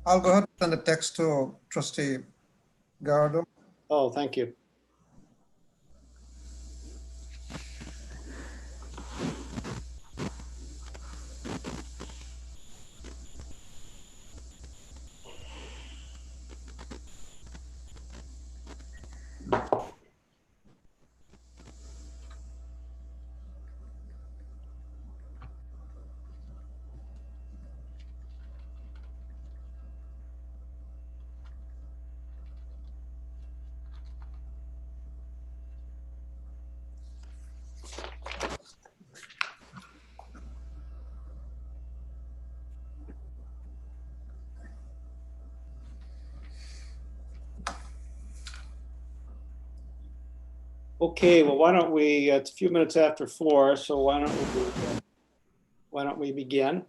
I'll go ahead and send a text to Trustee Gallardo. Oh, thank you. Okay, well, why don't we, it's a few minutes after 4, so why don't we begin?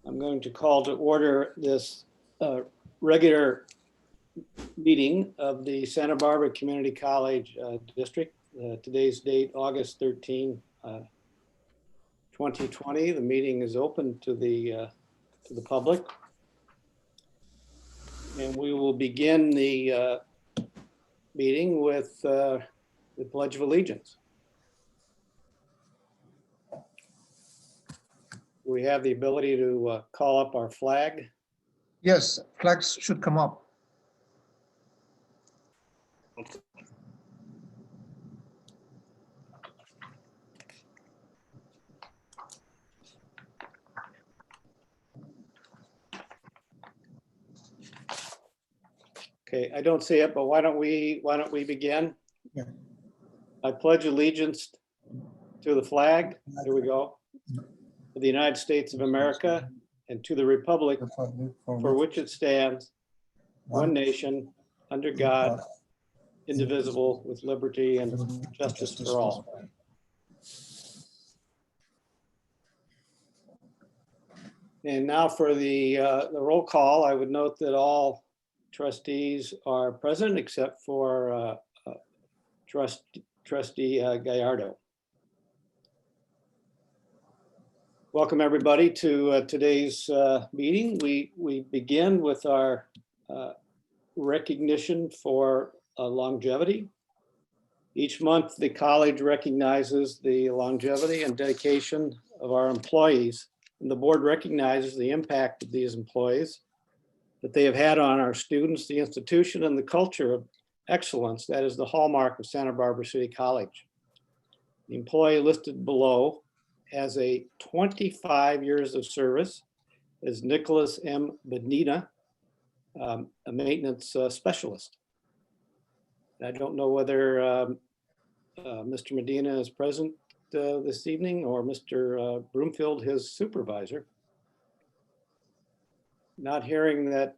I'm going to call to order this regular meeting of the Santa Barbara Community College District. Today's date, August 13, 2020. The meeting is open to the public. And we will begin the meeting with the Pledge of Allegiance. We have the ability to call up our flag. Yes, flags should come up. Okay, I don't see it, but why don't we begin? Yeah. I pledge allegiance to the flag. Here we go. Of the United States of America and to the republic for which it stands, one nation, under God, indivisible, with liberty and justice for all. And now for the roll call, I would note that all trustees are present except for Trustee Gallardo. Welcome everybody to today's meeting. We begin with our recognition for longevity. Each month, the college recognizes the longevity and dedication of our employees, and the board recognizes the impact of these employees that they have had on our students, the institution, and the culture of excellence that is the hallmark of Santa Barbara City College. The employee listed below has a 25 years of service is Nicholas M. Medina, a maintenance specialist. I don't know whether Mr. Medina is present this evening or Mr. Broomfield, his supervisor. Not hearing that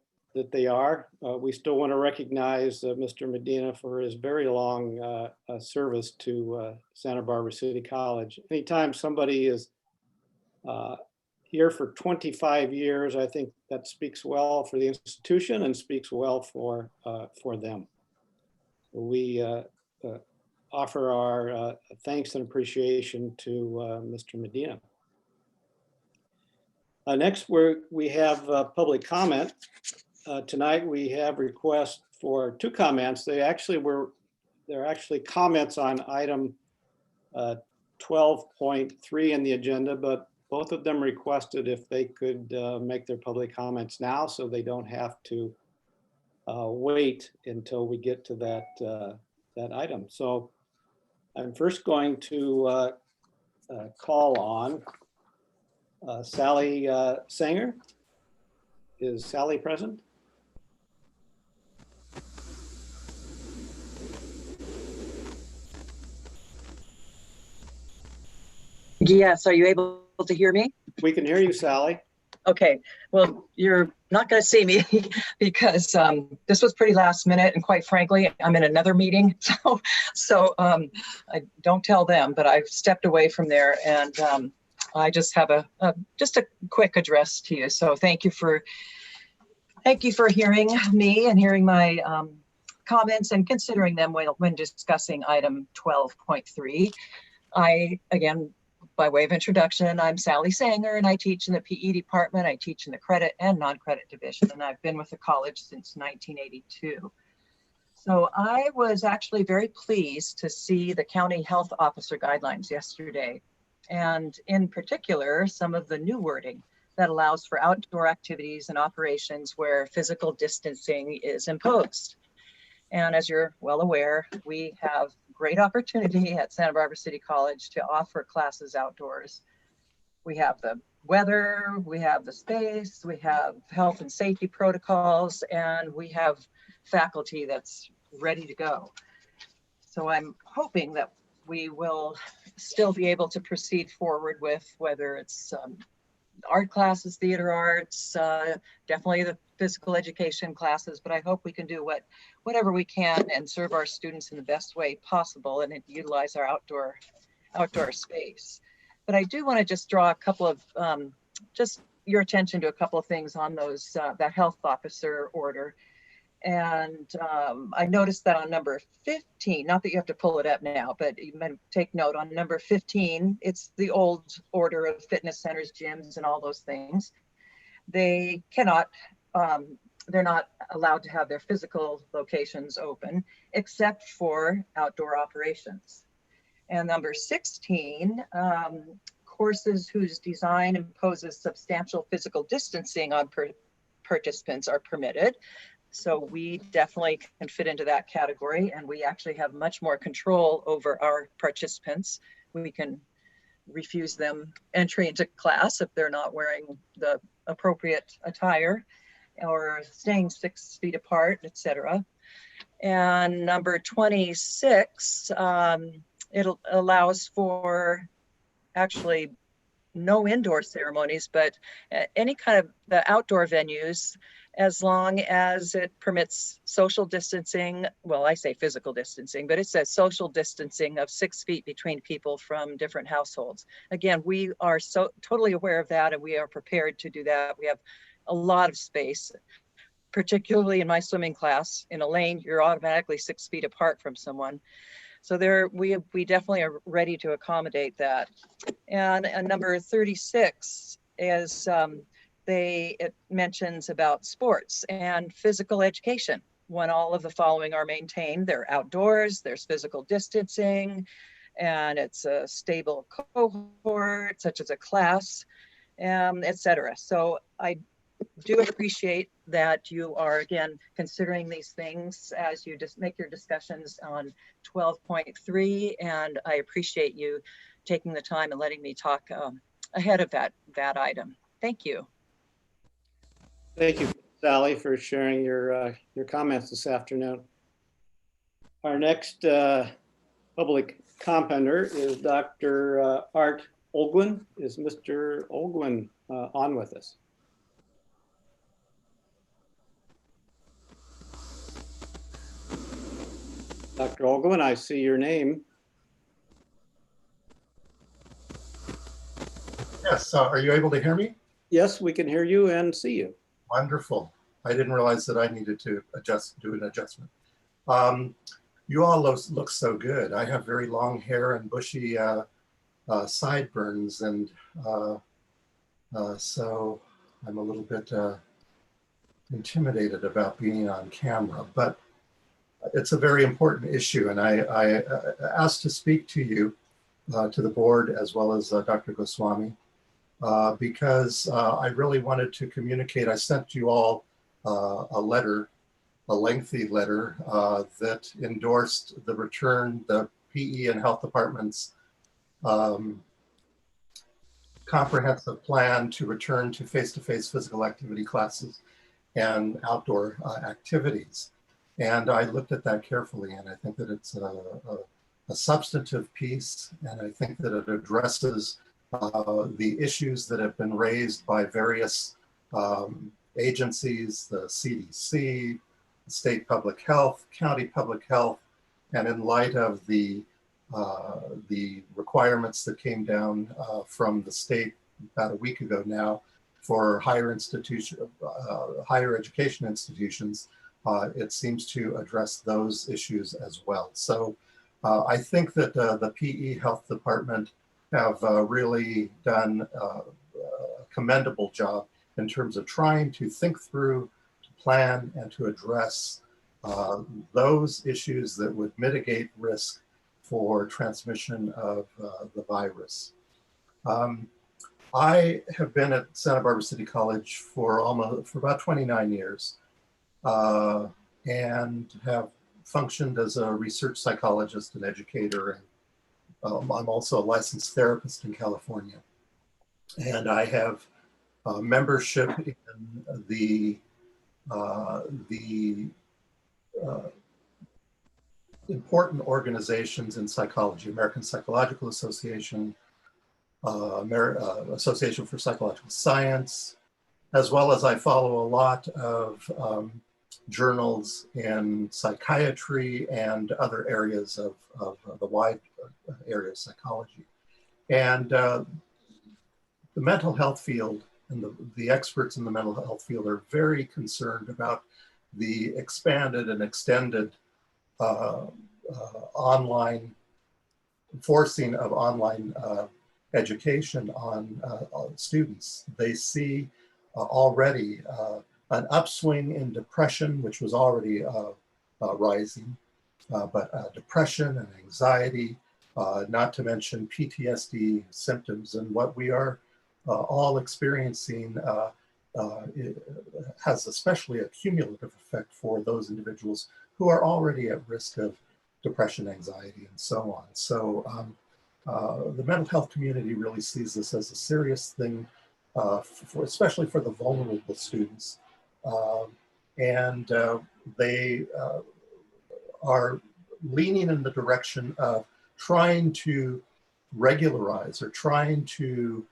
they are, we still want to recognize Mr. Medina for his very long service to Santa Barbara City College. Anytime somebody is here for 25 years, I think that speaks well for the institution and speaks well for them. We offer our thanks and appreciation to Mr. Medina. Next, we have public comment. Tonight we have requests for 2 comments. They're actually comments on item 12.3 in the agenda, but both of them requested if they could make their public comments now so they don't have to wait until we get to that item. So I'm first going to call on Sally Sanger. Is Sally present? Yes, are you able to hear me? We can hear you, Sally. Okay, well, you're not going to see me because this was pretty last minute, and quite frankly, I'm in another meeting, so I don't tell them, but I've stepped away from there, and I just have just a quick address to you. So thank you for hearing me and hearing my comments and considering them when discussing item 12.3. I again by way of introduction, I'm Sally Sanger, and I teach in the PE department. I teach in the credit and non-credit division, and I've been with the college since 1982. So I was actually very pleased to see the county health officer guidelines yesterday, and in particular, some of the new wording that allows for outdoor activities and operations where physical distancing is imposed. And as you're well aware, we have great opportunity at Santa Barbara City College to offer classes outdoors. We have the weather, we have the space, we have health and safety protocols, and we have faculty that's ready to go. So I'm hoping that we will still be able to proceed forward with whether it's art classes, theater arts, definitely the physical education classes, but I hope we can do whatever we can and serve our students in the best way possible and utilize our outdoor space. But I do want to just draw a couple of, just your attention to a couple of things on those, that health officer order. And I noticed that on number 15, not that you have to pull it up now, but you might take note on number 15, it's the old order of fitness centers, gyms, and all those things. They cannot, they're not allowed to have their physical locations open except for outdoor operations. And number 16, courses whose design imposes substantial physical distancing on participants are permitted. So we definitely can fit into that category, and we actually have much more control over our participants. We can refuse them entry into class if they're not wearing the appropriate attire or staying 6 feet apart, etc. And number 26, it allows for actually no indoor ceremonies, but any kind of the outdoor venues, as long as it permits social distancing. Well, I say physical distancing, but it says social distancing of 6 feet between people from different households. Again, we are so totally aware of that, and we are prepared to do that. We have a lot of space, particularly in my swimming class. In a lane, you're automatically 6 feet apart from someone. So there, we definitely are ready to accommodate that. And number 36 is it mentions about sports and physical education. When all of the following are maintained, they're outdoors, there's physical distancing, and it's a stable cohort, such as a class, etc. So I do appreciate that you are, again, considering these things as you just make your discussions on 12.3, and I appreciate you taking the time and letting me talk ahead of that item. Thank you. Thank you, Sally, for sharing your comments this afternoon. Our next public commenter is Dr. Art Olguin. Is Mr. Olguin on with us? Dr. Olguin, I see your name. Yes, are you able to hear me? Yes, we can hear you and see you. Wonderful. I didn't realize that I needed to do an adjustment. You all look so good. I have very long hair and bushy sideburns, and so I'm a little bit intimidated about being on camera, but it's a very important issue, and I asked to speak to you, to the board, as well as Dr. Goswami, because I really wanted to communicate. I sent you all a letter, a lengthy letter that endorsed the return, the PE and health department's comprehensive plan to return to face-to-face physical activity classes and outdoor activities. And I looked at that carefully, and I think that it's a substantive piece, and I think that it addresses the issues that have been raised by various agencies, the CDC, state public health, county public health, and in light of the requirements that came down from the state about a week ago now for higher education institutions, it seems to address those issues as well. So I think that the PE health department have really done a commendable job in terms of trying to think through, to plan, and to address those issues that would mitigate risk for transmission of the virus. I have been at Santa Barbara City College for about 29 years and have functioned as a research psychologist and educator. And I'm also a licensed therapist in California. And I have membership in the important organizations in psychology: American Psychological Association, Association for Psychological Science, as well as I follow a lot of journals in psychiatry and other areas of the wide area of psychology. And the mental health field and the experts in the mental health field are very concerned about the expanded and extended online forcing of online education on students. They see already an upswing in depression, which was already rising, but depression and anxiety, not to mention PTSD symptoms. And what we are all experiencing has especially a cumulative effect for those individuals who are already at risk of depression, anxiety, and so on. So the mental health community really sees this as a serious thing, especially for the vulnerable students. And they are leaning in the direction of trying to regularize or trying to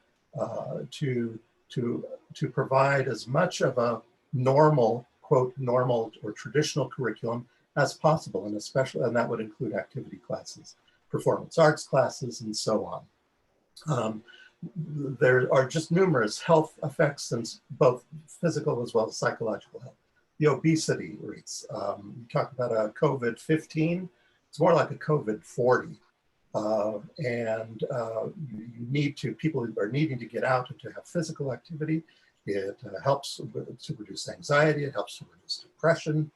provide as much of a normal, quote, normal or traditional curriculum as possible, and that would include activity classes, performance arts classes, and so on. There are just numerous health effects, and both physical as well as psychological health. The obesity rates, you talk about a COVID-15, it's more like a COVID-40. People are needing to get out and to have physical activity. It helps to reduce anxiety, it helps to reduce depression.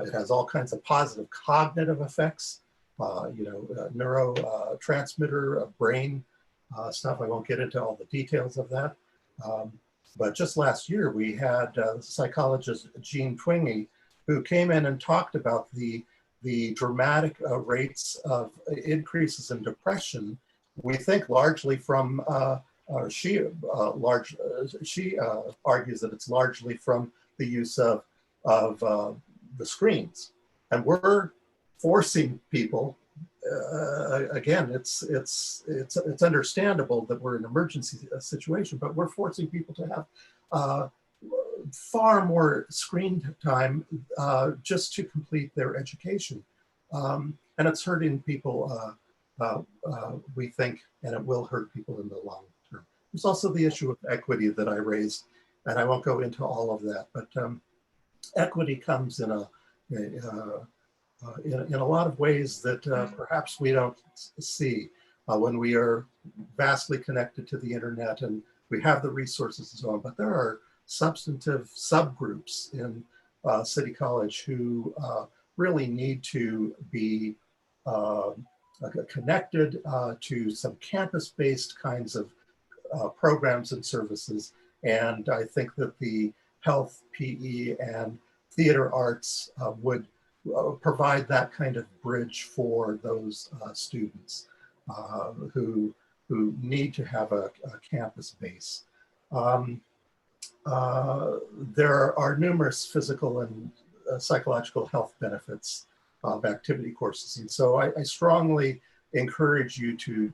It has all kinds of positive cognitive effects, neurotransmitter, brain stuff. I won't get into all the details of that. But just last year, we had psychologist Jean Twenge, who came in and talked about the dramatic rates of increases in depression. We think largely from, she argues that it's largely from the use of the screens. And we're forcing people, again, it's understandable that we're in an emergency situation, but we're forcing people to have far more screen time just to complete their education. And it's hurting people, we think, and it will hurt people in the long term. There's also the issue of equity that I raised, and I won't go into all of that, but equity comes in a lot of ways that perhaps we don't see when we are vastly connected to the internet and we have the resources and so on. But there are substantive subgroups in City College who really need to be connected to some campus-based kinds of programs and services. And I think that the health, PE, and theater arts would provide that kind of bridge for those students who need to have a campus base. There are numerous physical and psychological health benefits of activity courses. And so I strongly encourage you to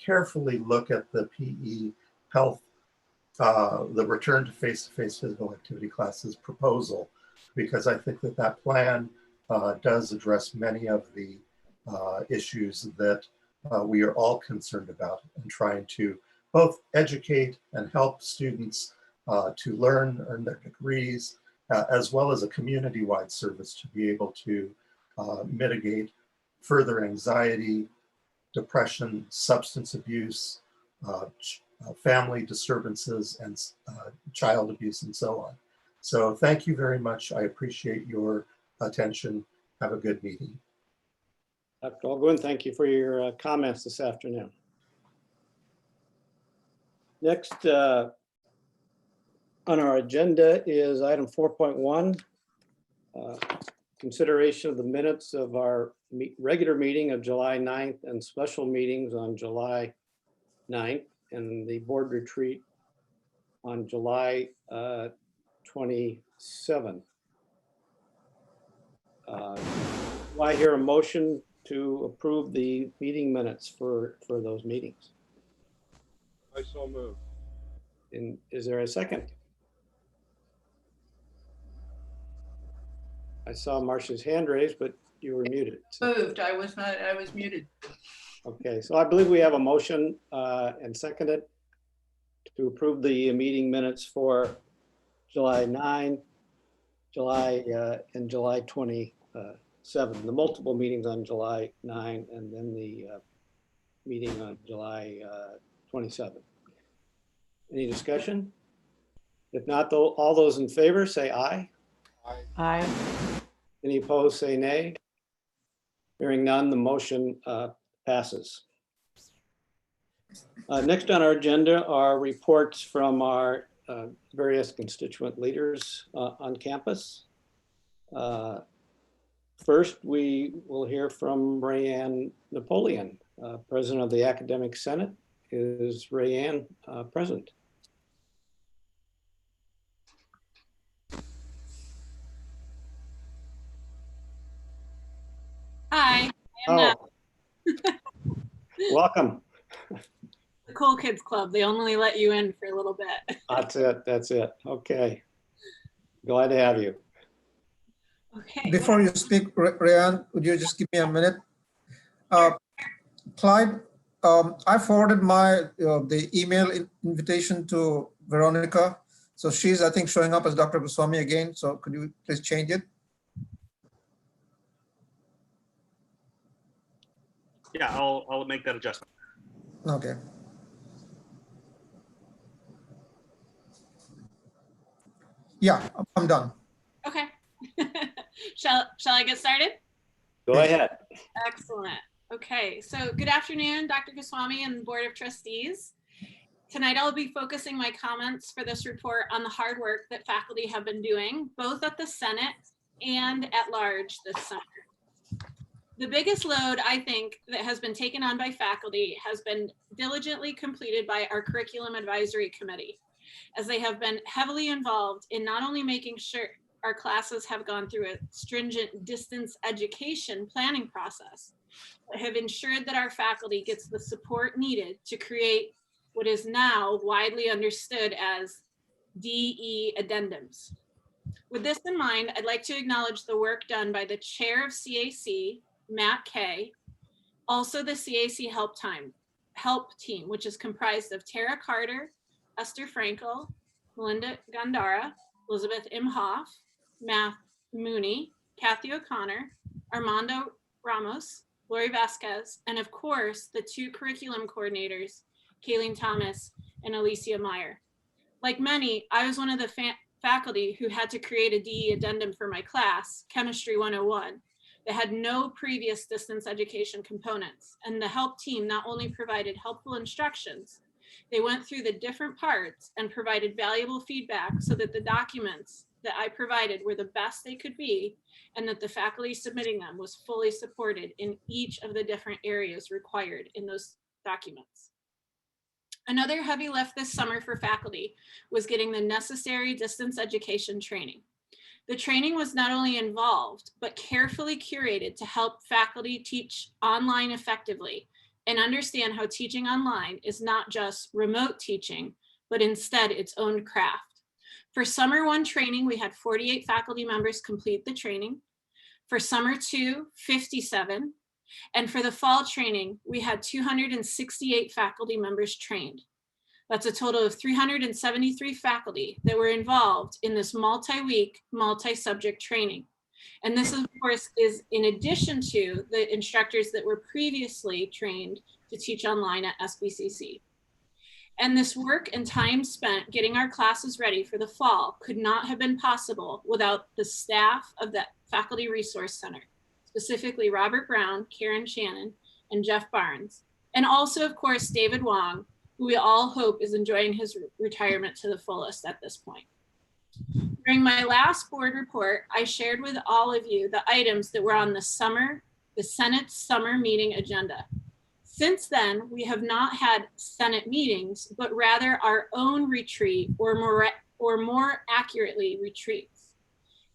carefully look at the PE health, the return to face-to-face physical activity classes proposal, because I think that plan does address many of the issues that we are all concerned about in trying to both educate and help students to earn their degrees, as well as a community-wide service to be able to mitigate further anxiety, depression, substance abuse, family disturbances, and child abuse, and so on. So thank you very much. I appreciate your attention. Have a good meeting. Dr. Olguin, thank you for your comments this afternoon. Next on our agenda is item 4.1, consideration of the minutes of our regular meeting of July 9th and special meetings on July 9th and the board retreat on July 27th. Do I hear a motion to approve the meeting minutes for those meetings? I so move. And is there a second? I saw Marcia's hand raised, but you were muted. Moved. I was not, I was muted. Okay, so I believe we have a motion and seconded to approve the meeting minutes for July 9, and July 27, the multiple meetings on July 9, and then the meeting on July 27. Any discussion? If not, though, all those in favor say aye. Aye. Aye. Any opposed, say nay. Hearing none, the motion passes. Next on our agenda are reports from our various constituent leaders on campus. First, we will hear from Rayanne Napoleon, President of the Academic Senate. Is Rayanne present? Hi, I am not Welcome. the Cool Kids Club. They only let you in for a little bit. That's it. That's it. Okay. Glad to have you. Okay. Before you speak, Rayanne, would you just give me a minute? Clyde, I forwarded the email invitation to Veronica. So she's, I think, showing up as Dr. Goswami again. So could you please change it? Yeah, I'll make that adjustment. Okay. Yeah, I'm done. Okay. Shall I get started? Go ahead. Excellent. Okay, so good afternoon, Dr. Goswami and the Board of Trustees. Tonight I'll be focusing my comments for this report on the hard work that faculty have been doing, both at the Senate and at large this summer. The biggest load, I think, that has been taken on by faculty has been diligently completed by our Curriculum Advisory Committee, as they have been heavily involved in not only making sure our classes have gone through a stringent distance education planning process, but have ensured that our faculty gets the support needed to create what is now widely understood as DE addendums. With this in mind, I'd like to acknowledge the work done by the chair of CAC, Matt Kay, also the CAC help team, which is comprised of Tara Carter, Esther Frankel, Melinda Gandara, Elizabeth Imhoff, Matt Mooney, Kathy O'Connor, Armando Ramos, Lori Vasquez, and of course, the two curriculum coordinators, Kayleen Thomas and Alicia Meyer. Like many, I was one of the faculty who had to create a DE addendum for my class, Chemistry 101, that had no previous distance education components. And the help team not only provided helpful instructions, they went through the different parts and provided valuable feedback so that the documents that I provided were the best they could be, and that the faculty submitting them was fully supported in each of the different areas required in those documents. Another heavy lift this summer for faculty was getting the necessary distance education training. The training was not only involved, but carefully curated to help faculty teach online effectively and understand how teaching online is not just remote teaching, but instead its own craft. For Summer 1 training, we had 48 faculty members complete the training. For Summer 2, 57. And for the fall training, we had 268 faculty members trained. That's a total of 373 faculty that were involved in this multi-week, multi-subject training. And this, of course, is in addition to the instructors that were previously trained to teach online at SBCC. And this work and time spent getting our classes ready for the fall could not have been possible without the staff of the Faculty Resource Center, specifically Robert Brown, Karen Shannon, and Jeff Barnes. And also, of course, David Wong, who we all hope is enjoying his retirement to the fullest at this point. During my last board report, I shared with all of you the items that were on the Senate's summer meeting agenda. Since then, we have not had Senate meetings, but rather our own retreat, or more accurately, retreats.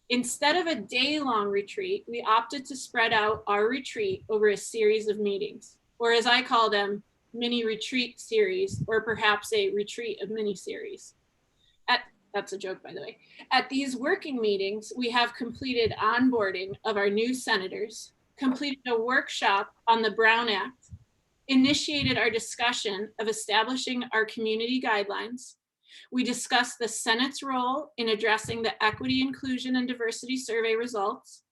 Instead of a day-long retreat, we opted to spread out our retreat over a series of meetings, or as I call them, mini retreat series, or perhaps a retreat of mini series. That's a joke, by the way. At these working meetings, we have completed onboarding of our new senators, completed a workshop on the Brown Act, initiated our discussion of establishing our community guidelines. We discussed the Senate's role in addressing the Equity, Inclusion, and Diversity Survey results.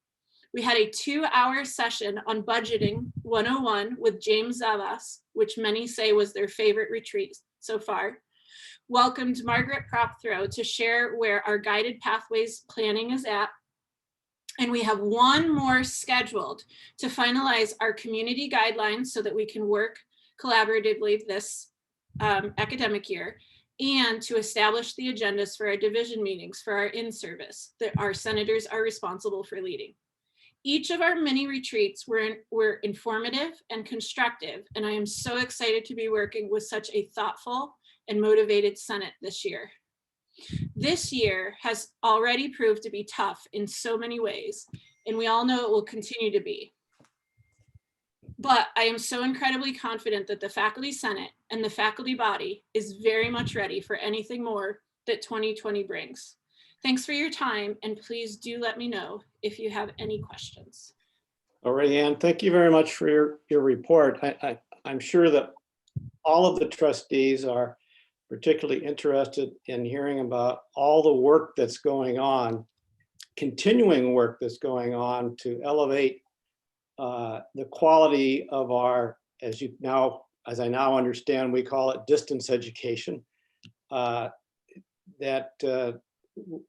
We had a 2-hour session on Budgeting 101 with James Zavas, which many say was their favorite retreat so far. Welcomed Margaret Propthrow to share where our guided pathways planning is at. And we have one more scheduled to finalize our community guidelines so that we can work collaboratively this academic year, and to establish the agendas for our division meetings for our in-service that our senators are responsible for leading. Each of our mini retreats were informative and constructive, and I am so excited to be working with such a thoughtful and motivated Senate this year. This year has already proved to be tough in so many ways, and we all know it will continue to be. But I am so incredibly confident that the Faculty Senate and the faculty body is very much ready for anything more that 2020 brings. Thanks for your time, and please do let me know if you have any questions. All right, Ann, thank you very much for your report. I'm sure that all of the trustees are particularly interested in hearing about all the work that's going on, continuing work that's going on to elevate the quality of our, as I now understand, we call it distance education. We're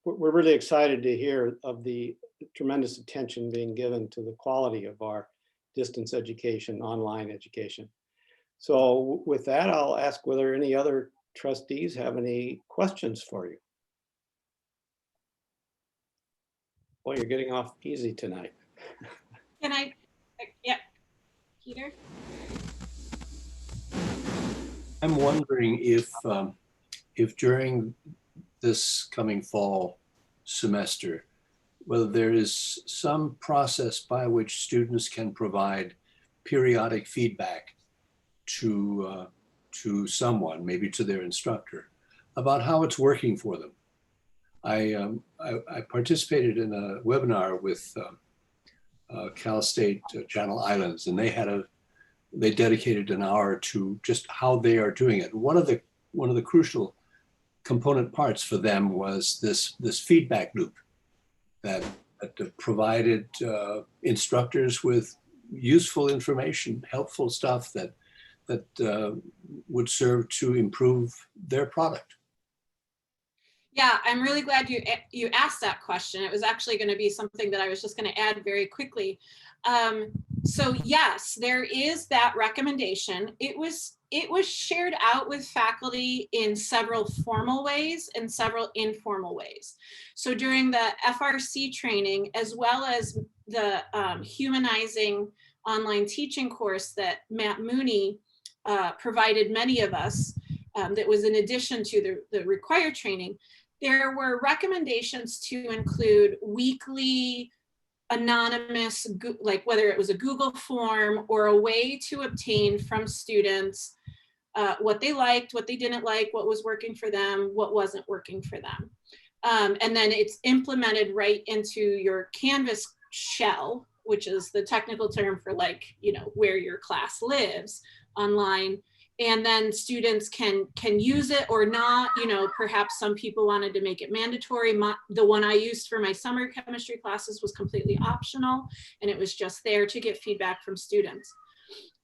really excited to hear of the tremendous attention being given to the quality of our distance education, online education. So with that, I'll ask whether any other trustees have any questions for you. Boy, you're getting off easy tonight. Can I, yeah, Peter? I'm wondering if during this coming fall semester, whether there is some process by which students can provide periodic feedback to someone, maybe to their instructor, about how it's working for them. I participated in a webinar with Cal State Channel Islands, and they dedicated an hour to just how they are doing it. One of the crucial component parts for them was this feedback loop that provided instructors with useful information, helpful stuff that would serve to improve their product. Yeah, I'm really glad you asked that question. It was actually going to be something that I was just going to add very quickly. So yes, there is that recommendation. It was shared out with faculty in several formal ways and several informal ways. So during the FRC training, as well as the humanizing online teaching course that Matt Mooney provided many of us, that was in addition to the required training, there were recommendations to include weekly anonymous, like whether it was a Google form or a way to obtain from students what they liked, what they didn't like, what was working for them, what wasn't working for them. And then it's implemented right into your Canvas shell, which is the technical term for where your class lives online. and then students can use it or not. You know, perhaps some people wanted to make it mandatory. The one I used for my summer chemistry classes was completely optional, and it was just there to get feedback from students.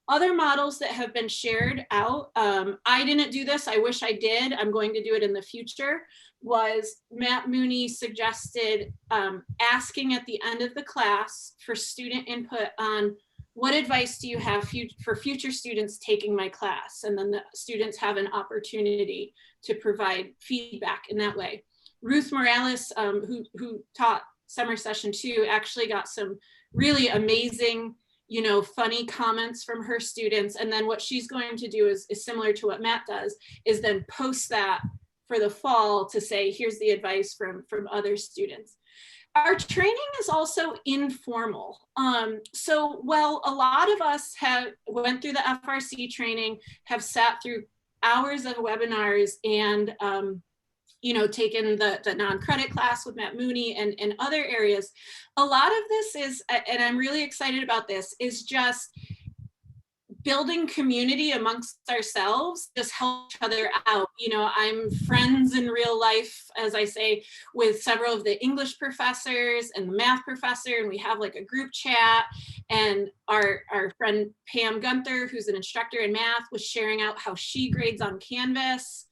Other models that have been shared out, I didn't do this, I wish I did, I'm going to do it in the future, was Matt Mooney suggested asking at the end of the class for student input on what advice do you have for future students taking my class? And then the students have an opportunity to provide feedback in that way. Ruth Morales, who taught summer session 2, actually got some really amazing, you know, funny comments from her students. And then what she's going to do is similar to what Matt does, is then post that for the fall to say, here's the advice from other students. Our training is also informal. So while a lot of us went through the FRC training, have sat through hours of webinars and you know, taken the non-credit class with Matt Mooney and other areas, a lot of this is, and I'm really excited about this, is just building community amongst ourselves, just help each other out. You know, I'm friends in real life, as I say, with several of the English professors and the math professor, and we have like a group chat. And our friend Pam Gunther, who's an instructor in math, was sharing out how she grades on Canvas.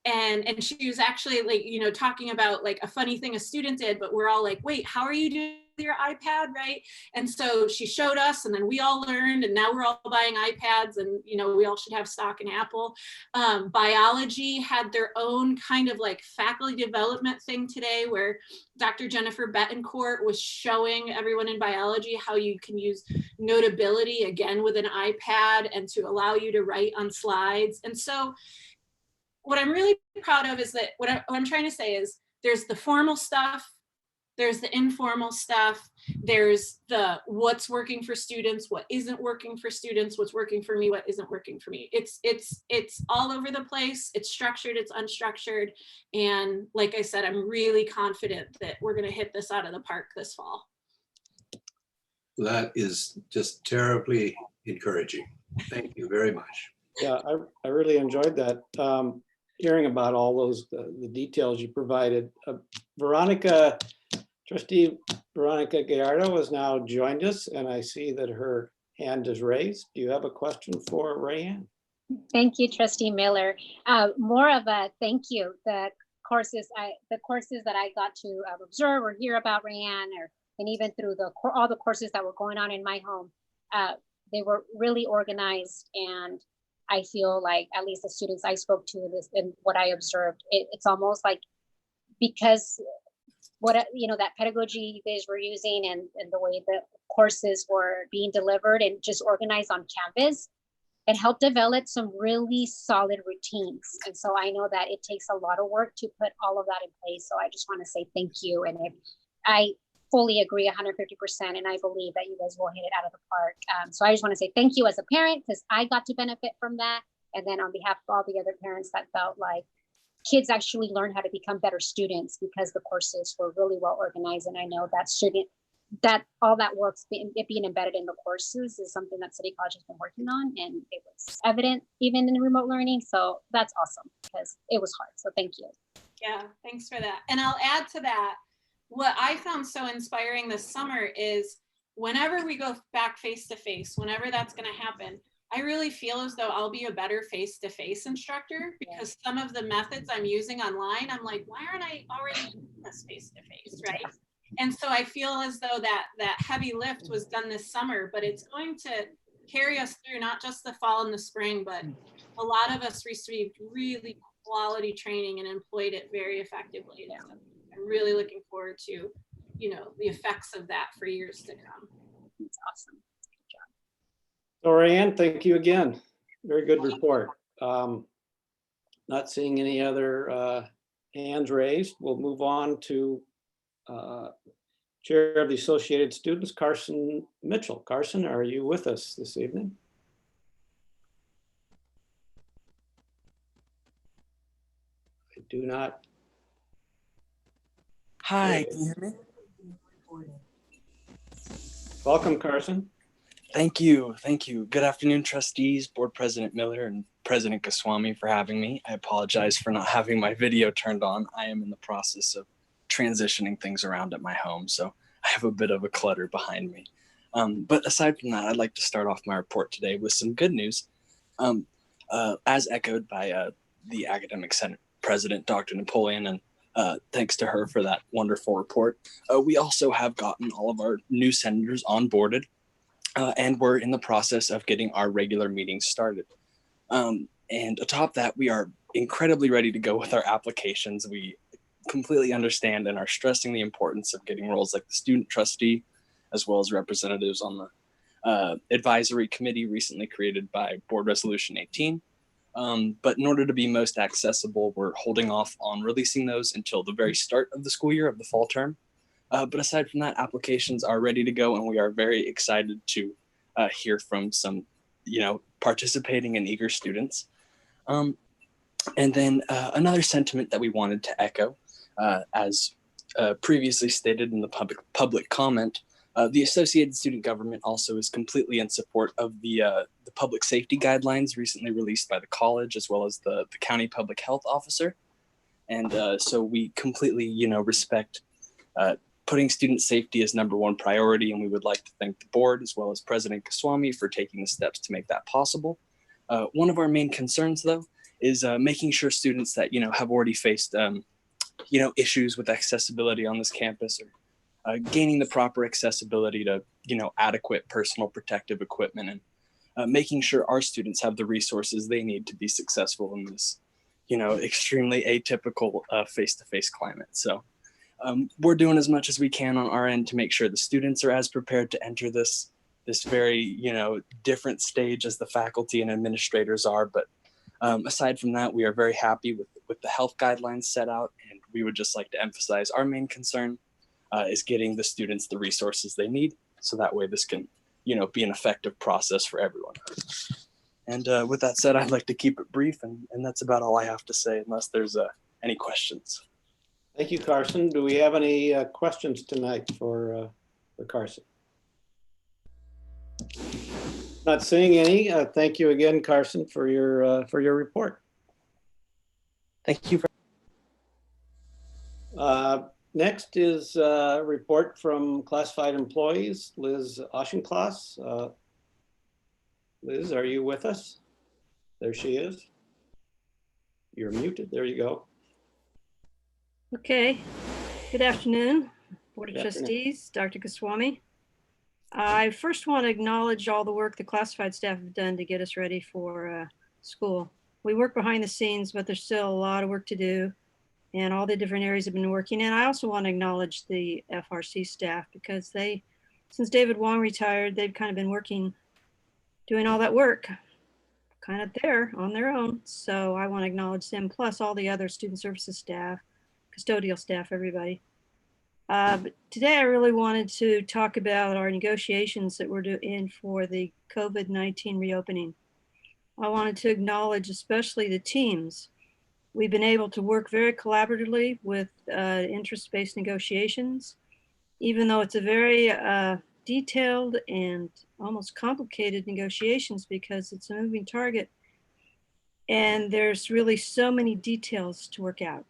And she was actually like, you know, talking about like a funny thing a student did, but we're all like, wait, how are you doing with your iPad, right? And so she showed us, and then we all learned, and now we're all buying iPads, and you know, we all should have stock in Apple. Biology had their own kind of like faculty development thing today, where Dr. Jennifer Betancourt was showing everyone in biology how you can use Notability again with an iPad and to allow you to write on slides. And so what I'm really proud of is that what I'm trying to say is there's the formal stuff, there's the informal stuff, there's the what's working for students, what isn't working for students, what's working for me, what isn't working for me. It's all over the place. It's structured, it's unstructured. And like I said, I'm really confident that we're gonna hit this out of the park this fall. That is just terribly encouraging. Thank you very much. Yeah, I really enjoyed that. Hearing about all those, the details you provided. Veronica, Trustee Veronica Gallardo has now joined us, and I see that her hand is raised. Do you have a question for Rayanne? Thank you, Trustee Miller. More of a thank you. The courses that I got to observe or hear about Rayanne, and even through all the courses that were going on in my home, they were really organized, and I feel like at least the students I spoke to this and what I observed, it's almost like because what, you know, that pedagogy you guys were using and the way the courses were being delivered and just organized on Canvas, it helped develop some really solid routines. And so I know that it takes a lot of work to put all of that in place. So I just want to say thank you. And I fully agree 150%, and I believe that you guys will hit it out of the park. So I just want to say thank you as a parent, because I got to benefit from that. And then on behalf of all the other parents that felt like kids actually learned how to become better students because the courses were really well organized. And I know that all that works, it being embedded in the courses is something that City College has been working on, and it was evident even in remote learning. So that's awesome because it was hard. So thank you. Yeah, thanks for that. And I'll add to that, what I found so inspiring this summer is whenever we go back face-to-face, whenever that's going to happen, I really feel as though I'll be a better face-to-face instructor, because some of the methods I'm using online, I'm like, why aren't I already doing this face-to-face, right? And so I feel as though that heavy lift was done this summer, but it's going to carry us through not just the fall and the spring, but a lot of us received really quality training and employed it very effectively. So I'm really looking forward to, you know, the effects of that for years to come. It's awesome. So Rayanne, thank you again. Very good report. Not seeing any other hands raised. We'll move on to Chair of the Associated Students, Carson Mitchell. Carson, are you with us this evening? I do not. Hi, can you hear me? Welcome, Carson. Thank you. Thank you. Good afternoon, trustees, Board President Miller, and President Goswami for having me. I apologize for not having my video turned on. I am in the process of transitioning things around at my home, so I have a bit of a clutter behind me. But aside from that, I'd like to start off my report today with some good news. As echoed by the Academic Senate President, Dr. Napoleon, and thanks to her for that wonderful report. We also have gotten all of our new senators onboarded. And we're in the process of getting our regular meetings started. And atop that, we are incredibly ready to go with our applications. We completely understand and are stressing the importance of getting roles like the student trustee, as well as representatives on the advisory committee recently created by Board Resolution 18. But in order to be most accessible, we're holding off on releasing those until the very start of the school year of the fall term. But aside from that, applications are ready to go, and we are very excited to hear from some, participating and eager students. And then another sentiment that we wanted to echo, as previously stated in the public comment, the Associated Student Government also is completely in support of the public safety guidelines recently released by the college, as well as the county public health officer. And so we completely, respect putting student safety as #1 priority, and we would like to thank the board as well as President Goswami for taking the steps to make that possible. One of our main concerns, though, is making sure students that have already faced issues with accessibility on this campus, or gaining the proper accessibility to adequate personal protective equipment, and making sure our students have the resources they need to be successful in this extremely atypical face-to-face climate. So we're doing as much as we can on our end to make sure the students are as prepared to enter this very, different stage as the faculty and administrators are. But aside from that, we are very happy with the health guidelines set out. And we would just like to emphasize our main concern is getting the students the resources they need. So that way this can, be an effective process for everyone. And with that said, I'd like to keep it brief. And that's about all I have to say, unless there's any questions. Thank you, Carson. Do we have any questions tonight for Carson? Not seeing any. Thank you again, Carson, for your report. Thank you. Next is a report from classified employees. Liz Auchincloss. Liz, are you with us? There she is. You're muted. There you go. Okay, good afternoon, Board of Trustees, Dr. Goswami. I first want to acknowledge all the work the classified staff have done to get us ready for school. We work behind the scenes, but there's still a lot of work to do, and all the different areas have been working. And I also want to acknowledge the FRC staff, because since David Wong retired, they've kind of been working, doing all that work, kind of there on their own. So I want to acknowledge them, plus all the other student services staff, custodial staff, everybody. But today I really wanted to talk about our negotiations that we're doing for the COVID-19 reopening. I wanted to acknowledge especially the teams. We've been able to work very collaboratively with interest-based negotiations, even though it's a very detailed and almost complicated negotiations, because it's a moving target and there's really so many details to work out.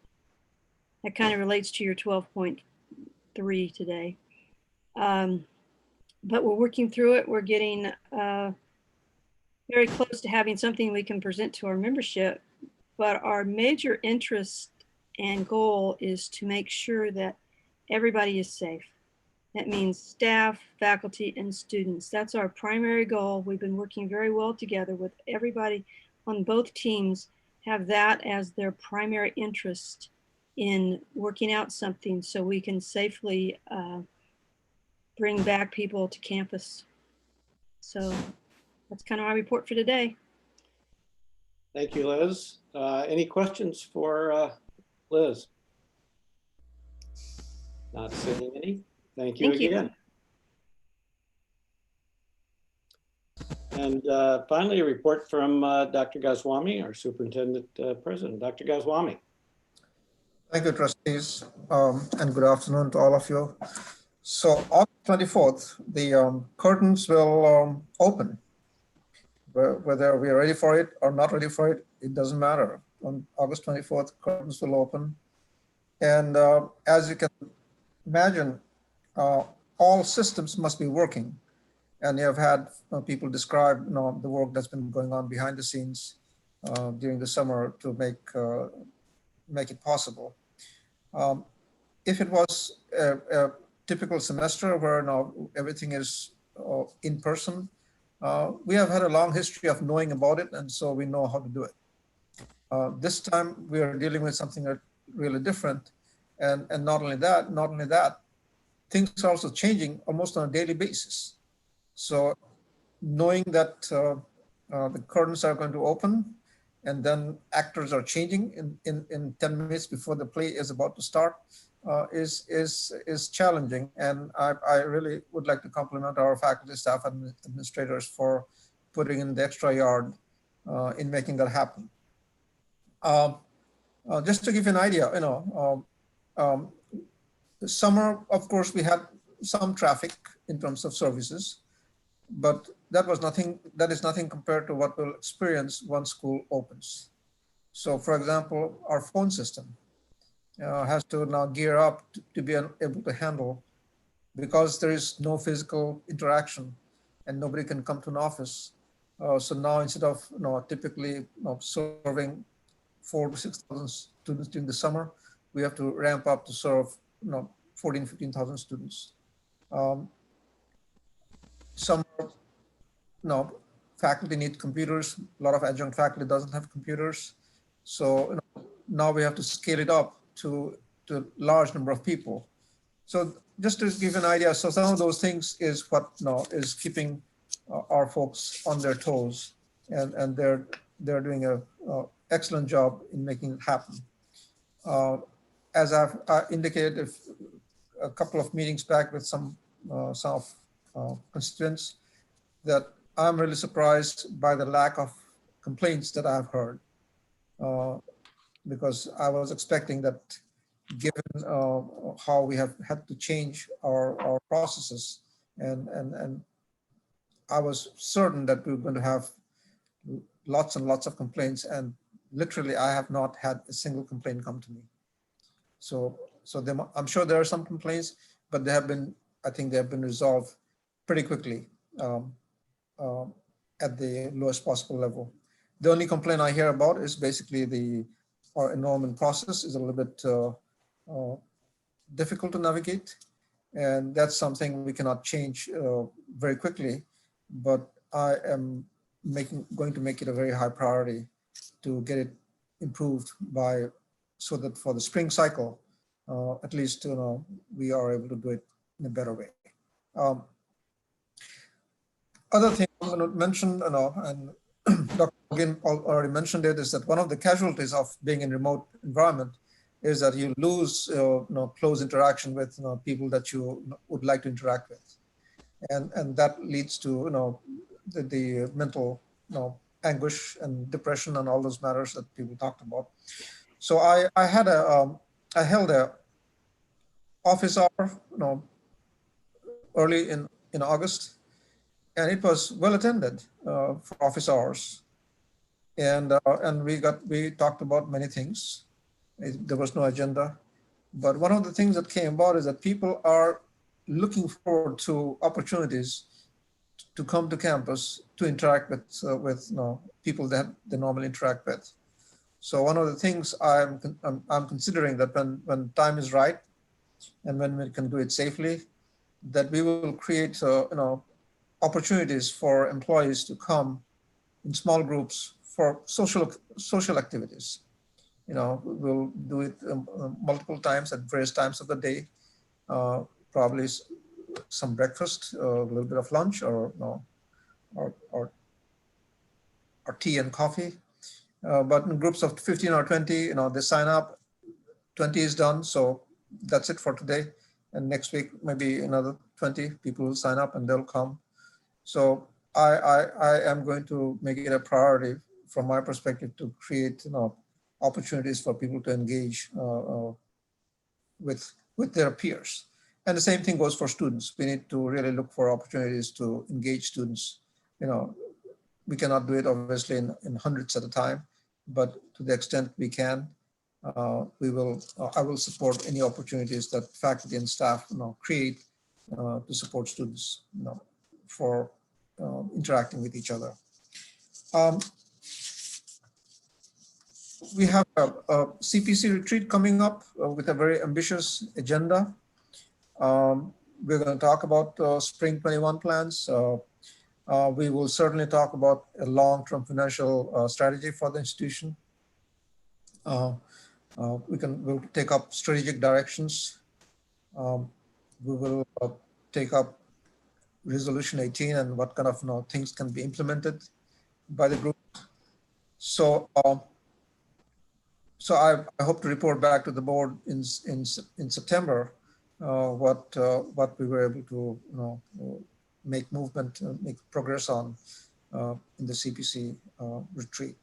That kind of relates to your 12.3 today. But we're working through it. We're getting very close to having something we can present to our membership. But our major interest and goal is to make sure that everybody is safe. That means staff, faculty, and students. That's our primary goal. We've been working very well together with everybody on both teams, have that as their primary interest in working out something so we can safely bring back people to campus. So that's kind of our report for today. Thank you, Liz. Any questions for Liz? Not seeing any. Thank you again. And finally, a report from Dr. Goswami, our Superintendent President. Dr. Goswami. Thank you, trustees, and good afternoon to all of you. So August 24th, the curtains will open. Whether we are ready for it or not ready for it, it doesn't matter. On August 24th, curtains will open. And as you can imagine, all systems must be working. And you have had people describe the work that's been going on behind the scenes during the summer to make it possible. If it was a typical semester where now everything is in person, we have had a long history of knowing about it, and so we know how to do it. This time we are dealing with something really different, and not only that, things are also changing almost on a daily basis. So knowing that the curtains are going to open, and then actors are changing in 10 minutes before the play is about to start, is challenging. And I really would like to compliment our faculty, staff, and administrators for putting in the extra yard in making that happen. Just to give you an idea, the summer, of course, we had some traffic in terms of services, but that is nothing compared to what we'll experience once school opens. So for example, our phone system has to now gear up to be able to handle, because there is no physical interaction and nobody can come to an office. So now instead of typically serving 4,000 to 6,000 students during the summer, we have to ramp up to serve 14,000, 15,000 students. Some faculty need computers. A lot of adjunct faculty doesn't have computers. So now we have to scale it up to a large number of people. So just to give an idea, so some of those things is what is keeping our folks on their toes, and they're doing a excellent job in making it happen. As I've indicated a couple of meetings back with some constituents, that I'm really surprised by the lack of complaints that I've heard, because I was expecting that, given how we have had to change our processes, and I was certain that we were going to have lots and lots of complaints, and literally I have not had a single complaint come to me. So I'm sure there are some complaints, but I think they have been resolved pretty quickly at the lowest possible level. The only complaint I hear about is basically our enrollment process is a little bit difficult to navigate, and that's something we cannot change very quickly, but I am going to make it a very high priority to get it improved so that for the spring cycle, at least we are able to do it in a better way. Other thing I'm going to mention, and Dr. Morgan already mentioned it, is that one of the casualties of being in remote environment is that you lose close interaction with people that you would like to interact with, and that leads to the mental anguish and depression and all those matters that people talked about. So I held a office hour early in August, and it was well attended for office hours, and we talked about many things. There was no agenda, but one of the things that came about is that people are looking forward to opportunities to come to campus to interact with people that they normally interact with. So one of the things I'm considering, that when time is right and when we can do it safely, that we will create opportunities for employees to come in small groups for social activities. We'll do it multiple times at various times of the day, probably some breakfast, a little bit of lunch, or tea and coffee. But in groups of 15 or 20, they sign up, 20 is done, so that's it for today. And next week, maybe another 20 people will sign up and they'll come. So I am going to make it a priority from my perspective to create opportunities for people to engage with their peers. And the same thing goes for students. We need to really look for opportunities to engage students. You know, we cannot do it obviously in hundreds at a time, but to the extent we can, I will support any opportunities that faculty and staff, you know, create to support students, you know, for interacting with each other. We have a CPC retreat coming up with a very ambitious agenda. We're going to talk about Spring 21 plans. We will certainly talk about a long-term financial strategy for the institution. We'll take up strategic directions. We will take up Resolution 18 and what kind of, you know, things can be implemented by the group. So, I hope to report back to the board in September what we were able to, you know, make movement, make progress on in the CPC retreat.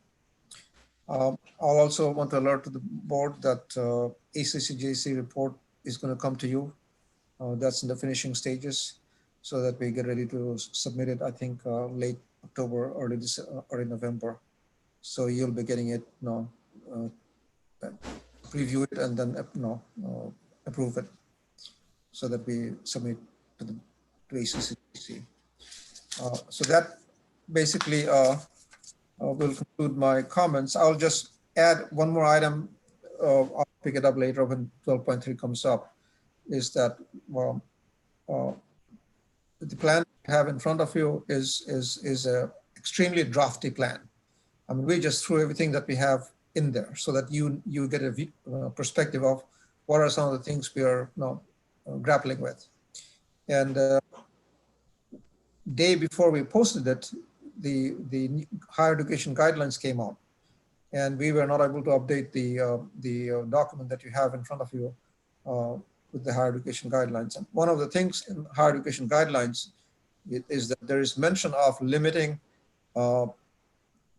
I'll also want to alert to the board that ACCJC report is going to come to you. That's in the finishing stages, so that we get ready to submit it, I think, late October, early November. So you'll be getting it, you know, preview it and then, you know, approve it, so that we submit to ACCJC. So that basically will conclude my comments. I'll just add one more item. I'll pick it up later when 12.3 comes up. Is that, well, the plan you have in front of you is a extremely drafty plan. I mean, we just threw everything that we have in there so that you get a perspective of what are some of the things we are, you know, grappling with. And day before we posted it, the higher education guidelines came out, and we were not able to update the document that you have in front of you with the higher education guidelines. And one of the things in higher education guidelines is that there is mention of limiting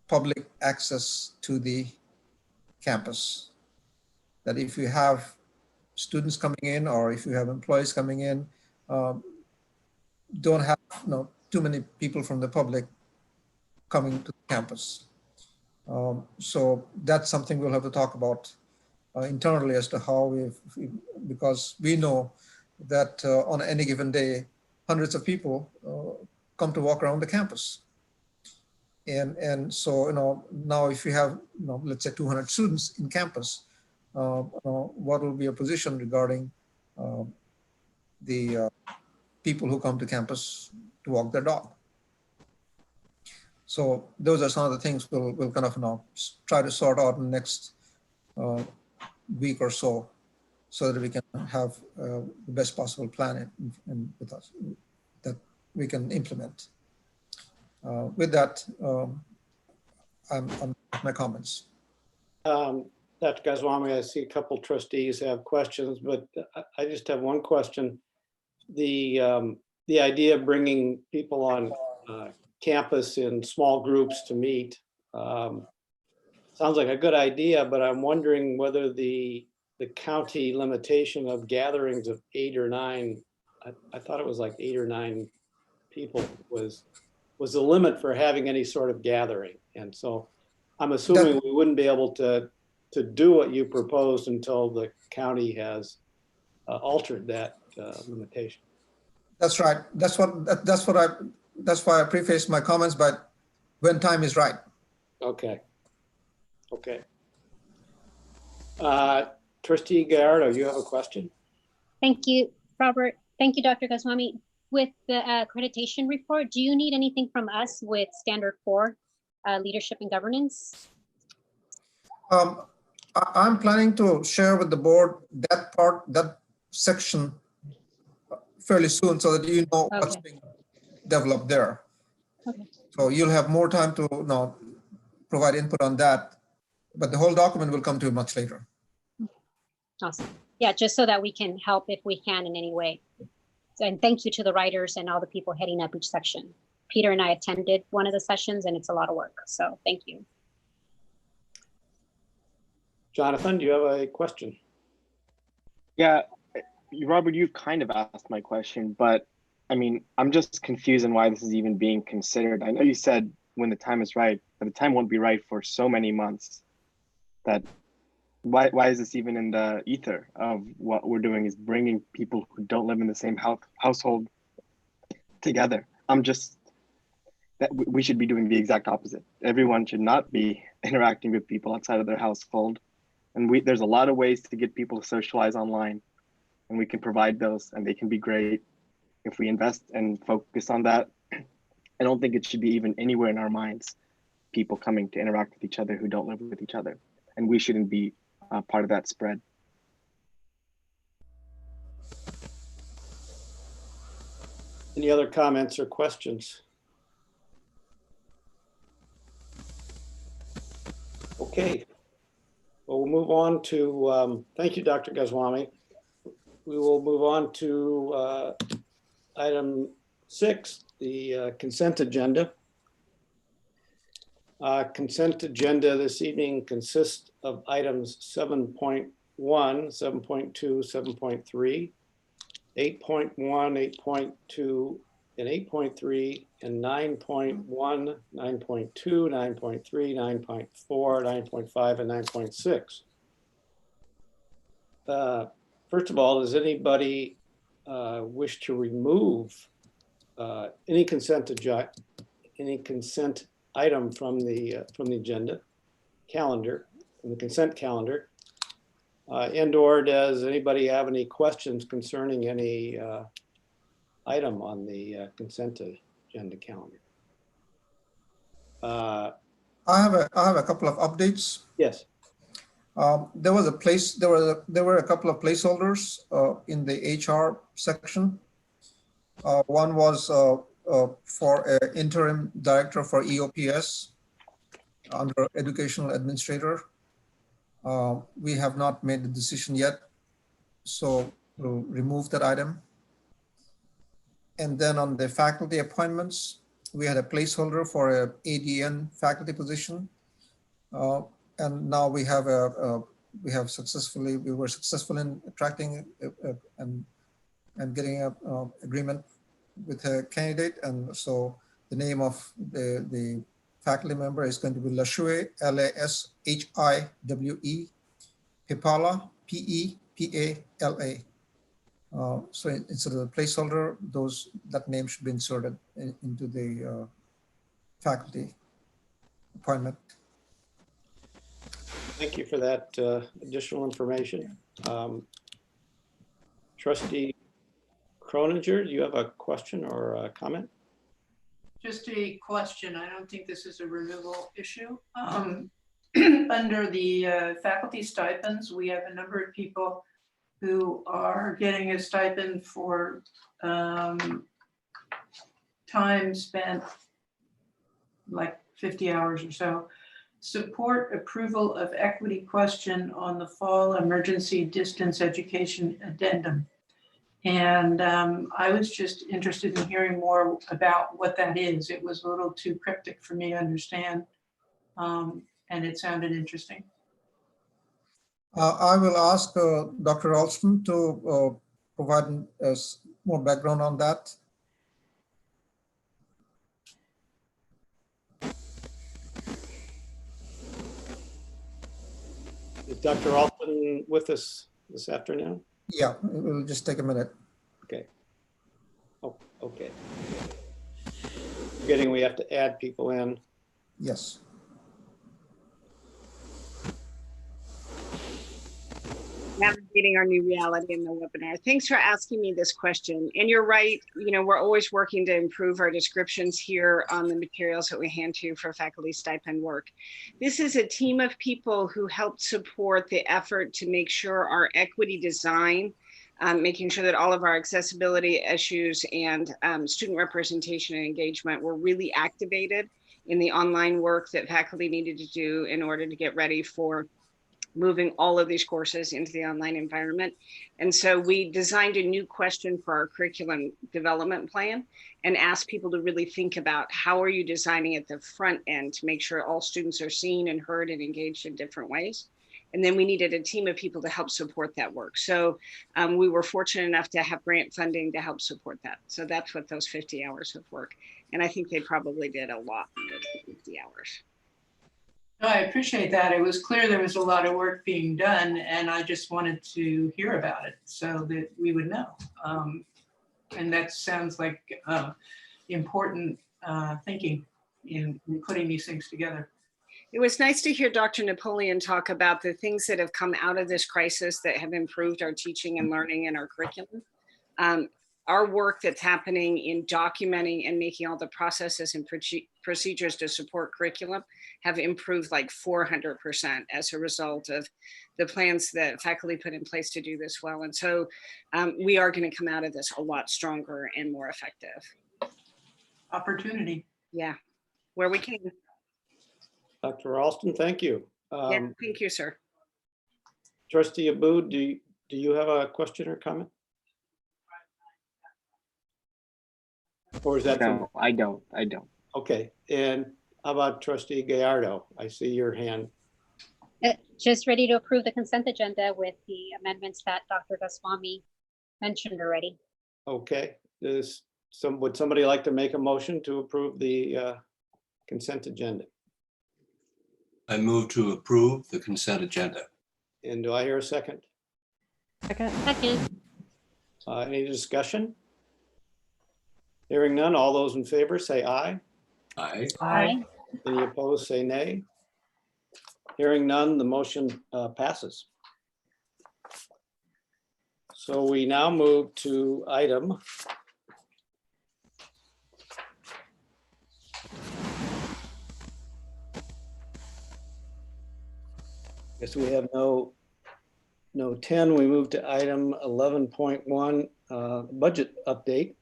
public access to the campus. That if you have students coming in or if you have employees coming in, don't have, you know, too many people from the public coming to the campus. So that's something we'll have to talk about internally as to how because we know that on any given day, hundreds of people come to walk around the campus. And so, you know, now if you have, you know, let's say 200 students in campus, what will be your position regarding the people who come to campus to walk their dog? So those are some of the things we'll kind of, you know, try to sort out in the next week or so that we can have the best possible plan with us that we can implement. With that, I'm my comments. Dr. Goswami, I see a couple trustees have questions, but I just have one question. The idea of bringing people on campus in small groups to meet sounds like a good idea, but I'm wondering whether the county limitation of gatherings of 8 or 9, I thought it was like 8 or 9 people was the limit for having any sort of gathering. And so I'm assuming we wouldn't be able to do what you proposed until the county has altered that limitation. That's right. That's why I prefaced my comments, but when time is right. Okay. Okay. Trustee Gallardo, you have a question? Thank you, Robert. Thank you, Dr. Goswami. With the accreditation report, do you need anything from us with Standard 4, leadership and governance? I'm planning to share with the board that section fairly soon so that you know what's being developed there. Okay. So you'll have more time to, you know, provide input on that, but the whole document will come to you much later. Awesome. Yeah, just so that we can help if we can in any way. And thank you to the writers and all the people heading up each section. Peter and I attended one of the sessions and it's a lot of work. So thank you. Jonathan, do you have a question? Yeah, Robert, you kind of asked my question, but I mean, I'm just confused on why this is even being considered. I know you said when the time is right, but the time won't be right for so many months. That why is this even in the ether of what we're doing is bringing people who don't live in the same household together? I'm just that we should be doing the exact opposite. Everyone should not be interacting with people outside of their household. And there's a lot of ways to get people to socialize online, and we can provide those, and they can be great if we invest and focus on that. I don't think it should be even anywhere in our minds, people coming to interact with each other who don't live with each other. And we shouldn't be part of that spread. Any other comments or questions? Okay. Well, we'll move on to, thank you, Dr. Goswami. We will move on to item 6, the consent agenda. Consent agenda this evening consists of items 7.1, 7.2, 7.3, 8.1, 8.2, and 8.3, and 9.1, 9.2, 9.3, 9.4, 9.5, and 9.6. First of all, does anybody wish to remove any consent item from the agenda calendar, from the consent calendar? And/or does anybody have any questions concerning any item on the consent agenda calendar? I have a couple of updates. Yes. There were a couple of placeholders in the HR section. One was for an interim director for EOPS under educational administrator. We have not made the decision yet, so we'll remove that item. And then on the faculty appointments, we had a placeholder for a ADN faculty position. And now we were successful in attracting and getting an agreement with a candidate. And so the name of the faculty member is going to be Lashiwe, Lashiwe, Pepala, Pepala. So instead of the placeholder, that name should be inserted into the faculty appointment. Thank you for that additional information. Trustee Croninger, do you have a question or a comment? Just a question. I don't think this is a removal issue. Under the faculty stipends, we have a number of people who are getting a stipend for time spent, like 50 hours or so. Support approval of equity question on the fall emergency distance education addendum. And I was just interested in hearing more about what that is. It was a little too cryptic for me to understand, and it sounded interesting. I will ask Dr. Alston to provide us more background on that. Is Dr. Alston with us this afternoon? Yeah, it will just take a minute. Okay. Oh, okay. Forgetting we have to add people in. Yes. Navigating our new reality in the webinar. Thanks for asking me this question. And you're right, we're always working to improve our descriptions here on the materials that we hand to you for faculty stipend work. This is a team of people who help support the effort to make sure our equity design, making sure that all of our accessibility issues and student representation and engagement were really activated in the online work that faculty needed to do in order to get ready for moving all of these courses into the online environment. And so we designed a new question for our curriculum development plan and asked people to really think about how are you designing at the front end to make sure all students are seen and heard and engaged in different ways. And then we needed a team of people to help support that work. So we were fortunate enough to have grant funding to help support that. So that's what those 50 hours of work. And I think they probably did a lot with 50 hours. No, I appreciate that. It was clear there was a lot of work being done, and I just wanted to hear about it so that we would know. And that sounds like important thinking in putting these things together. It was nice to hear Dr. Napoleon talk about the things that have come out of this crisis that have improved our teaching and learning and our curriculum. Our work that's happening in documenting and making all the processes and procedures to support curriculum have improved like 400% as a result of the plans that faculty put in place to do this well. And so we are going to come out of this a lot stronger and more effective. Opportunity. Yeah, where we can. Dr. Ralston, thank you. Yeah, thank you, sir. Trustee Abboud, do you have a question or comment? Or is that? No, I don't. Okay, and how about Trustee Gallardo? I see your hand. Just ready to approve the consent agenda with the amendments that Dr. Goswami mentioned already. Okay, would somebody like to make a motion to approve the consent agenda? I move to approve the consent agenda. And do I hear a second? Second. Any discussion? Hearing none, all those in favor say aye. Aye. Aye. Any opposed, say nay. Hearing none, the motion passes. So we now move to item guess we have no 10. We move to item 11.1, budget update.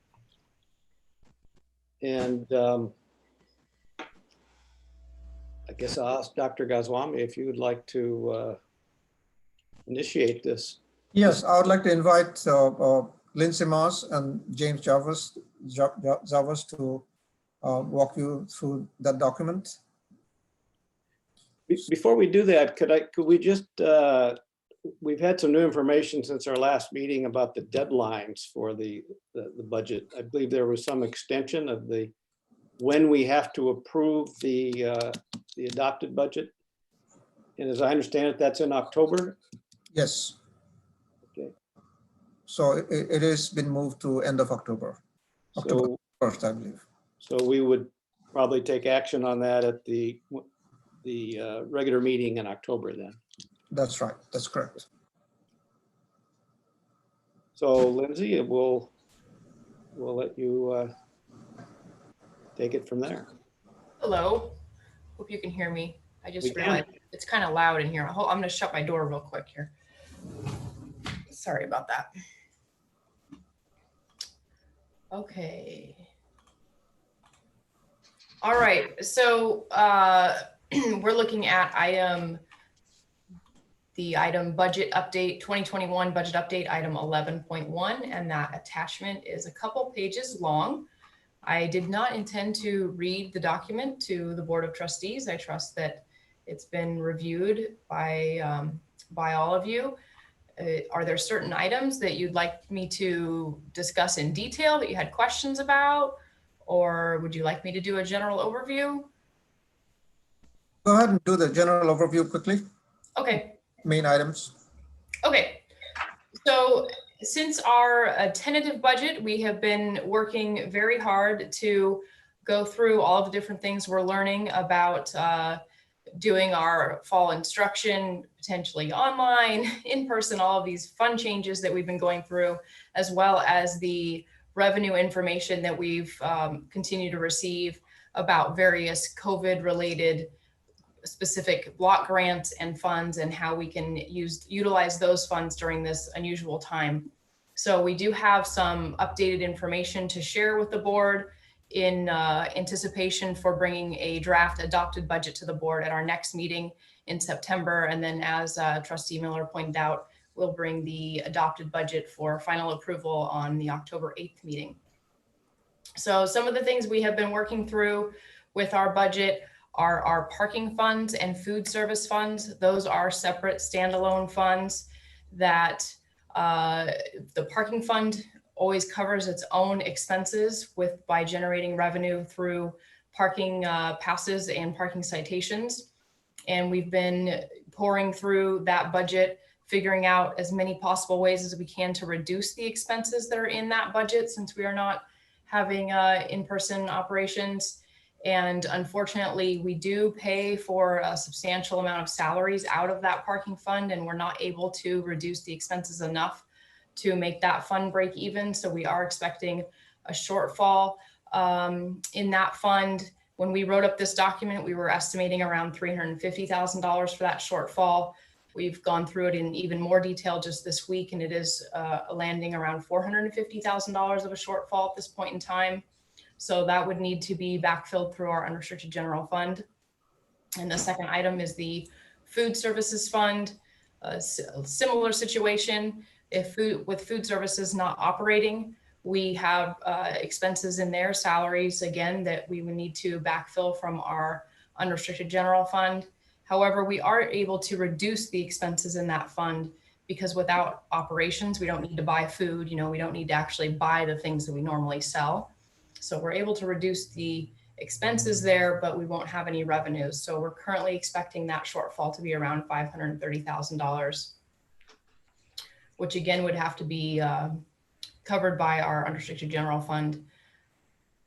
And I guess I'll ask Dr. Goswami if you would like to initiate this. Yes, I would like to invite Lindsay Moss and James Jarvis to walk you through that document. Before we do that, could we just, we've had some new information since our last meeting about the deadlines for the budget. I believe there was some extension of when we have to approve the adopted budget. And as I understand it, that's in October? Yes. Okay. So it has been moved to end of October. October 1st, I believe. So we would probably take action on that at the regular meeting in October then. That's right. That's correct. So Lindsay, we'll let you take it from there. Hello. Hope you can hear me. I just We can. realized it's kind of loud in here. I'm going to shut my door real quick here. Sorry about that. Okay. All right. So we're looking at the item budget update, 2021 budget update, item 11.1, and that attachment is a couple pages long. I did not intend to read the document to the Board of Trustees. I trust that it's been reviewed by all of you. Are there certain items that you'd like me to discuss in detail that you had questions about? Or would you like me to do a general overview? Go ahead and do the general overview quickly. Okay. Main items. Okay. So since our tentative budget, we have been working very hard to go through all of the different things we're learning about doing our fall instruction, potentially online, in person, all of these fun changes that we've been going through, as well as the revenue information that we've continued to receive about various COVID-related specific block grants and funds and how we can utilize those funds during this unusual time. So we do have some updated information to share with the board in anticipation for bringing a draft adopted budget to the board at our next meeting in September. And then as Trustee Miller pointed out, we'll bring the adopted budget for final approval on the October 8th meeting. So some of the things we have been working through with our budget are our parking funds and food service funds. Those are separate standalone funds that the parking fund always covers its own expenses by generating revenue through parking passes and parking citations. And we've been pouring through that budget, figuring out as many possible ways as we can to reduce the expenses that are in that budget, since we are not having in-person operations. And unfortunately, we do pay for a substantial amount of salaries out of that parking fund, and we're not able to reduce the expenses enough to make that fund break even. So we are expecting a shortfall in that fund. When we wrote up this document, we were estimating around $350,000 for that shortfall. We've gone through it in even more detail just this week, and it is landing around $450,000 of a shortfall at this point in time. So that would need to be backfilled through our unrestricted general fund. And the second item is the food services fund. A similar situation. If with food services not operating, we have expenses in their salaries, again, that we would need to backfill from our unrestricted general fund. However, we are able to reduce the expenses in that fund because without operations, we don't need to buy food. You know, we don't need to actually buy the things that we normally sell. So we're able to reduce the expenses there, but we won't have any revenues. So we're currently expecting that shortfall to be around $530,000, which again would have to be covered by our unrestricted general fund.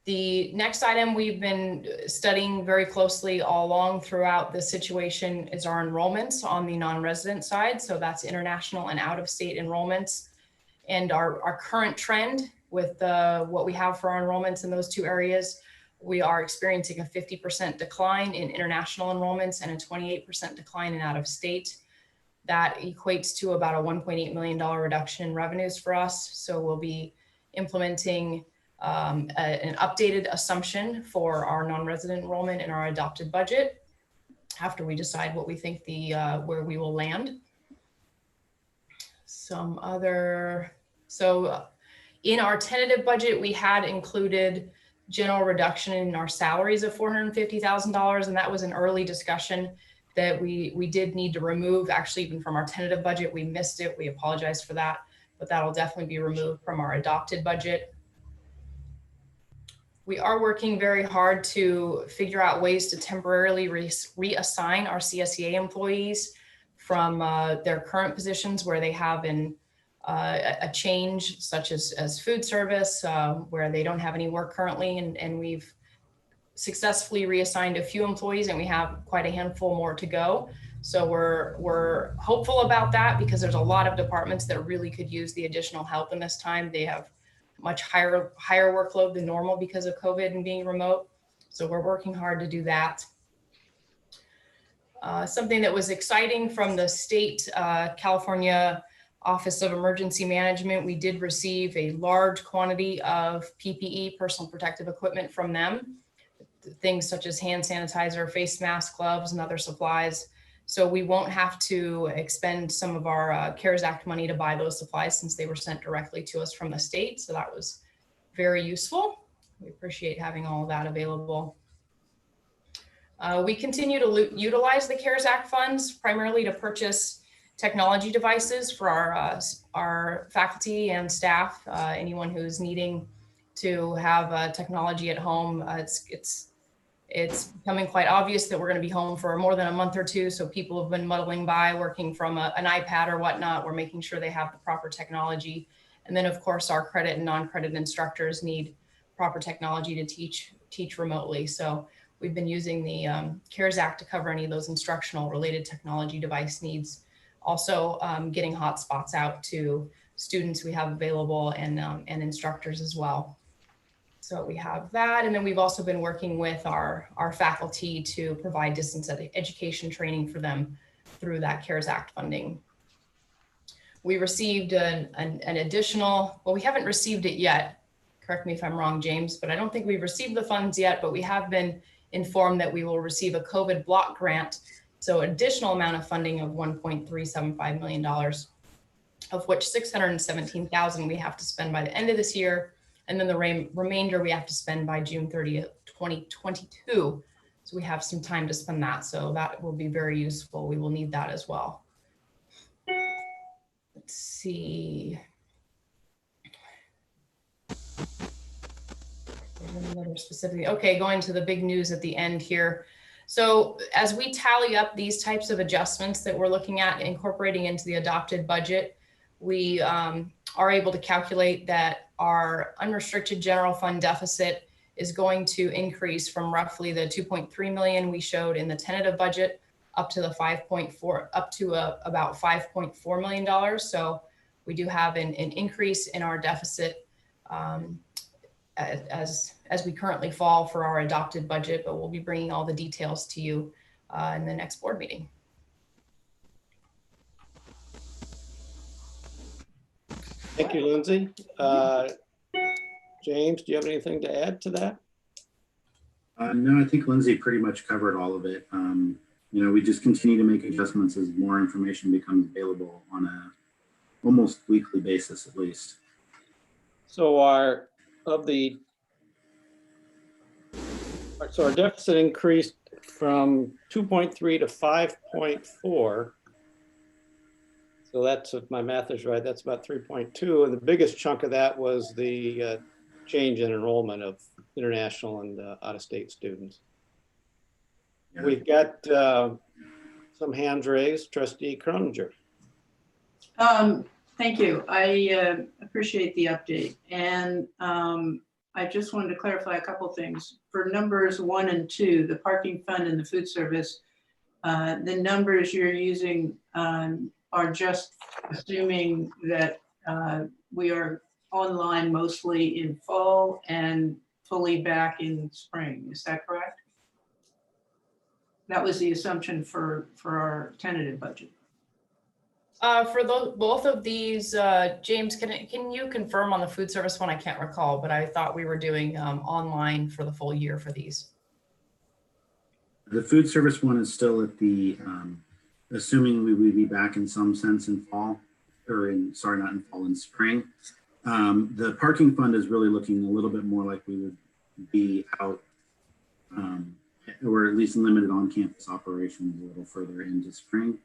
The next item we've been studying very closely all along throughout the situation is our enrollments on the non-resident side. So that's international and out-of-state enrollments. And our current trend with what we have for our enrollments in those two areas, we are experiencing a 50% decline in international enrollments and a 28% decline in out-of-state. That equates to about a $1.8 million reduction in revenues for us. So we'll be implementing an updated assumption for our non-resident enrollment in our adopted budget after we decide what we think where we will land. So in our tentative budget, we had included general reduction in our salaries of $450,000, and that was an early discussion that we did need to remove. Actually, even from our tentative budget, we missed it. We apologize for that, but that'll definitely be removed from our adopted budget. We are working very hard to figure out ways to temporarily reassign our CSEA employees from their current positions where they have a change, such as food service, where they don't have any work currently, and we've successfully reassigned a few employees, and we have quite a handful more to go. So we're hopeful about that because there's a lot of departments that really could use the additional help in this time. They have much higher workload than normal because of COVID and being remote. So we're working hard to do that. Something that was exciting from the state California Office of Emergency Management, we did receive a large quantity of PPE, personal protective equipment, from them. Things such as hand sanitizer, face masks, gloves, and other supplies. So we won't have to expend some of our CARES Act money to buy those supplies since they were sent directly to us from the state. So that was very useful. We appreciate having all of that available. We continue to utilize the CARES Act funds primarily to purchase technology devices for our faculty and staff. Anyone who's needing to have technology at home, it's becoming quite obvious that we're going to be home for more than a month or two. So people have been muddling by, working from an iPad or whatnot. We're making sure they have the proper technology. And then of course, our credit and non-credit instructors need proper technology to teach remotely. So we've been using the CARES Act to cover any of those instructional related technology device needs. Also getting hotspots out to students we have available and instructors as well. So we have that. And then we've also been working with our faculty to provide distance education training for them through that CARES Act funding. We received an additional, well, we haven't received it yet. Correct me if I'm wrong, James, but I don't think we've received the funds yet, but we have been informed that we will receive a COVID block grant. So additional amount of funding of $1.375 million, of which $617,000 we have to spend by the end of this year. And then the remainder we have to spend by June 30th, 2022. So we have some time to spend that. So that will be very useful. We will need that as well. Let's see. Another specific, okay, going to the big news at the end here. So as we tally up these types of adjustments that we're looking at incorporating into the adopted budget, we are able to calculate that our unrestricted general fund deficit is going to increase from roughly the 2.3 million we showed in the tentative budget up to the 5.4, up to about $5.4 million. So we do have an increase in our deficit as we currently fall for our adopted budget, but we'll be bringing all the details to you in the next board meeting. Thank you, Lindsay. James, do you have anything to add to that? No, I think Lindsay pretty much covered all of it. You know, we just continue to make adjustments as more information becomes available on a almost weekly basis, at least. So our deficit increased from 2.3 to 5.4. So that's, if my math is right, that's about 3.2. And the biggest chunk of that was the change in enrollment of international and out-of-state students. Yeah. We've got some hands raised. Trustee Croninger. Thank you. I appreciate the update. And I just wanted to clarify a couple things. For numbers 1 and 2, the parking fund and the food service, the numbers you're using are just assuming that we are online mostly in fall and fully back in spring. Is that correct? That was the assumption for our tentative budget. For both of these, James, can you confirm on the food service one? I can't recall, but I thought we were doing online for the full year for these. The food service one is still at the, assuming we would be back in some sense in fall, or in, sorry, not in fall, in spring. The parking fund is really looking a little bit more like we would be out, or at least limited on-campus operations a little further into spring.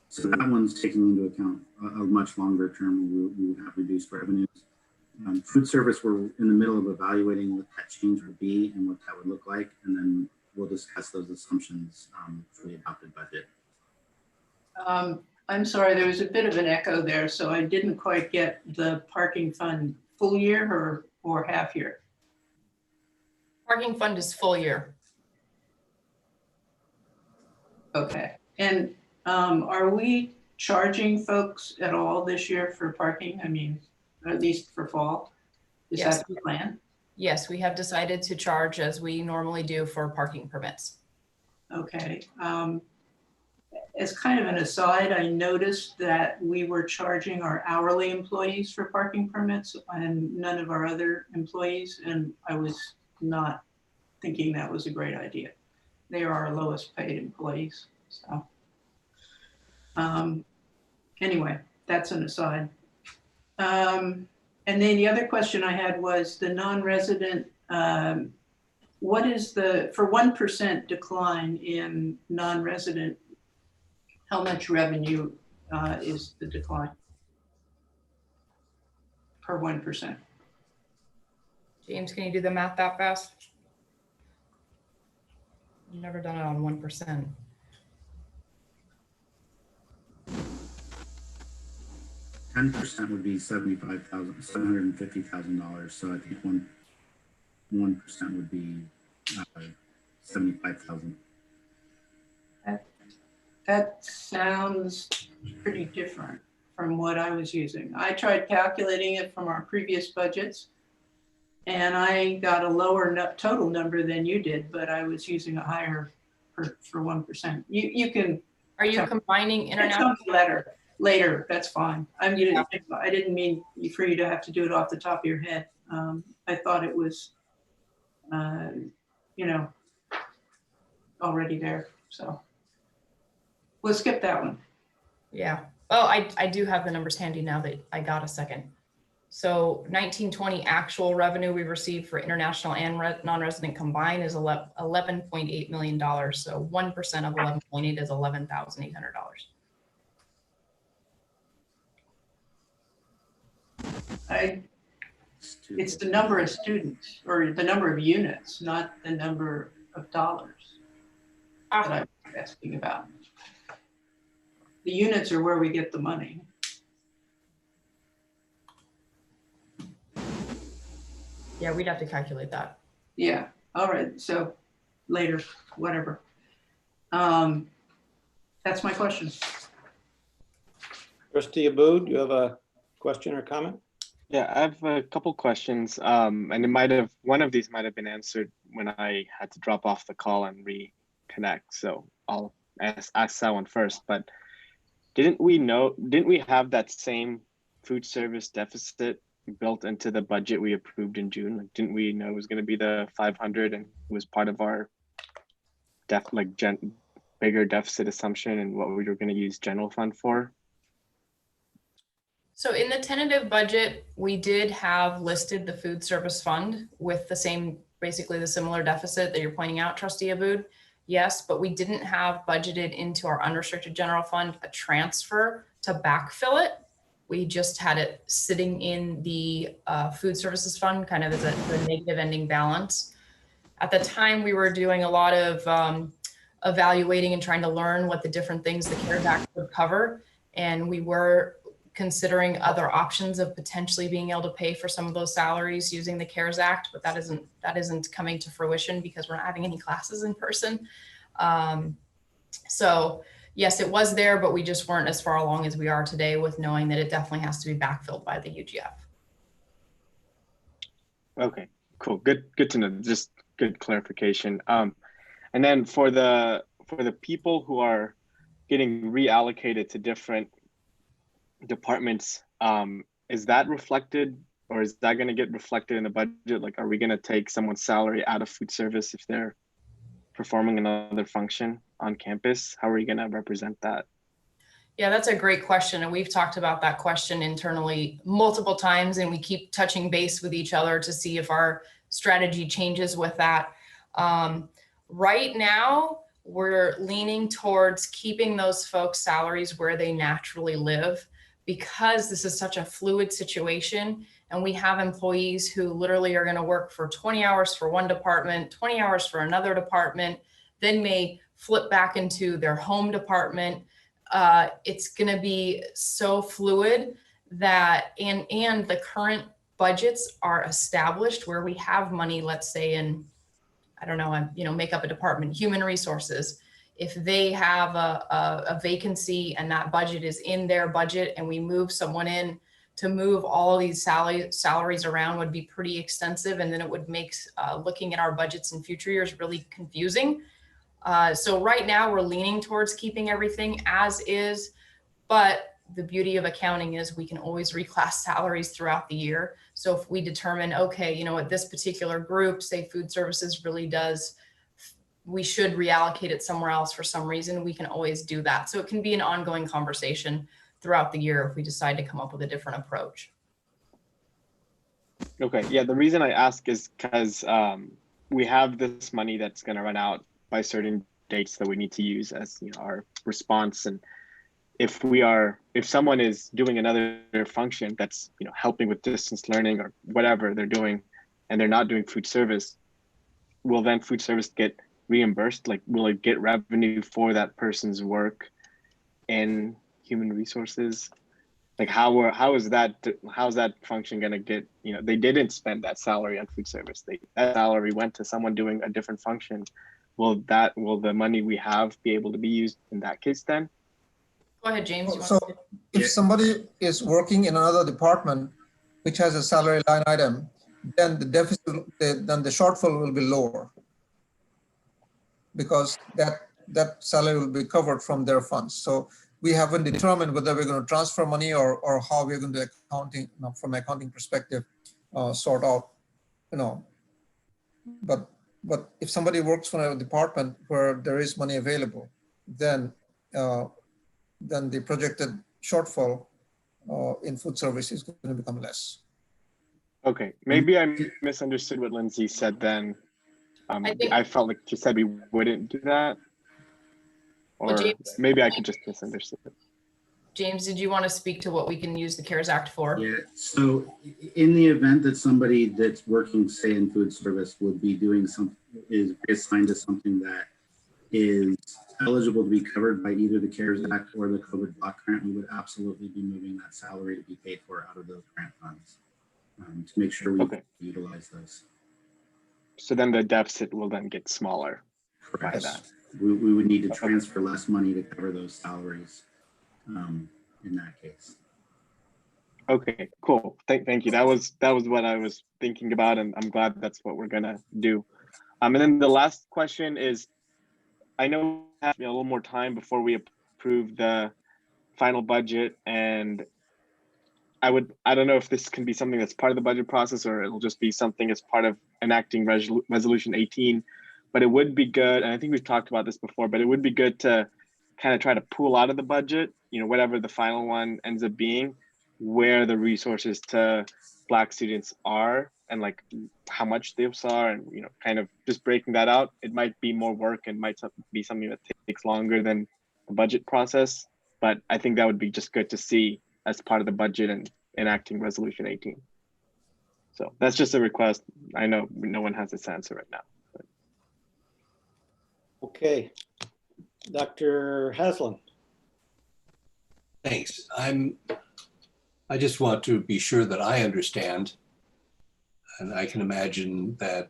So that one's taking into account a much longer term where we would have reduced revenues. Food service, we're in the middle of evaluating what that change would be and what that would look like. And then we'll discuss those assumptions for the adopted budget. I'm sorry, there was a bit of an echo there, so I didn't quite get the parking fund full year or half year. Parking fund is full year. Okay, and are we charging folks at all this year for parking? I mean, at least for fall? Is Yes. that the plan? Yes, we have decided to charge as we normally do for parking permits. Okay. As kind of an aside, I noticed that we were charging our hourly employees for parking permits and none of our other employees, and I was not thinking that was a great idea. They are our lowest paid employees, so. Anyway, that's an aside. And then the other question I had was the non-resident, what is the, for 1% decline in non-resident, how much revenue is the decline per 1%? James, can you do the math that fast? I've never done it on 1%. %10% would be $750,000. So I think 1% would be 75,000. That sounds pretty different from what I was using. I tried calculating it from our previous budgets and I got a lower total number than you did, but I was using a higher for 1%. You can. Are you combining international? Later, that's fine. I didn't mean for you to have to do it off the top of your head. I thought it was, you know, already there, so. We'll skip that one. Yeah. Oh, I do have the numbers handy now that I got a second. So 1920 actual revenue we received for international and non-resident combined is $11.8 million. So 1% of 11.8 is $11,800. It's the number of students or the number of units, not the number of dollars that I'm asking about. The units are where we get the money. Yeah, we'd have to calculate that. Yeah, all right, so later, whatever. That's my question. Trustee Abud, do you have a question or comment? Yeah, I have a couple questions, and one of these might have been answered when I had to drop off the call and reconnect. So I'll ask that one first. But didn't we have that same food service deficit built into the budget we approved in June? Like, didn't we know it was going to be the 500 and it was part of our bigger deficit assumption and what we were going to use general fund for? So in the tentative budget, we did have listed the food service fund with the same, basically the similar deficit that you're pointing out, Trustee Abud. Yes, but we didn't have budgeted into our unrestricted general fund a transfer to backfill it. We just had it sitting in the food services fund, kind of as a negative ending balance. At the time, we were doing a lot of evaluating and trying to learn what the different things the CARES Act would cover. And we were considering other options of potentially being able to pay for some of those salaries using the CARES Act, but that isn't coming to fruition because we're not having any classes in person. So yes, it was there, but we just weren't as far along as we are today with knowing that it definitely has to be backfilled by the UGF. Okay, cool. Good to know. Just good clarification. And then for the people who are getting reallocated to different departments, is that reflected, or is that going to get reflected in the budget? Like, are we going to take someone's salary out of food service if they're performing another function on campus? How are you going to represent that? Yeah, that's a great question. And we've talked about that question internally multiple times, and we keep touching base with each other to see if our strategy changes with that. Right now, we're leaning towards keeping those folks' salaries where they naturally live, because this is such a fluid situation. And we have employees who literally are going to work for 20 hours for one department, 20 hours for another department, then may flip back into their home department. It's going to be so fluid that, and the current budgets are established where we have money, let's say in, I don't know, make up a department, human resources. If they have a vacancy and that budget is in their budget and we move someone in, to move all of these salaries around would be pretty extensive. And then it would make looking at our budgets in future years really confusing. So right now we're leaning towards keeping everything as is, but the beauty of accounting is we can always reclass salaries throughout the year. So if we determine, okay, at this particular group, say food services really does, we should reallocate it somewhere else for some reason, we can always do that. So it can be an ongoing conversation throughout the year if we decide to come up with a different approach. Okay, yeah, the reason I ask is because we have this money that's going to run out by certain dates that we need to use as our response. And if someone is doing another function that's helping with distance learning or whatever they're doing, and they're not doing food service, will then food service get reimbursed? Like, will it get revenue for that person's work in human resources? Like, how's that function going to get, they didn't spend that salary on food service. That salary went to someone doing a different function. Will the money we have be able to be used in that case then? Go ahead, James. So if somebody is working in another department which has a salary line item, then the deficit, then the shortfall will be lower, because that salary will be covered from their funds. So we haven't determined whether we're going to transfer money or how we're going to accounting, from an accounting perspective, sort out, but if somebody works for a department where there is money available, then the projected shortfall in food service is going to become less. Okay, maybe I misunderstood what Lindsay said then. I felt like she said we wouldn't do that. Or Well, James, maybe I could just misunderstood it. James, did you want to speak to what we can use the CARES Act for? Yeah, so in the event that somebody that's working, say, in food service would be doing something, is assigned to something that is eligible to be covered by either the CARES Act or the COVID block grant, we would absolutely be moving that salary to be paid for out of those grant funds to make sure we utilize those. So then the deficit will then get smaller by that. We would need to transfer less money to cover those salaries in that case. Okay, cool. Thank you. That was what I was thinking about, and I'm glad that's what we're gonna do. And then the last question is, I know we have a little more time before we approve the final budget, and I don't know if this can be something that's part of the budget process or it'll just be something as part of enacting resolution 18. But it would be good, and I think we've talked about this before, but it would be good to kind of try to pull out of the budget, whatever the final one ends up being, where the resources to Black students are and like how much they are, and kind of just breaking that out. It might be more work and might be something that takes longer than the budget process, but I think that would be just good to see as part of the budget and enacting resolution 18. So that's just a request. I know no one has this answer right now. But. Okay, Dr. Haslam. Thanks. I just want to be sure that I understand, and I can imagine that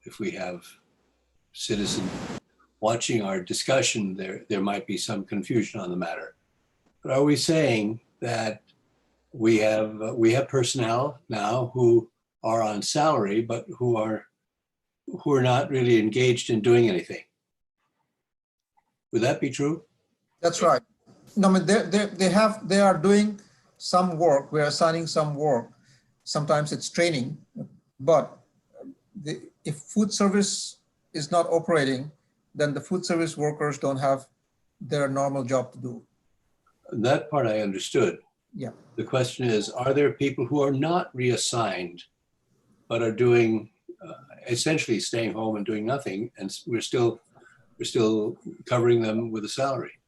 if we have citizens watching our discussion, there might be some confusion on the matter. But are we saying that we have personnel now who are on salary, but who are not really engaged in doing anything? Would that be true? That's right. No, I mean, they are doing some work. We're assigning some work. Sometimes it's training, but if food service is not operating, then the food service workers don't have their normal job to do. That part I understood. Yeah. The question is, are there people who are not reassigned, but are doing essentially staying home and doing nothing, and we're still covering them with a salary?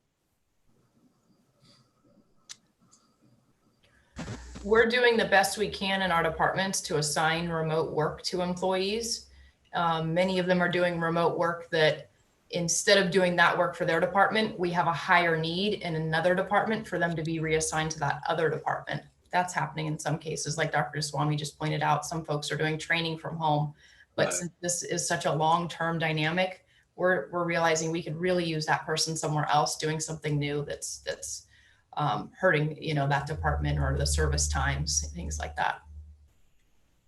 We're doing the best we can in our departments to assign remote work to employees. Many of them are doing remote work that instead of doing that work for their department, we have a higher need in another department for them to be reassigned to that other department. That's happening in some cases, like Dr. Swami just pointed out. Some folks are doing training from home, but since this is such a long-term dynamic, we're realizing we could really use that person somewhere else doing something new that's hurting, that department or the service times, things like that.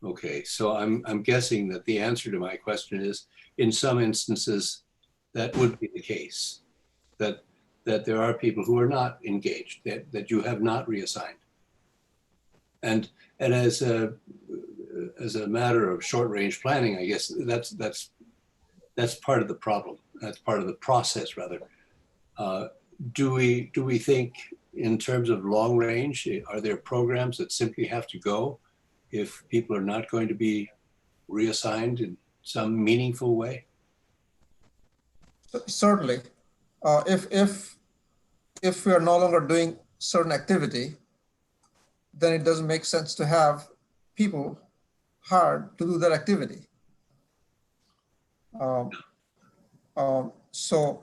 Okay, so I'm guessing that the answer to my question is, in some instances, that would be the case, that there are people who are not engaged, that you have not reassigned. And as a matter of short-range planning, I guess that's part of the problem. That's part of the process, rather. Do we think in terms of long range, are there programs that simply have to go if people are not going to be reassigned in some meaningful way? Certainly. If we are no longer doing certain activity, then it doesn't make sense to have people hired to do that activity. So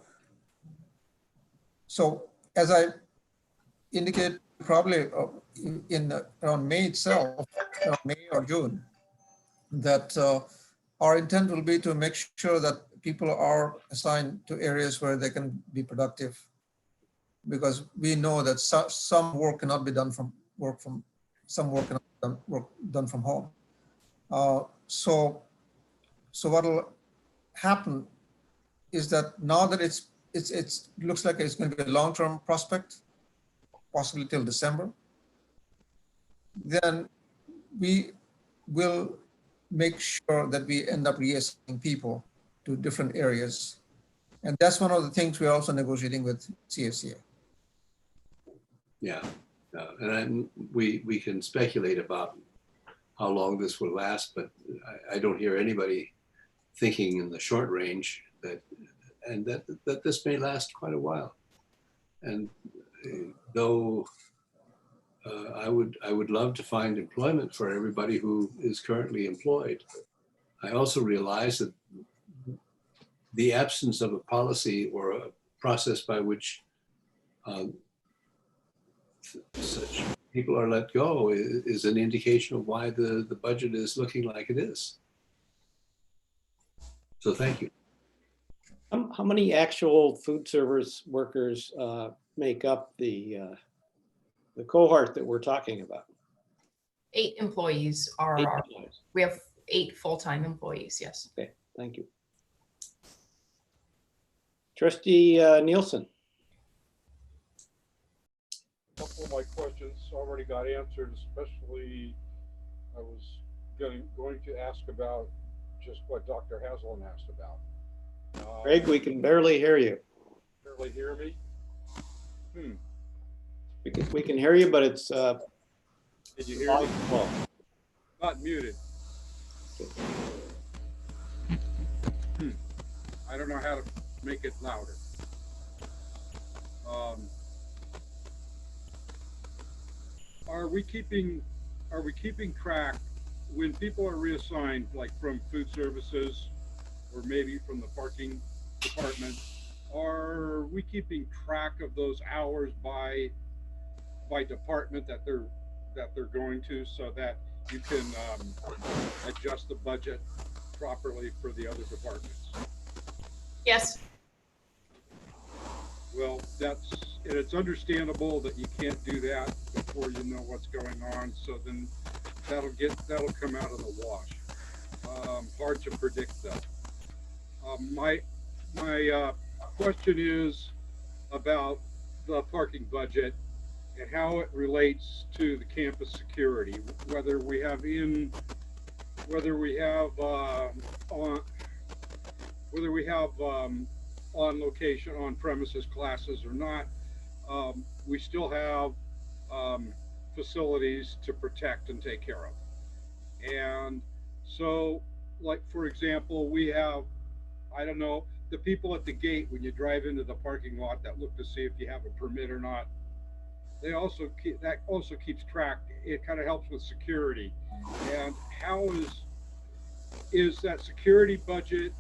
as I indicated, probably around May itself, May or June, that our intent will be to make sure that people are assigned to areas where they can be productive, because we know that some work cannot be done from work from home. So what will happen is that now that it looks like it's going to be a long-term prospect, possibly till December, then we will make sure that we end up reassigning people to different areas. And that's one of the things we're also negotiating with CFCA. Yeah, and we can speculate about how long this will last, but I don't hear anybody thinking in the short range that this may last quite a while. And though I would love to find employment for everybody who is currently employed, I also realize that the absence of a policy or a process by which such people are let go is an indication of why the budget is looking like it is. So thank you. How many actual food service workers make up the cohort that we're talking about? 8 employees are 8 our, employees. we have 8 full-time employees, yes. Okay, thank you. Trustee Nielsen. A couple of my questions already got answered, especially I was going to ask about just what Dr. Haslam asked about. Greg, we can barely hear you. Barely hear me? We can hear you, but it's Did you hear me? well. Not muted. I don't know how to make it louder. Are we keeping track when people are reassigned, like from food services or maybe from the parking department? Are we keeping track of those hours by department that they're going to, so that you can adjust the budget properly for the other departments? Yes. Well, it's understandable that you can't do that before you know what's going on. So then that'll come out of the wash. Hard to predict though. My question is about the parking budget and how it relates to the campus security, whether we have on location, on premises classes or not. We still have facilities to protect and take care of. And so, like, for example, we have, I don't know, the people at the gate when you drive into the parking lot that look to see if you have a permit or not. They also that also keeps track. It kind of helps with security. And how is that security budget?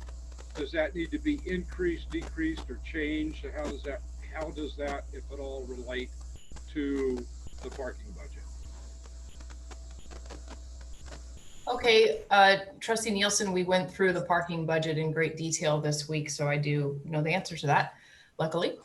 Does that need to be increased, decreased, or changed? How does that, if at all, relate to the parking budget? Okay, Trustee Nielsen, we went through the parking budget in great detail this week, so I do know the answer to that, luckily.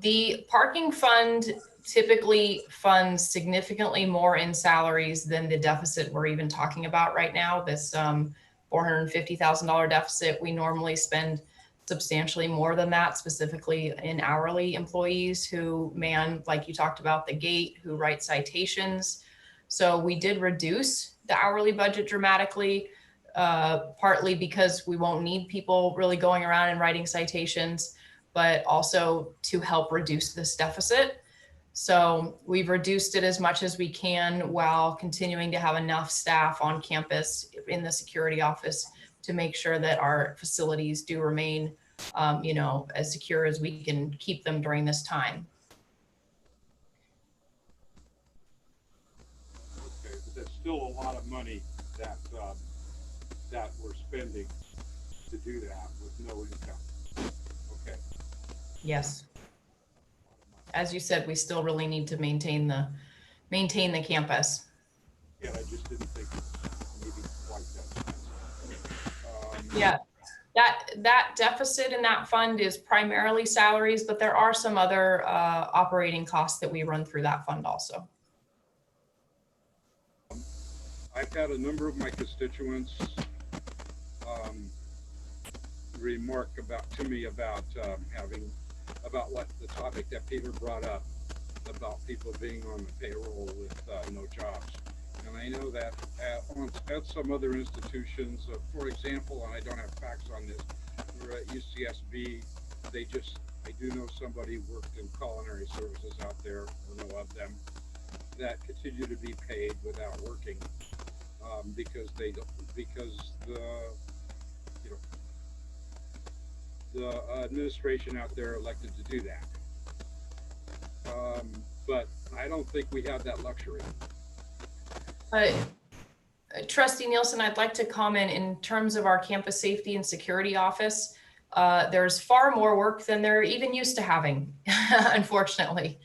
The parking fund typically funds significantly more in salaries than the deficit we're even talking about right now. This $450,000 deficit, we normally spend substantially more than that, specifically in hourly employees who man, like you talked about, the gate, who write citations. So we did reduce the hourly budget dramatically, partly because we won't need people really going around and writing citations, but also to help reduce this deficit. So we've reduced it as much as we can while continuing to have enough staff on campus in the security office to make sure that our facilities do remain, as secure as we can keep them during this time. Okay, but that's still a lot of money that that we're spending to do that with no income. Okay. Yes. As you said, we still really need to maintain the campus. Yeah, I just didn't think maybe quite that. Yeah, that deficit in that fund is primarily salaries, but there are some other operating costs that we run through that fund also. I've had a number of my constituents remark to me about what the topic that Peter brought up about people being on the payroll with no jobs. And I know that at some other institutions, for example, and I don't have facts on this, we're at UCSB, I do know somebody worked in culinary services out there, or know of them. that continue to be paid without working because they don't, because the, you know, the administration out there elected to do that. But I don't think we have that luxury. Trustee Nielsen, I'd like to comment in terms of our campus safety and security office. There's far more work than they're even used to having, unfortunately,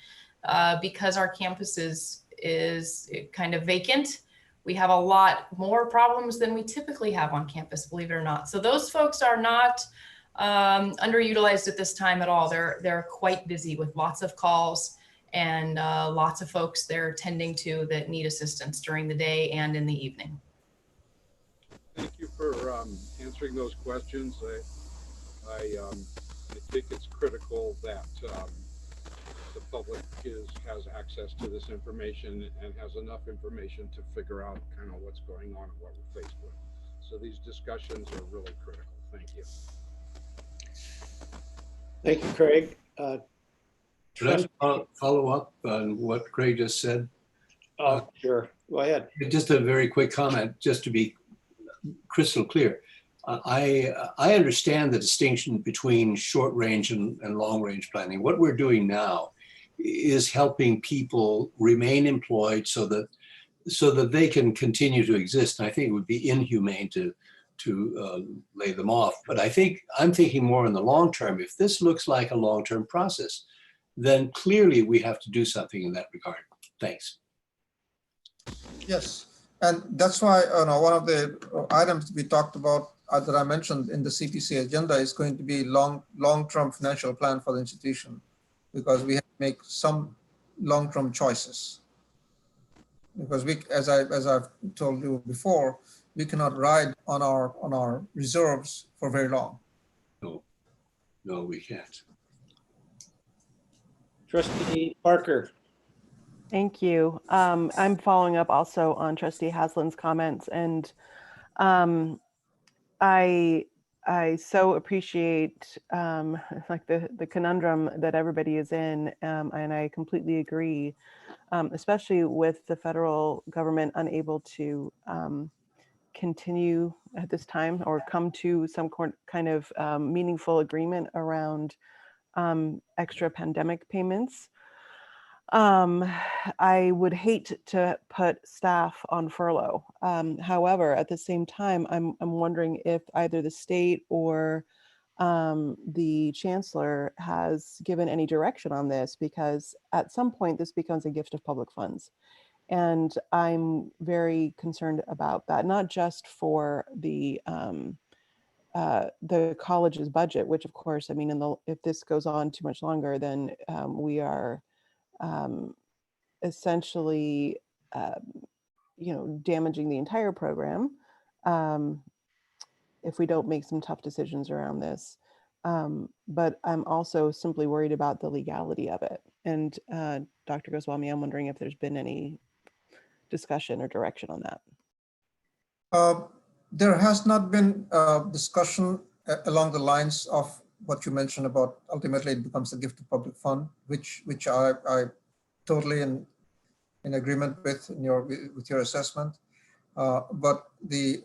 because our campus is kind of vacant. We have a lot more problems than we typically have on campus, believe it or not. So those folks are not underutilized at this time at all. They're quite busy with lots of calls and lots of folks they're tending to that need assistance during the day and in the evening. Thank you for answering those questions. I think it's critical that the public has access to this information and has enough information to figure out kind of what's going on and what we're faced with. So these discussions are really critical. Thank you. Thank you, Craig. Could I follow up on what Craig just said? Oh, sure. Go ahead. Just a very quick comment, just to be crystal clear. I understand the distinction between short range and long range planning. What we're doing now is helping people remain employed so that they can continue to exist. And I think it would be inhumane to lay them off. But I'm thinking more in the long term. If this looks like a long-term process, then clearly we have to do something in that regard. Thanks. Yes, and that's why one of the items we talked about that I mentioned in the CPC agenda is going to be long-term financial plan for the institution, because we have to make some long-term choices. Because we, as I've told you before, we cannot ride on our reserves for very long. No, we can't. Trustee Parker. Thank you. I'm following up also on Trustee Haslin's comments, and I so appreciate like the conundrum that everybody is in, and I completely agree, especially with the federal government unable to continue at this time or come to some kind of meaningful agreement around extra pandemic payments. I would hate to put staff on furlough. However, at the same time, I'm wondering if either the state or the chancellor has given any direction on this, because at some point this becomes a gift of public funds. And I'm very concerned about that, not just for the college's budget, which of course, I mean, if this goes on too much longer, then we are essentially, damaging the entire program if we don't make some tough decisions around this. But I'm also simply worried about the legality of it. And Dr. Goswami, I'm wondering if there's been any discussion or direction on that. There has not been discussion along the lines of what you mentioned about ultimately it becomes a gift to public fund, which I totally in agreement with your assessment. But the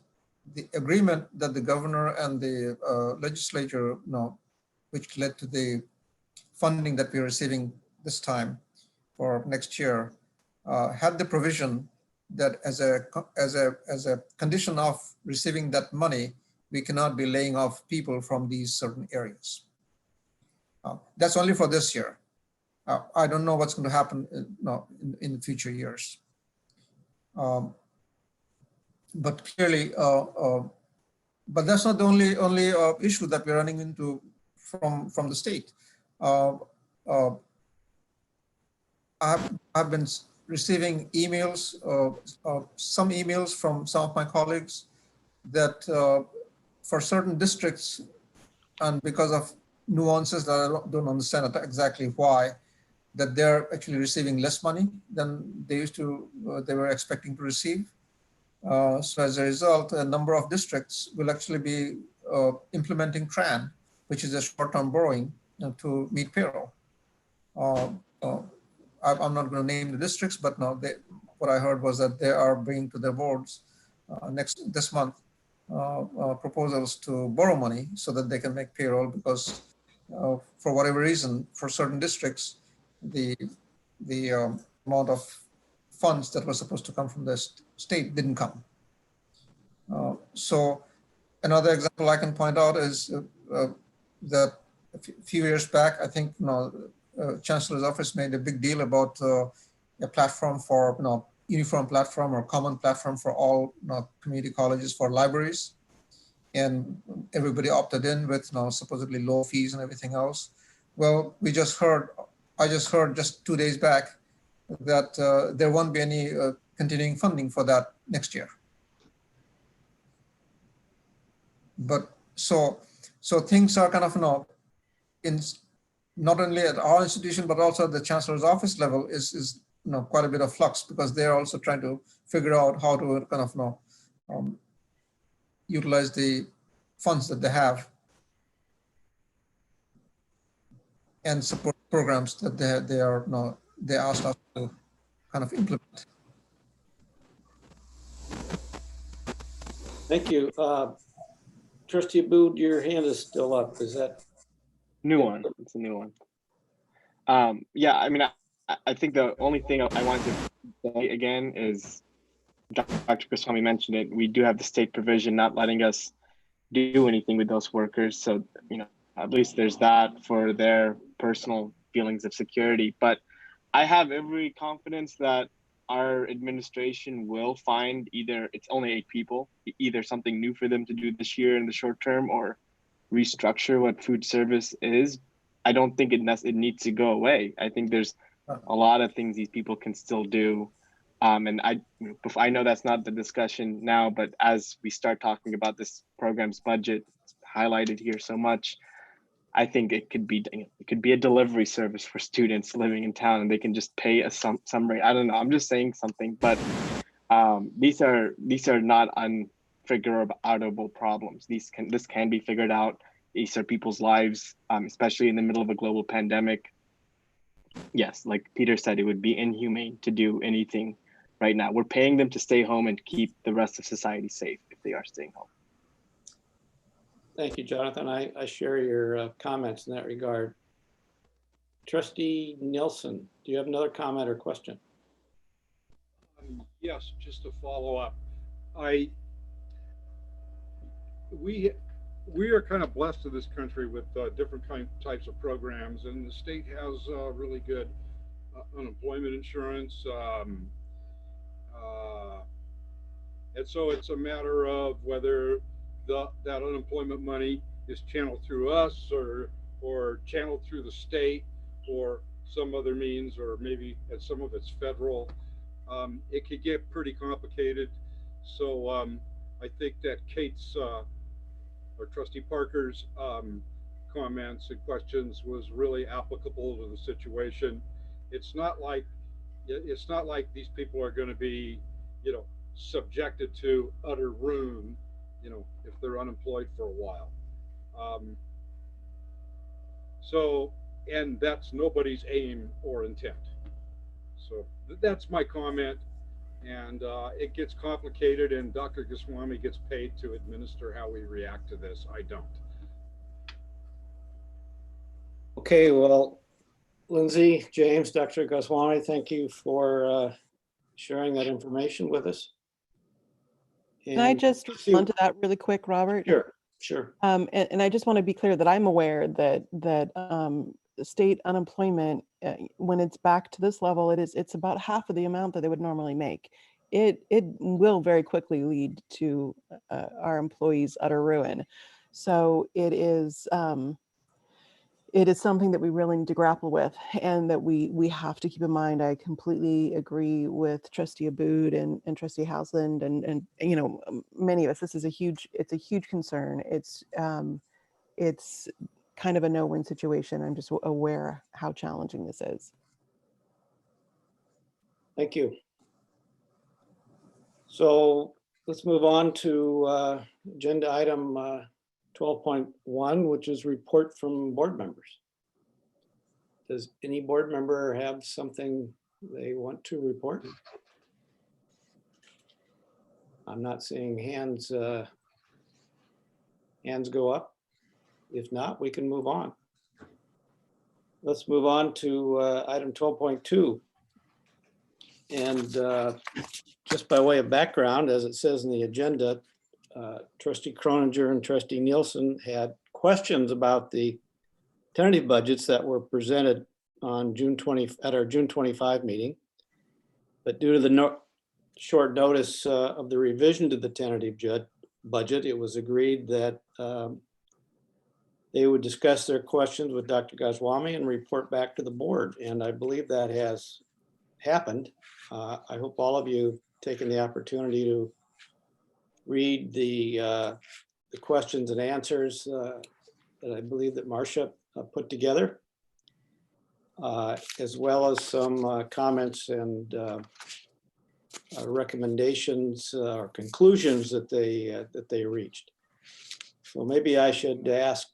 agreement that the governor and the legislature, which led to the funding that we're receiving this time for next year, had the provision that as a condition of receiving that money, we cannot be laying off people from these certain areas. That's only for this year. I don't know what's going to happen in the future years. But clearly, but that's not the only issue that we're running into from the state. I've been receiving emails, some emails from some of my colleagues that for certain districts, and because of nuances that I don't understand exactly why, that they're actually receiving less money than they were expecting to receive. So as a result, a number of districts will actually be implementing TRAN, which is a short-term borrowing to meet payroll. I'm not going to name the districts, but no, what I heard was that they are bringing to their boards this month proposals to borrow money so that they can make payroll, because for whatever reason, for certain districts, the amount of funds that were supposed to come from the state didn't come. So another example I can point out is that a few years back, I think Chancellor's office made a big deal about a platform for uniform platform or common platform for all community colleges for libraries, and everybody opted in with supposedly low fees and everything else. Well, I just heard just 2 days back that there won't be any continuing funding for that next year. But so things are kind of in not only at our institution but also at the Chancellor's office level is quite a bit of flux, because they're also trying to figure out how to kind of utilize the funds that they have and support programs that they asked us to kind of implement. Thank you. Trustee Abood, your hand is still up. Is that? New one. It's a new one. Yeah, I mean, I think the only thing I wanted to say again is, Dr. Goswami mentioned it, we do have the state provision not letting us do anything with those workers. So, at least there's that for their personal feelings of security. But I have every confidence that our administration will find either, it's only 8 people, either something new for them to do this year in the short term or restructure what food service is. I don't think it needs to go away. I think there's a lot of things these people can still do. And I know that's not the discussion now, but as we start talking about this program's budget, it's highlighted here so much, I think it could be a delivery service for students living in town, and they can just pay some rate. I don't know. I'm just saying something, but these are not unfigureoutable problems. This can be figured out. These are people's lives, especially in the middle of a global pandemic. Yes, like Peter said, it would be inhumane to do anything right now. We're paying them to stay home and keep the rest of society safe if they are staying home. Thank you, Jonathan. I share your comments in that regard. Trustee Nielsen, do you have another comment or question? Yes, just to follow up. We are kind of blessed in this country with different types of programs, and the state has really good unemployment insurance. And so it's a matter of whether that unemployment money is channeled through us or channeled through the state or some other means, or maybe some of it's federal. It could get pretty complicated. So I think that Kate's or Trustee Parker's comments and questions was really applicable to the situation. It's not like these people are going to be, subjected to utter ruin, if they're unemployed for a while. And that's nobody's aim or intent. So that's my comment. And it gets complicated, and Dr. Goswami gets paid to administer how we react to this. I don't. Okay, well, Lindsay, James, Dr. Goswami, thank you for sharing that information with us. Can I just respond to that really quick, Robert? Sure. And I just want to be clear that I'm aware that state unemployment, when it's back to this level, it's about half of the amount that they would normally make. It will very quickly lead to our employees' utter ruin. So it is something that we really need to grapple with, and that we have to keep in mind. I completely agree with Trustee Abood and Trustee Hausland and many of us. It's a huge concern. It's kind of a no-win situation. I'm just aware how challenging this is. Thank you. So let's move on to agenda item 12.1, which is report from board members. Does any board member have something they want to report? I'm not seeing hands go up. If not, we can move on. Let's move on to item 12.2. And just by way of background, as it says in the agenda, Trustee Croninger and Trustee Nielsen had questions about the tentative budgets that were presented on at our June 25 meeting. But due to the short notice of the revision to the tentative budget, it was agreed that they would discuss their questions with Dr. Goswami and report back to the board. And I believe that has happened. I hope all of you have taken the opportunity to read the questions and answers that I believe that Marcia put together, as well as some comments and recommendations or conclusions that they reached. So maybe I should ask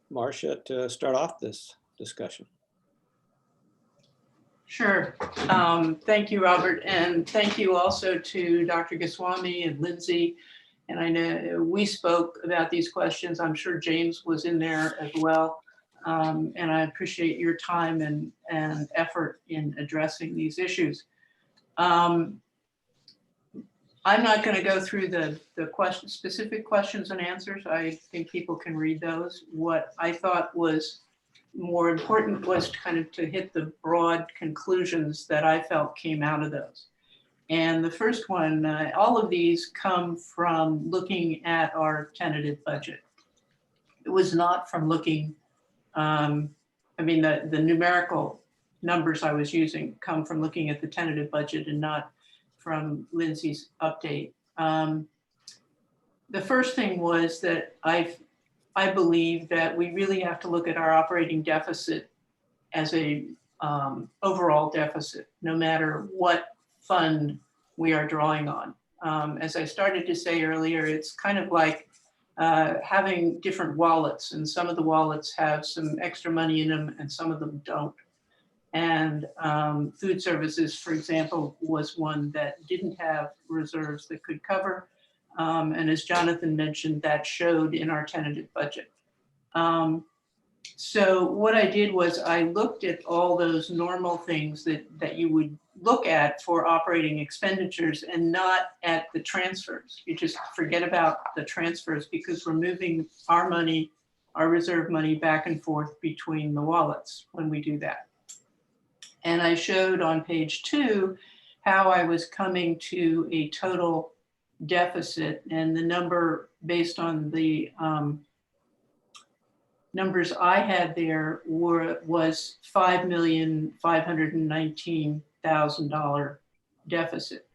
Marcia to start off this discussion. Sure. Thank you, Robert. And thank you also to Dr. Goswami and Lindsay. And I know we spoke about these questions. I'm sure James was in there as well. And I appreciate your time and effort in addressing these issues. I'm not going to go through the specific questions and answers. I think people can read those. What I thought was more important was kind of to hit the broad conclusions that I felt came out of those. And the first one, all of these come from looking at our tentative budget. It was not from looking, I mean, the numerical numbers I was using come from looking at the tentative budget and not from Lindsay's update. The first thing was that I believe that we really have to look at our operating deficit as a overall deficit, no matter what fund we are drawing on. As I started to say earlier, it's kind of like having different wallets, and some of the wallets have some extra money in them and some of them don't. And food services, for example, was one that didn't have reserves that could cover. And as Jonathan mentioned, that showed in our tentative budget. So what I did was I looked at all those normal things that you would look at for operating expenditures and not at the transfers. You just forget about the transfers because we're moving our money, our reserve money back and forth between the wallets when we do that. And I showed on page 2 how I was coming to a total deficit, and the number based on the numbers I had there was $5,519,000 deficit.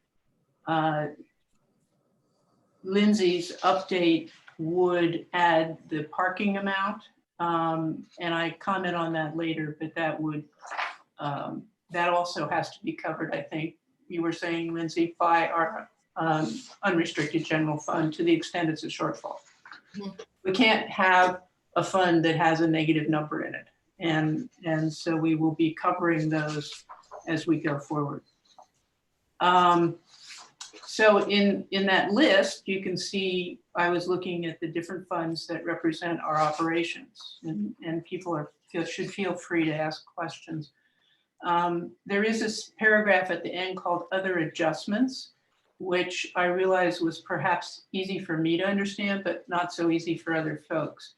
Lindsay's update would add the parking amount, and I comment on that later, but that would that also has to be covered, I think you were saying, Lindsay, by our unrestricted general fund to the extent it's a shortfall. We can't have a fund that has a negative number in it. And so we will be covering those as we go forward. So in that list, you can see I was looking at the different funds that represent our operations, and people should feel free to ask questions. There is this paragraph at the end called Other Adjustments, which I realize was perhaps easy for me to understand, but not so easy for other folks.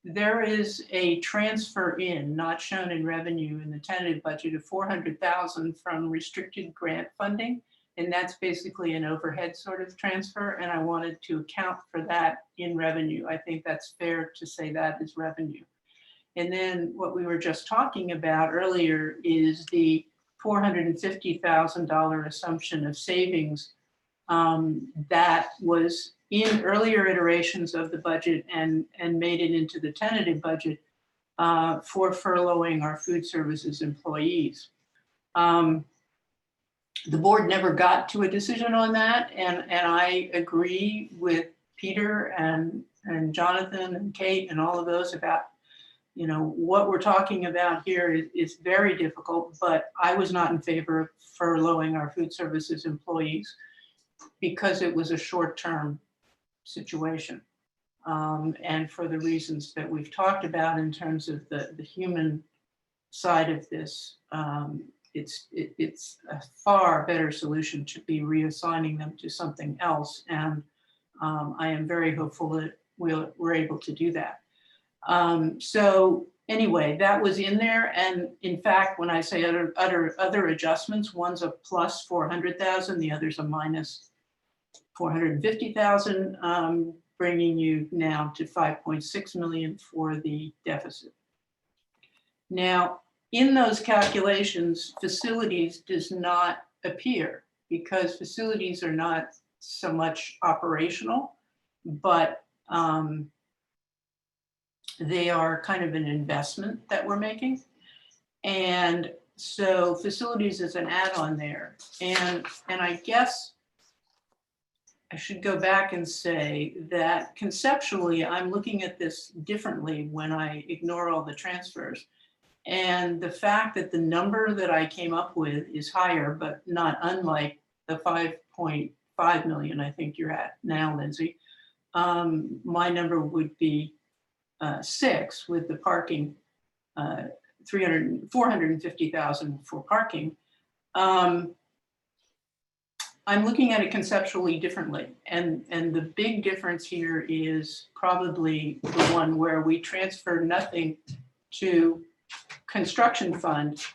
There is a transfer in, not shown in revenue in the tentative budget, of $400,000 from restricted grant funding. And that's basically an overhead sort of transfer. And I wanted to account for that in revenue. I think that's fair to say that is revenue. And then what we were just talking about earlier is the $450,000 assumption of savings that was in earlier iterations of the budget and made it into the tentative budget for furloughing our food services employees. The board never got to a decision on that, and I agree with Peter and Jonathan and Kate and all of those about, you know, what we're talking about here is very difficult, but I was not in favor of furloughing our food services employees because it was a short-term situation. And for the reasons that we've talked about in terms of the human side of this, it's a far better solution to be reassigning them to something else. And I am very hopeful that we're able to do that. So anyway, that was in there. And in fact, when I say other adjustments, one's a plus 400,000, the other's a minus 450,000, bringing you now to 5.6 million for the deficit. Now, in those calculations, facilities does not appear because facilities are not so much operational, but they are kind of an investment that we're making. And so facilities is an add-on there. And I guess I should go back and say that conceptually, I'm looking at this differently when I ignore all the transfers. And the fact that the number that I came up with is higher, but not unlike the 5.5 million I think you're at now, Lindsay, my number would be 6 with the parking, 450,000 for parking. I'm looking at it conceptually differently. And the big difference here is probably the one where we transfer nothing to construction fund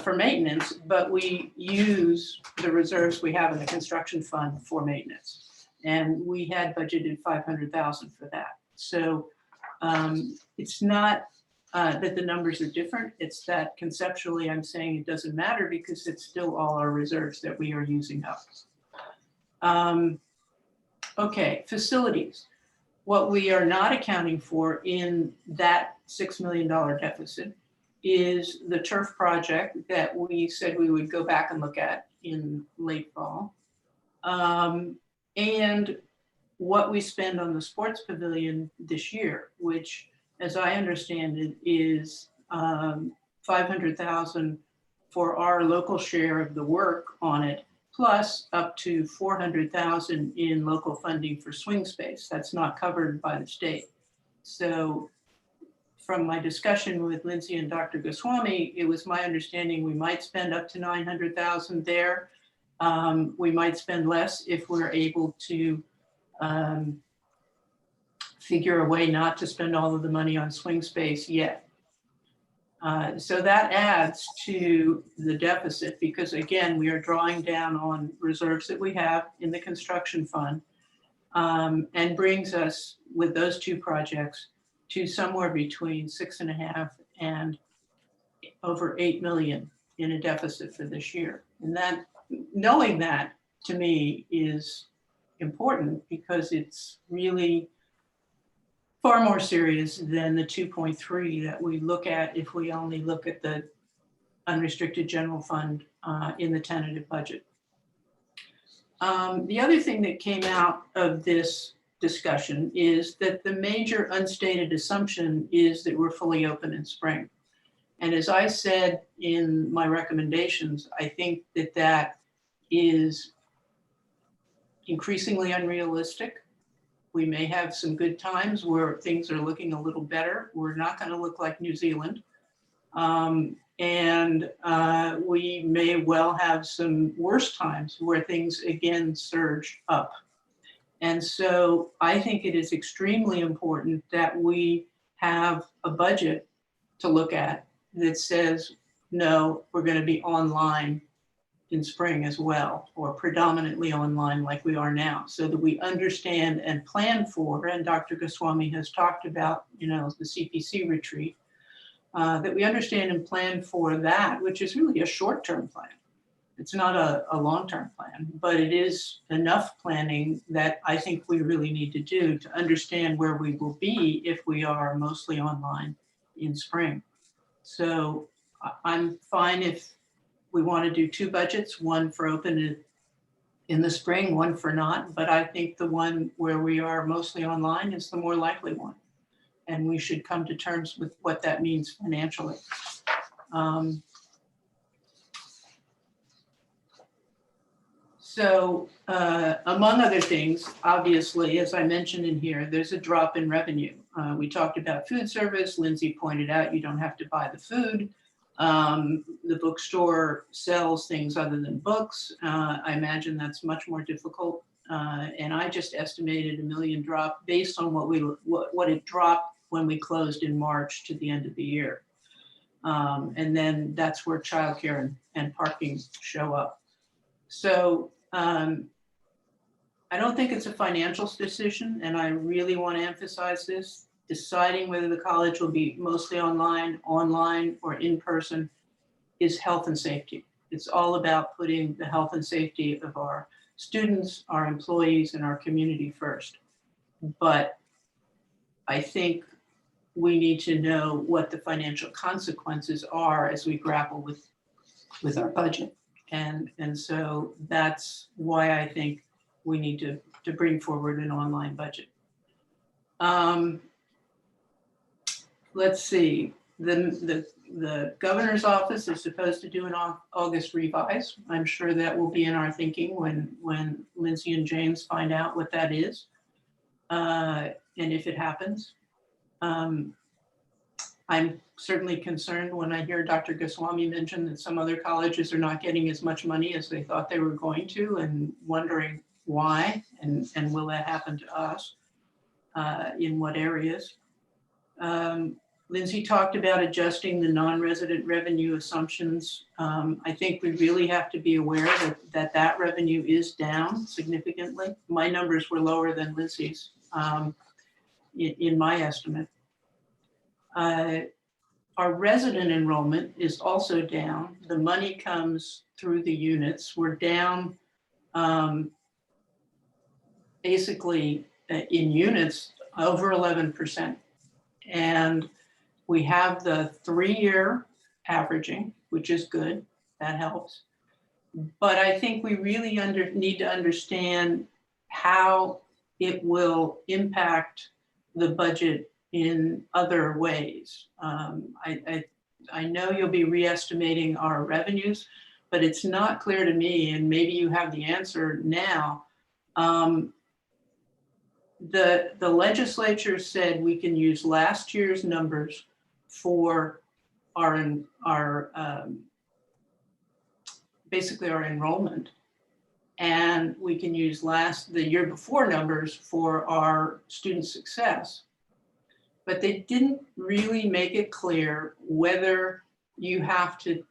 for maintenance, but we use the reserves we have in the construction fund for maintenance. And we had budgeted 500,000 for that. So it's not that the numbers are different. It's that conceptually I'm saying it doesn't matter because it's still all our reserves that we are using up. Okay, facilities. What we are not accounting for in that $6 million deficit is the turf project that we said we would go back and look at in late fall. And what we spend on the sports pavilion this year, which as I understand it is 500,000 for our local share of the work on it, plus up to 400,000 in local funding for swing space. That's not covered by the state. So from my discussion with Lindsay and Dr. Goswami, it was my understanding we might spend up to 900,000 there. We might spend less if we're able to figure a way not to spend all of the money on swing space yet. So that adds to the deficit because again, we are drawing down on reserves that we have in the construction fund and brings us with those two projects to somewhere between 6.5 and over 8 million in a deficit for this year. And that, knowing that to me is important because it's really far more serious than the 2.3 that we look at if we only look at the unrestricted general fund in the tentative budget. The other thing that came out of this discussion is that the major unstated assumption is that we're fully open in spring. And as I said in my recommendations, I think that that is increasingly unrealistic. We may have some good times where things are looking a little better. We're not going to look like New Zealand. We may well have some worse times where things again surge up. And so I think it is extremely important that we have a budget to look at that says, no, we're going to be online in spring as well, or predominantly online like we are now, so that we understand and plan for, and Dr. Goswami has talked about, you know, the CPC retreat, that we understand and plan for that, which is really a short-term plan. It's not a long-term plan, but it is enough planning that I think we really need to do to understand where we will be if we are mostly online in spring. So I'm fine if we want to do two budgets, one for open in the spring, one for not, but I think the one where we are mostly online is the more likely one. and we should come to terms with what that means financially. So among other things, obviously, as I mentioned in here, there's a drop in revenue. We talked about food service. Lindsay pointed out you don't have to buy the food. The bookstore sells things other than books. I imagine that's much more difficult. And I just estimated $1 million drop based on what it dropped when we closed in March to the end of the year. And then that's where childcare and parking show up. So I don't think it's a financial decision, and I really want to emphasize this. Deciding whether the college will be mostly online, or in person is health and safety. It's all about putting the health and safety of our students, our employees, and our community first. But I think we need to know what the financial consequences are as we grapple with our budget. And so that's why I think we need to bring forward an online budget. Let's see, the governor's office is supposed to do an August revise. I'm sure that will be in our thinking when Lindsay and James find out what that is, and if it happens. I'm certainly concerned when I hear Dr. Goswami mention that some other colleges are not getting as much money as they thought they were going to, and wondering why, and will that happen to us, in what areas. Lindsay talked about adjusting the non-resident revenue assumptions. I think we really have to be aware that revenue is down significantly. My numbers were lower than Lindsay's in my estimate. Our resident enrollment is also down. The money comes through the units. We're down basically in units over 11%. And we have the 3-year averaging, which is good. That helps. But I think we really need to understand how it will impact the budget in other ways. I know you'll be re-estimating our revenues, but it's not clear to me, and maybe you have the answer now. The legislature said we can use last year's numbers for basically our enrollment, and we can use the year before numbers for our student success. But they didn't really make it clear whether you have to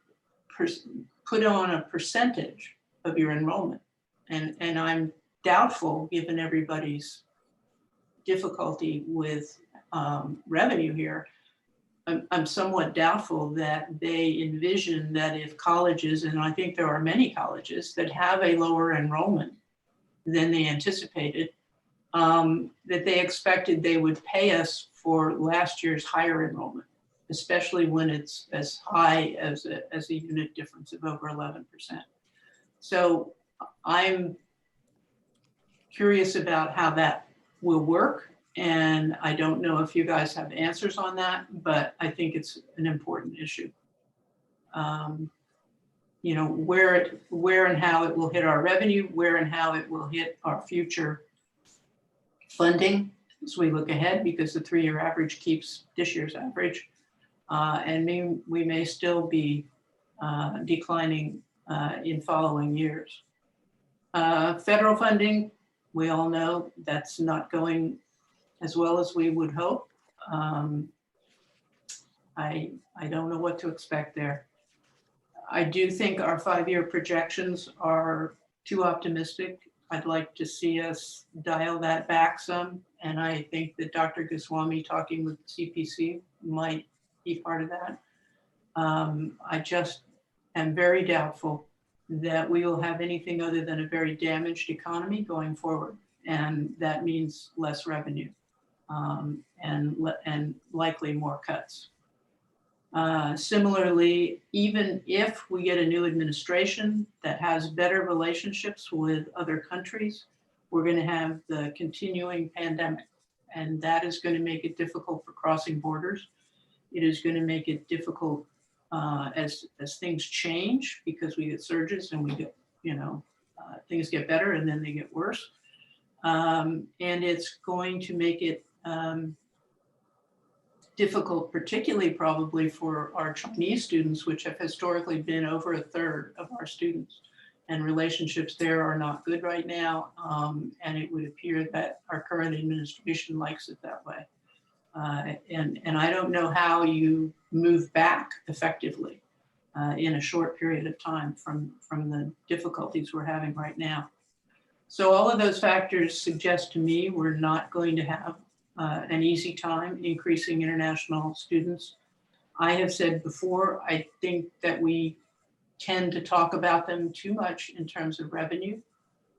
put on a percentage of your enrollment. And I'm doubtful, given everybody's difficulty with revenue here, I'm somewhat doubtful that they envision that if colleges, and I think there are many colleges that have a lower enrollment than they anticipated, that they expected they would pay us for last year's higher enrollment, especially when it's as high as a unit difference of over 11%. So I'm curious about how that will work. And I don't know if you guys have answers on that, but I think it's an important issue. You know, where and how it will hit our revenue, where and how it will hit our future funding as we look ahead, because the 3-year average keeps this year's average. And we may still be declining in following years. Federal funding, we all know that's not going as well as we would hope. I don't know what to expect there. I do think our 5-year projections are too optimistic. I'd like to see us dial that back some. And I think that Dr. Goswami talking with CPC might be part of that. I just am very doubtful that we will have anything other than a very damaged economy going forward. And that means less revenue and likely more cuts. Similarly, even if we get a new administration that has better relationships with other countries, we're going to have the continuing pandemic. And that is going to make it difficult for crossing borders. It is going to make it difficult as things change, because we get surges and we get, things get better and then they get worse. And it's going to make it difficult, particularly probably for our Chinese students, which have historically been over a third of our students. And relationships there are not good right now. And it would appear that our current administration likes it that way. And I don't know how you move back effectively in a short period of time from the difficulties we're having right now. So all of those factors suggest to me we're not going to have an easy time increasing international students. I have said before, I think that we tend to talk about them too much in terms of revenue.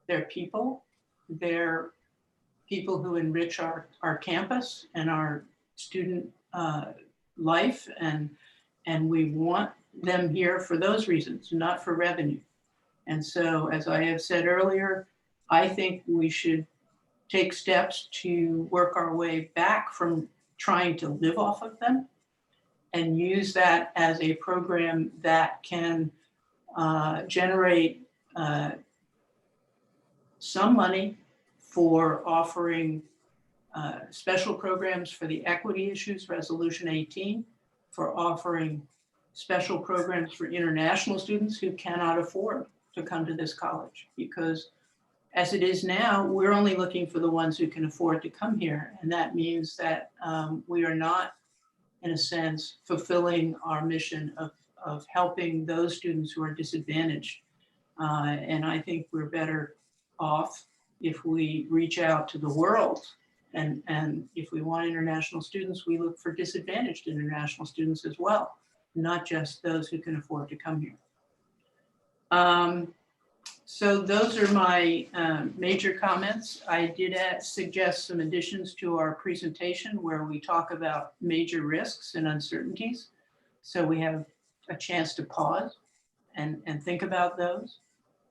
They're people who enrich our campus and our student life, and we want them here for those reasons, not for revenue. And so, as I have said earlier, I think we should take steps to work our way back from trying to live off of them and use that as a program that can generate some money for offering special programs for the equity issues, Resolution 18, for offering special programs for international students who cannot afford to come to this college, because as it is now, we're only looking for the ones who can afford to come here. And that means that we are not, in a sense, fulfilling our mission of helping those students who are disadvantaged. And I think we're better off if we reach out to the world. And if we want international students, we look for disadvantaged international students as well, not just those who can afford to come here. So those are my major comments. I did suggest some additions to our presentation where we talk about major risks and uncertainties. So we have a chance to pause and think about those.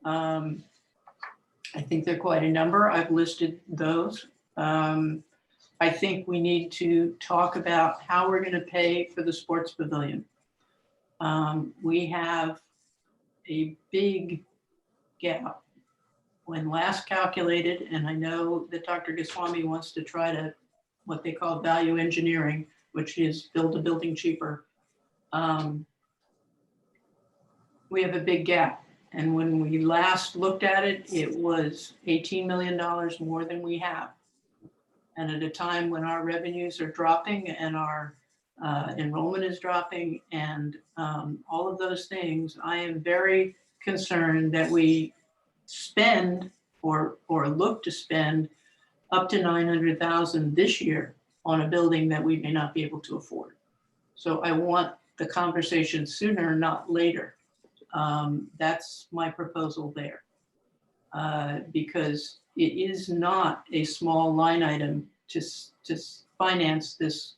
I think there are quite a number. I've listed those. I think we need to talk about how we're going to pay for the sports pavilion. We have a big gap. When last calculated, and I know that Dr. Goswami wants to try to what they call value engineering, which is build a building cheaper. We have a big gap. And when we last looked at it, it was $18 million more than we have. And at a time when our revenues are dropping and our enrollment is dropping and all of those things, I am very concerned that we spend or look to spend up to $900,000 this year on a building that we may not be able to afford. So I want the conversation sooner, not later. That's my proposal there. Because it is not a small line item to finance this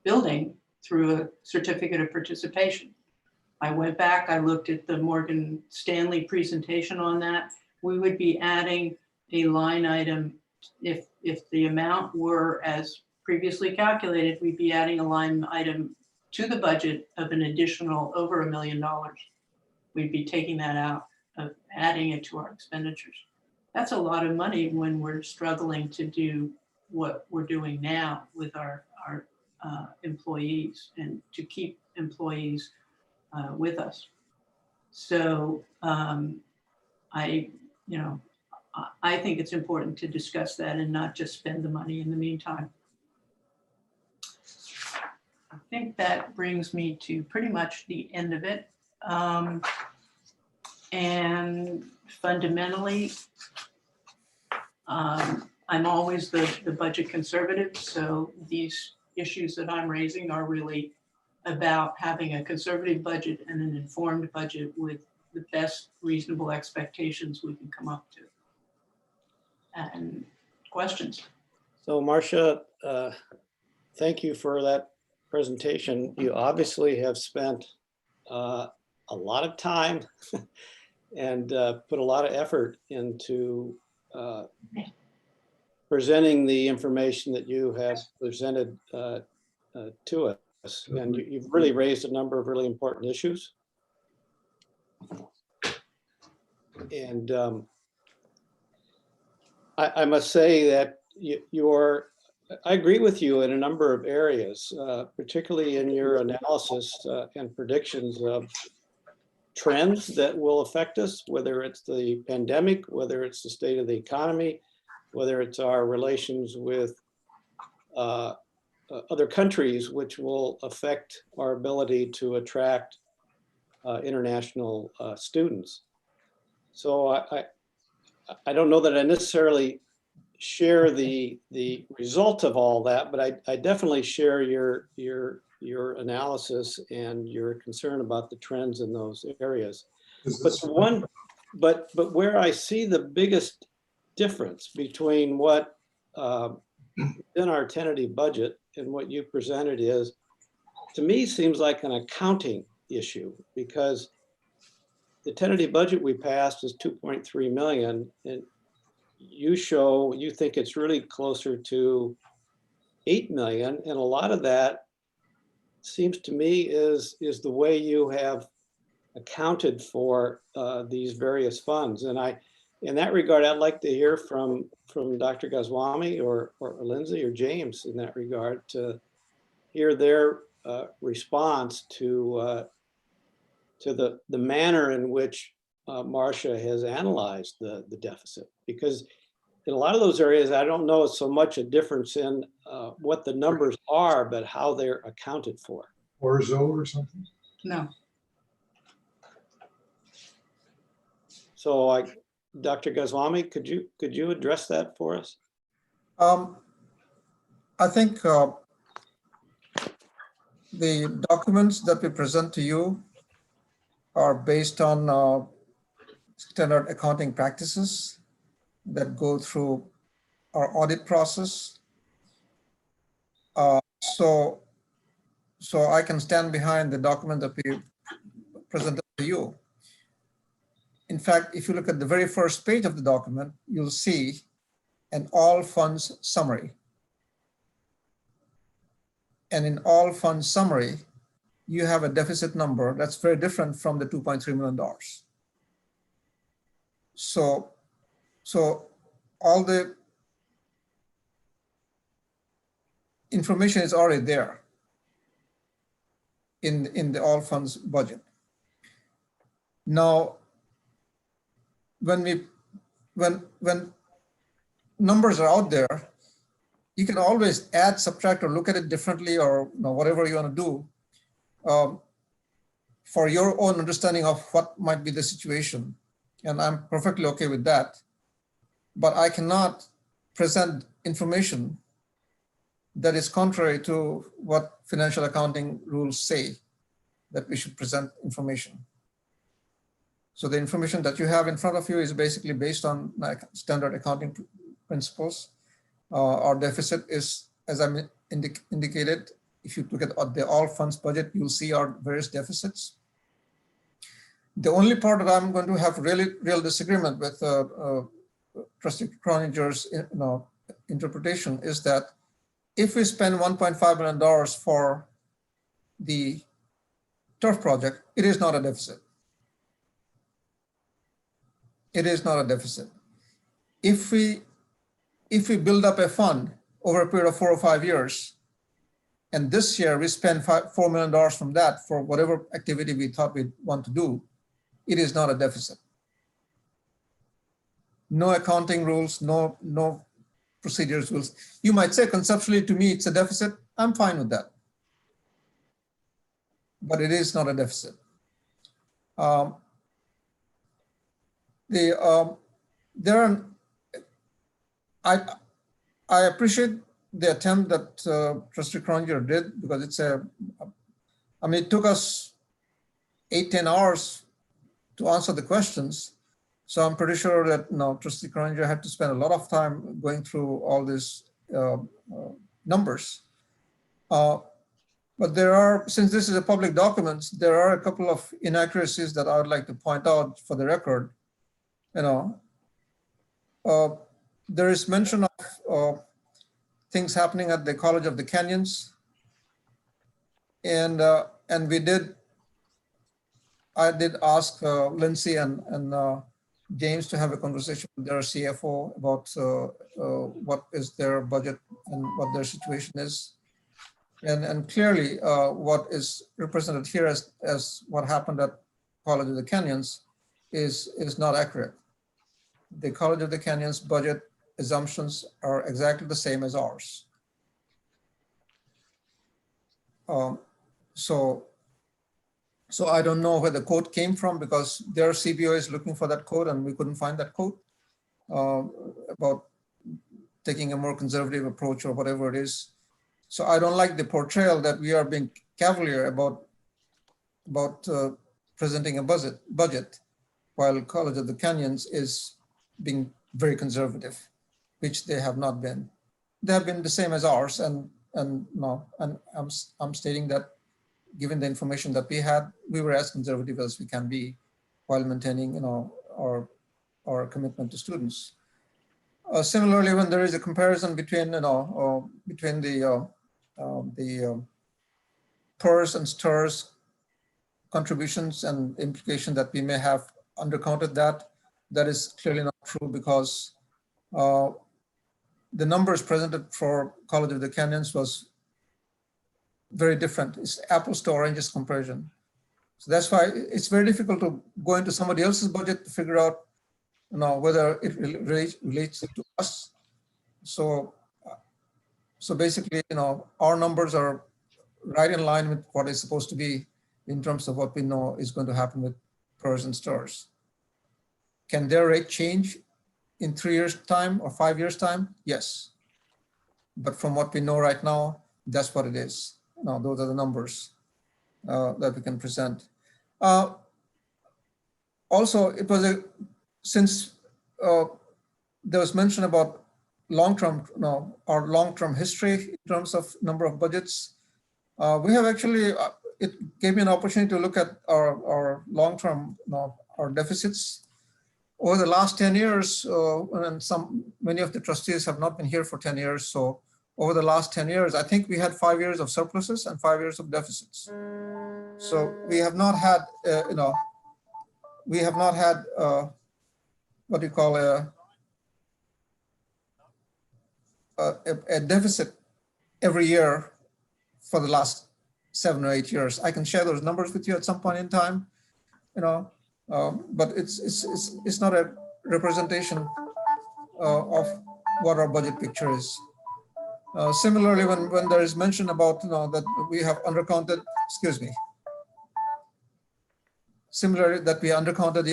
building through a certificate of participation. I went back, I looked at the Morgan Stanley presentation on that. We would be adding a line item, if the amount were as previously calculated, we'd be adding a line item to the budget of an additional over $1 million. We'd be taking that out, of adding it to our expenditures. That's a lot of money when we're struggling to do what we're doing now with our employees and to keep employees with us. So I think it's important to discuss that and not just spend the money in the meantime. I think that brings me to pretty much the end of it. And fundamentally, I'm always the budget conservative. So these issues that I'm raising are really about having a conservative budget and an informed budget with the best reasonable expectations we can come up to. And questions? So Marcia, thank you for that presentation. You obviously have spent a lot of time and put a lot of effort into presenting the information that you have presented to us. And you've really raised a number of really important issues. And I must say that I agree with you in a number of areas, particularly in your analysis and predictions of trends that will affect us, whether it's the pandemic, whether it's the state of the economy, whether it's our relations with other countries, which will affect our ability to attract international students. So I don't know that I necessarily share the result of all that, but I definitely share your analysis and your concern about the trends in those areas. But where I see the biggest difference between what in our tentative budget and what you presented is, to me, seems like an accounting issue, because the tentative budget we passed is 2.3 million, and you think it's really closer to 8 million, and a lot of that seems to me is the way you have accounted for these various funds. And in that regard, I'd like to hear from Dr. Goswami or Lindsay or James in that regard, to hear their response to the manner in which Marcia has analyzed the deficit. Because in a lot of those areas, I don't know so much a difference in what the numbers are, but how they're accounted for. Orzo or something? No. So Dr. Goswami, could you address that for us? I think the documents that we present to you are based on standard accounting practices that go through our audit process. So I can stand behind the document that we presented to you. In fact, if you look at the very first page of the document, you'll see an all funds summary. And in all funds summary, you have a deficit number that's very different from the $2.3 million. So all the information is already there in the all funds budget. Now, when numbers are out there, you can always add, subtract, or look at it differently, or whatever you want to do for your own understanding of what might be the situation. And I'm perfectly okay with that. But I cannot present information that is contrary to what financial accounting rules say that we should present information. So the information that you have in front of you is basically based on standard accounting principles. Our deficit is, as I indicated, if you look at the all funds budget, you'll see our various deficits. The only part that I'm going to have real disagreement with Trustee Croninger's interpretation is that if we spend $1.5 million for the turf project, it is not a deficit. It is not a deficit. If we build up a fund over a period of 4 or 5 years, and this year we spend $4 million from that for whatever activity we thought we'd want to do, it is not a deficit. No accounting rules, no procedures rules. You might say conceptually to me it's a deficit. I'm fine with that. But it is not a deficit. I appreciate the attempt that Trustee Croninger did, because it took us 8-10 hours to answer the questions. So I'm pretty sure that Trustee Croninger had to spend a lot of time going through all these numbers. But since this is a public document, there are a couple of inaccuracies that I would like to point out for the record. there is mention of things happening at the College of the Canyons. And I did ask Lindsay and James to have a conversation with their CFO about what is their budget and what their situation is. And clearly what is represented here as what happened at College of the Canyons is not accurate. The College of the Canyons budget assumptions are exactly the same as ours. So I don't know where the code came from, because their CBO is looking for that code and we couldn't find that code about taking a more conservative approach or whatever it is. So I don't like the portrayal that we are being cavalier about presenting a budget while College of the Canyons is being very conservative, which they have not been. They have been the same as ours, and I'm stating that given the information that we had, we were as conservative as we can be while maintaining, our commitment to students. Similarly, when there is a comparison between, between the PERS and STIRS contributions and implication that we may have undercounted that is clearly not true, because the numbers presented for College of the Canyons was very different. It's apples to oranges comparison. So that's why it's very difficult to go into somebody else's budget to figure out, whether it relates to us. So basically, our numbers are right in line with what is supposed to be in terms of what we know is going to happen with PERS and STIRS. Can their rate change in 3 years' time or 5 years' time? Yes. But from what we know right now, that's what it is. Those are the numbers that we can present. Also, it was since there was mention about long-term, our long-term history in terms of number of budgets. We have actually, it gave me an opportunity to look at our long-term, our deficits. Over the last 10 years, and many of the trustees have not been here for 10 years. So over the last 10 years, I think we had 5 years of surpluses and 5 years of deficits. So we have not had, what do you call a deficit every year for the last 7 or 8 years. I can share those numbers with you at some point in time, but it's not a representation of what our budget picture is. Similarly, when there is mention about that we have undercounted, similarly that we undercounted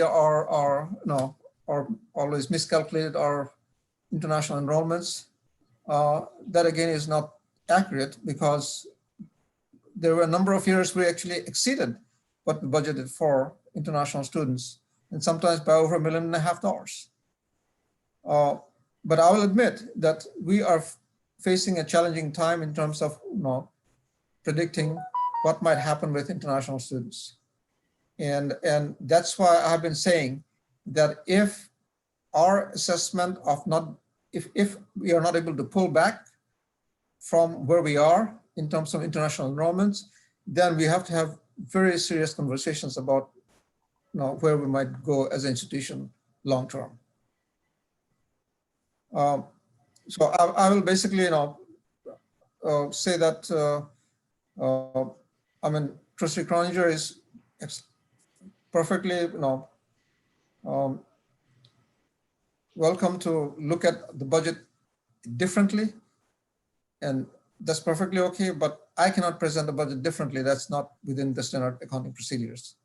or always miscalculated our international enrollments, that again is not accurate, because there were a number of years we actually exceeded what we budgeted for international students, and sometimes by over $1.5 million. But I will admit that we are facing a challenging time in terms of predicting what might happen with international students. And that's why I've been saying that if our assessment of if we are not able to pull back from where we are in terms of international enrollments, then we have to have very serious conversations about where we might go as an institution long term. So I will basically say that Trustee Croninger is perfectly welcome to look at the budget differently, and that's perfectly okay, but I cannot present the budget differently. That's not within the standard accounting procedures.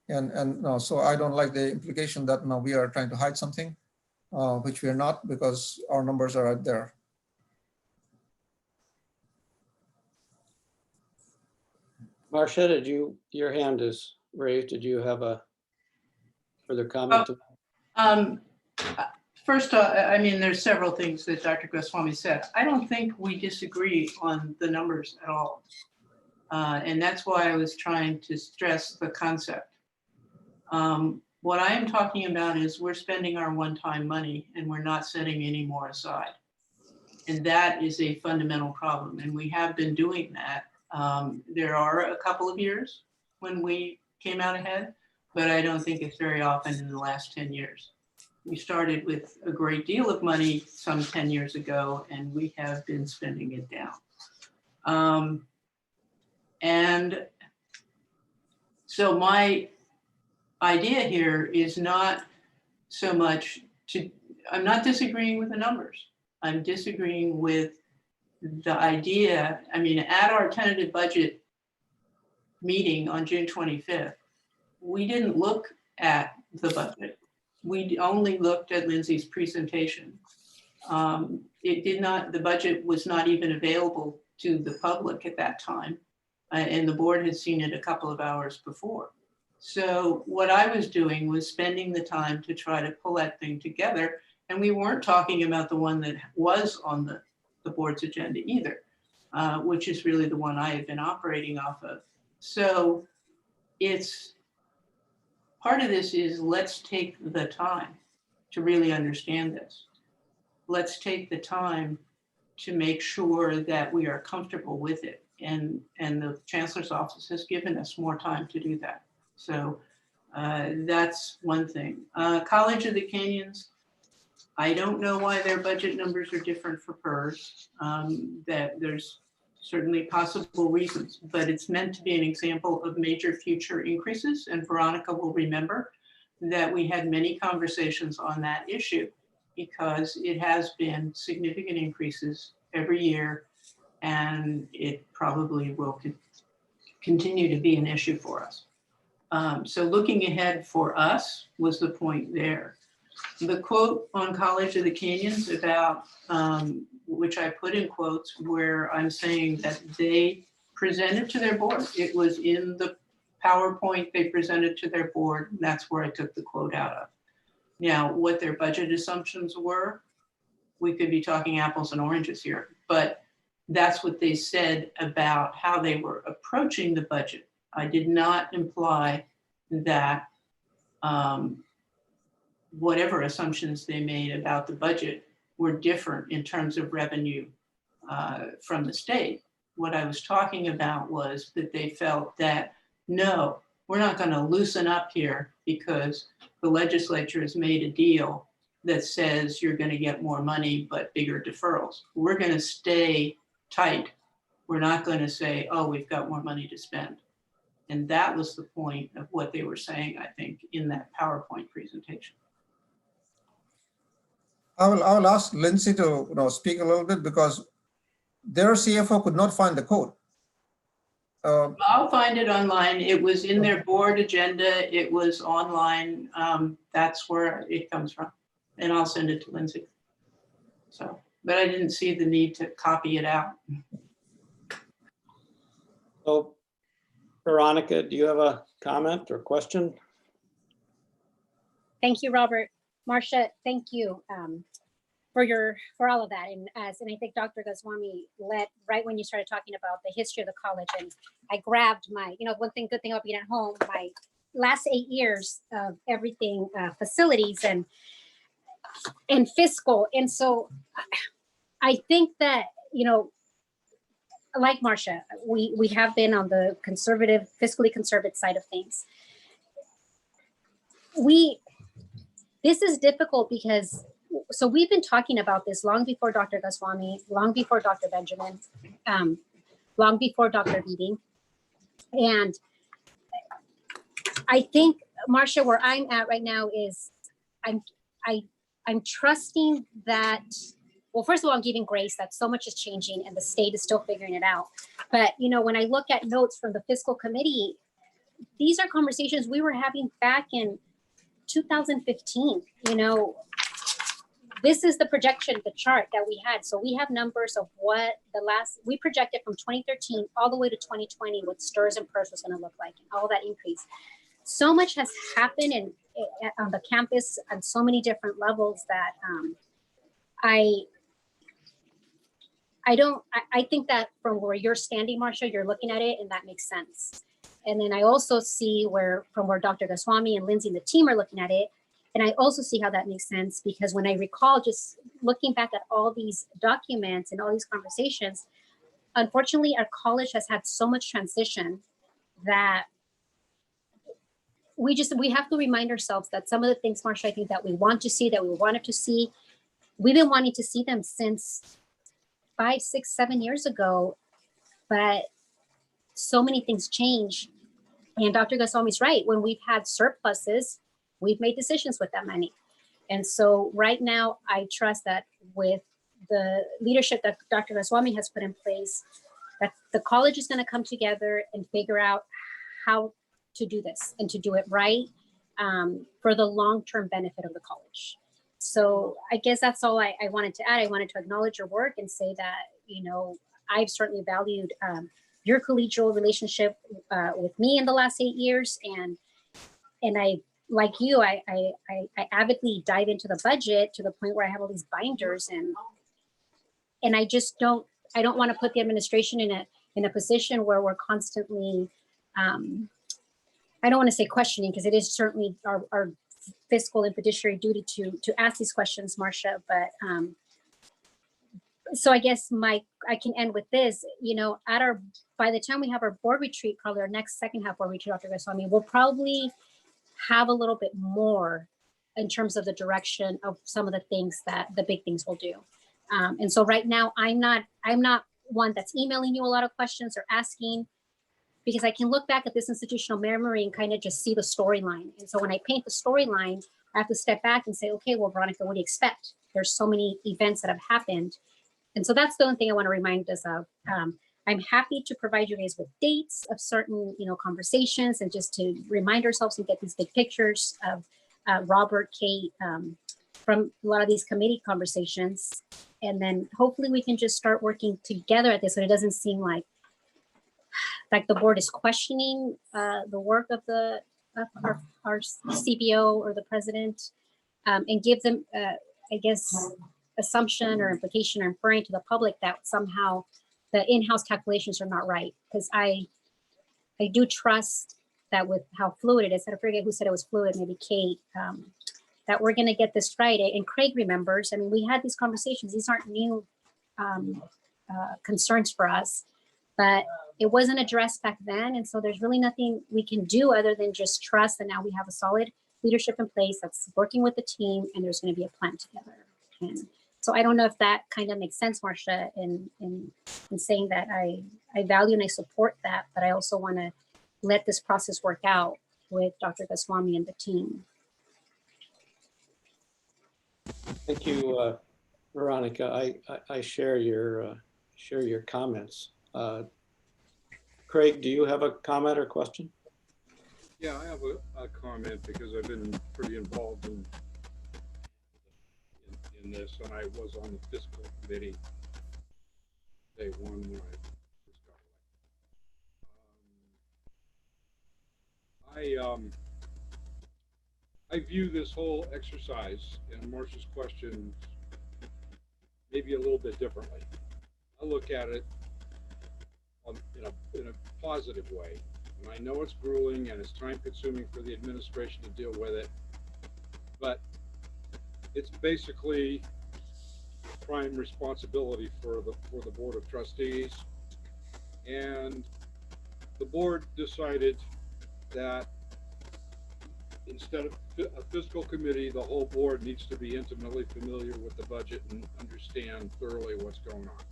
So I don't like the implication that we are trying to hide something, which we are not, because our numbers are out there. Marcia, your hand is raised. Did you have a further comment? First, there's several things that Dr. Goswami said. I don't think we disagree on the numbers at all. And that's why I was trying to stress the concept. What I am talking about is we're spending our one-time money and we're not setting any more aside. And that is a fundamental problem. And we have been doing that. There are a couple of years when we came out ahead, but I don't think it's very often in the last 10 years. We started with a great deal of money some 10 years ago, and we have been spending it down. And so my idea here is not so much I'm not disagreeing with the numbers. I'm disagreeing with the idea. I mean, at our tentative budget meeting on June 25th, we didn't look at the budget. We only looked at Lindsay's presentation. The budget was not even available to the public at that time. And the board had seen it a couple of hours before. So what I was doing was spending the time to try to pull that thing together. And we weren't talking about the one that was on the board's agenda either, which is really the one I have been operating off of. So it's part of this is let's take the time to really understand this. Let's take the time to make sure that we are comfortable with it. And the Chancellor's office has given us more time to do that. So that's one thing. College of the Canyons, I don't know why their budget numbers are different for PERS. That there's certainly possible reasons, but it's meant to be an example of major future increases. And Veronica will remember that we had many conversations on that issue because it has been significant increases every year, and it probably will continue to be an issue for us. So looking ahead for us was the point there. The quote on College of the Canyons about, which I put in quotes, where I'm saying that they presented to their board. It was in the PowerPoint they presented to their board. And that's where I took the quote out of. Now, what their budget assumptions were, we could be talking apples and oranges here, but that's what they said about how they were approaching the budget. I did not imply that whatever assumptions they made about the budget were different in terms of revenue from the state. What I was talking about was that they felt that, no, we're not going to loosen up here because the legislature has made a deal that says you're going to get more money, but bigger deferrals. We're going to stay tight. We're not going to say, oh, we've got more money to spend. And that was the point of what they were saying, I think, in that PowerPoint presentation. I will ask Lindsay to speak a little bit because their CFO could not find the quote. I'll find it online. It was in their board agenda. It was online. That's where it comes from. And I'll send it to Lindsay. So, but I didn't see the need to copy it out. So, Veronica, do you have a comment or question? Thank you, Robert. Marcia, thank you for all of that. And I think Dr. Goswami led right when you started talking about the history of the college. And I grabbed my, good thing about being at home, my last 8 years of everything, facilities and fiscal. And so I think that, like Marcia, we have been on the conservative, fiscally conservative side of things. This is difficult because, so we've been talking about this long before Dr. Goswami, long before Dr. Benjamin, long before Dr. Beating. And I think, Marcia, where I'm at right now is I'm trusting that, well, first of all, I'm giving grace that so much is changing and the state is still figuring it out. But, when I look at notes from the fiscal committee, these are conversations we were having back in 2015. This is the projection, the chart that we had. So we have numbers of what we projected from 2013 all the way to 2020, what STRS and PERS was going to look like, and all that increase. So much has happened on the campus on so many different levels that I think that from where you're standing, Marcia, you're looking at it and that makes sense. And then I also see from where Dr. Goswami and Lindsay and the team are looking at it. And I also see how that makes sense, because when I recall just looking back at all these documents and all these conversations, unfortunately, our college has had so much transition that we have to remind ourselves that some of the things, Marcia, I think that we want to see, that we wanted to see, we've been wanting to see them since 5, 6, 7 years ago, but so many things change. And Dr. Goswami's right. When we've had surpluses, we've made decisions with that money. And so right now, I trust that with the leadership that Dr. Goswami has put in place, that the college is going to come together and figure out how to do this and to do it right for the long-term benefit of the college. So I guess that's all I wanted to add. I wanted to acknowledge your work and say that, you know, I've certainly valued your collegial relationship with me in the last 8 years. And I, like you, I avidly dive into the budget to the point where I have all these binders, and I just don't want to put the administration in a position where we're constantly, I don't want to say questioning, because it is certainly our fiscal and fiduciary duty to ask these questions, Marcia. But so I guess I can end with this. You know, by the time we have our board retreat, probably our next second half board retreat, Dr. Goswami, we'll probably have a little bit more in terms of the direction of some of the things that the big things will do. And so right now, I'm not one that's emailing you a lot of questions or asking, because I can look back at this institutional memory and kind of just see the storyline. And so when I paint the storyline, I have to step back and say, okay, well, Veronica, what do you expect? There's so many events that have happened. And so that's the only thing I want to remind us of. I'm happy to provide you guys with dates of certain, you know, conversations, and just to remind ourselves and get these big pictures of Robert, Kate, from a lot of these committee conversations. And then hopefully we can just start working together at this, so it doesn't seem like the board is questioning the work of our CBO or the president, and give them, I guess, assumption or implication or inferring to the public that somehow the in-house calculations are not right. Because I do trust that with how fluid it is, I forget who said it was fluid, maybe Kate, that we're going to get this Friday. And Craig remembers, I mean, we had these conversations. These aren't new concerns for us, but it wasn't addressed back then. And so there's really nothing we can do other than just trust that now we have a solid leadership in place that's working with the team, and there's going to be a plan together. And so I don't know if that kind of makes sense, Marcia, in saying that I value and I support that, but I also want to let this process work out with Dr. Goswami and the team. Thank you, Veronica. I share your comments. Craig, do you have a comment or question? Yeah, I have a comment, because I've been pretty involved in this, and I was on the fiscal committee day one when I first got elected. I view this whole exercise and Marcia's question maybe a little bit differently. I look at it in a positive way. And I know it's grueling and it's time consuming for the administration to deal with it, but it's basically prime responsibility for the Board of Trustees. And the board decided that instead of a fiscal committee, the whole board needs to be intimately familiar with the budget and understand thoroughly what's going on.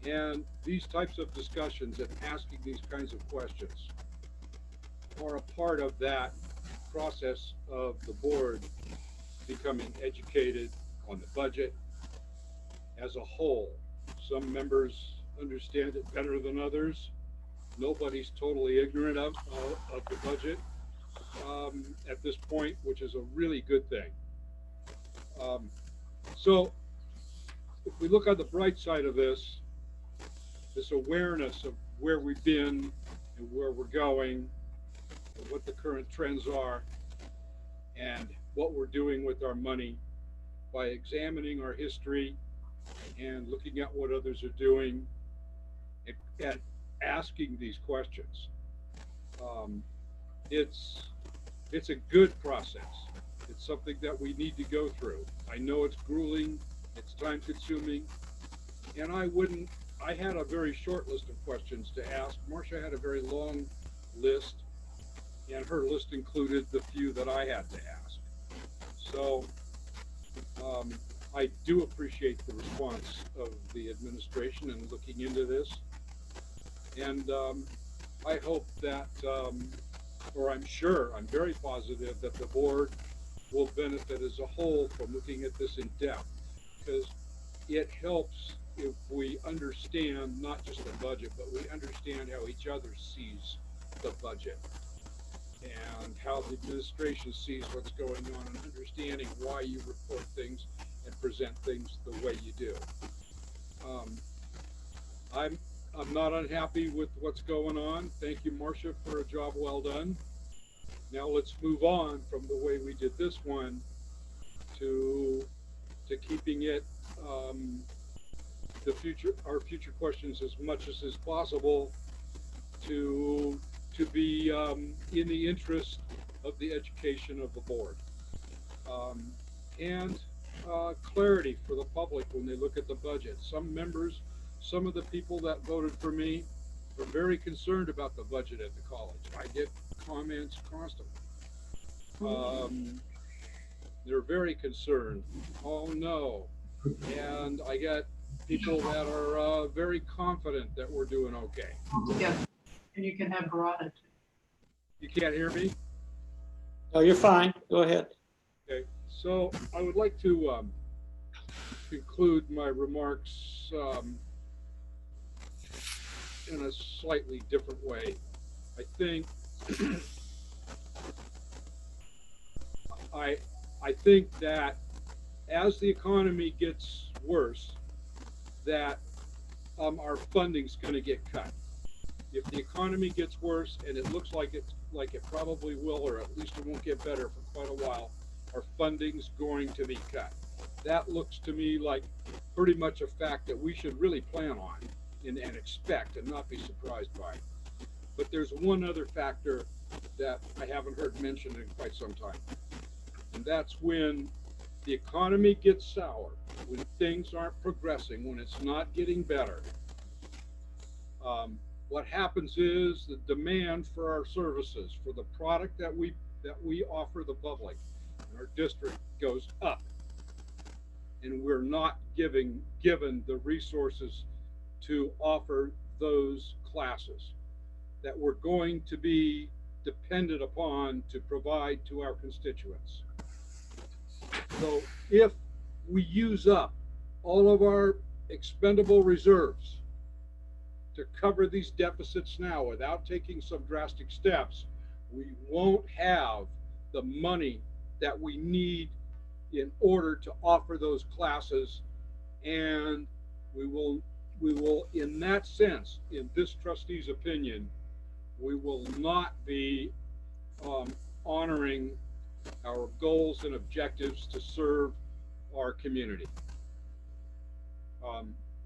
And these types of discussions and asking these kinds of questions are a part of that process of the board becoming educated on the budget as a whole. Some members understand it better than others. Nobody's totally ignorant of the budget at this point, which is a really good thing. So if we look on the bright side of this awareness of where we've been and where we're going, and what the current trends are, and what we're doing with our money by examining our history and looking at what others are doing, at asking these questions. It's a good process. It's something that we need to go through. I know it's grueling, it's time consuming, and I had a very short list of questions to ask. Marcia had a very long list, and her list included the few that I had to ask. So I do appreciate the response of the administration and looking into this. And I hope that, or I'm sure, I'm very positive that the board will benefit as a whole from looking at this in depth, because it helps if we understand not just the budget, but we understand how each other sees the budget and how the administration sees what's going on, and understanding why you report things and present things the way you do. I'm not unhappy with what's going on. Thank you, Marcia, for a job well done. Now let's move on from the way we did this one to keeping it our future questions as much as is possible to be in the interest of the education of the board, and clarity for the public when they look at the budget. Some of the people that voted for me are very concerned about the budget at the college. I get comments constantly. They're very concerned. Oh no. And I get people that are very confident that we're doing okay. Yeah, and you can have Barada. You can't hear me? No, you're fine. Go ahead. Okay, so I would like to conclude my remarks in a slightly different way. I think I think that as the economy gets worse, that our funding's going to get cut. If the economy gets worse, and it looks like it probably will, or at least it won't get better for quite a while, our funding's going to be cut. That looks to me like pretty much a fact that we should really plan on and expect and not be surprised by. But there's one other factor that I haven't heard mentioned in quite some time, and that's when the economy gets sour, when things aren't progressing, when it's not getting better. What happens is the demand for our services, for the product that we offer the public in our district, goes up, and we're not given the resources to offer those classes that we're going to be dependent upon to provide to our constituents. So if we use up all of our expendable reserves to cover these deficits now without taking some drastic steps, we won't have the money that we need in order to offer those classes, and we will, in that sense, in this trustee's opinion, we will not be honoring our goals and objectives to serve our community.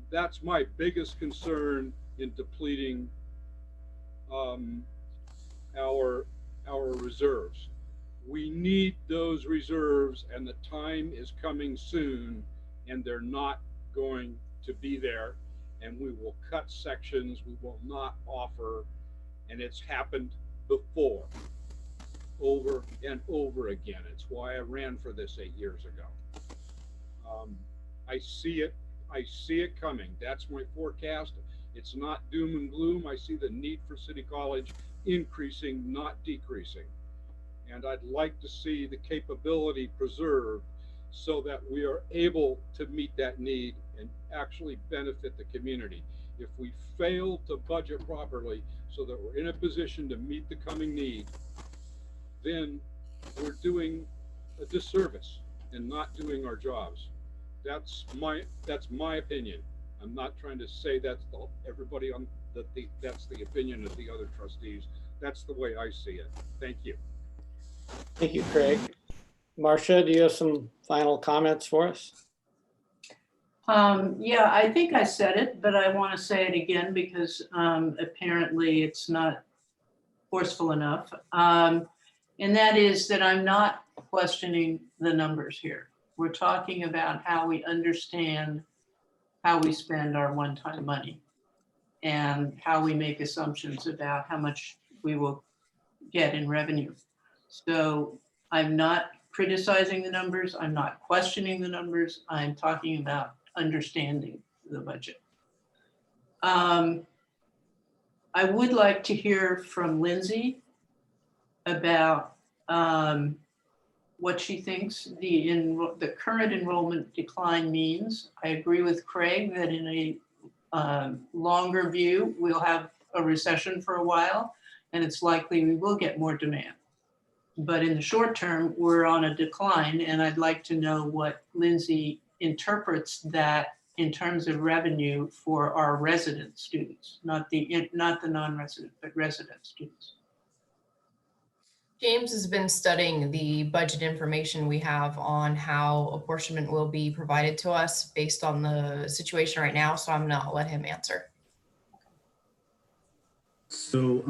That's my biggest concern in depleting our reserves. We need those reserves, and the time is coming soon, and they're not going to be there, and we will cut sections, we will not offer, and it's happened before, over and over again. It's why I ran for this 8 years ago. I see it coming. That's my forecast. It's not doom and gloom. I see the need for City College increasing, not decreasing. And I'd like to see the capability preserved so that we are able to meet that need and actually benefit the community. If we fail to budget properly so that we're in a position to meet the coming need, then we're doing a disservice and not doing our jobs. That's my opinion. I'm not trying to say that's everybody on that's the opinion of the other trustees. That's the way I see it. Thank you. Thank you, Craig. Marcia, do you have some final comments for us? Yeah, I think I said it, but I want to say it again because apparently it's not forceful enough. And that is that I'm not questioning the numbers here. We're talking about how we understand how we spend our one-time money and how we make assumptions about how much we will get in revenue. So I'm not criticizing the numbers. I'm not questioning the numbers. I'm talking about understanding the budget. I would like to hear from Lindsay about what she thinks the current enrollment decline means. I agree with Craig that in a longer view, we'll have a recession for a while, and it's likely we will get more demand. But in the short term, we're on a decline, and I'd like to know what Lindsay interprets that in terms of revenue for our resident students, not the non-resident, but resident students. James has been studying the budget information we have on how apportionment will be provided to us based on the situation right now, so I'm gonna let him answer. So,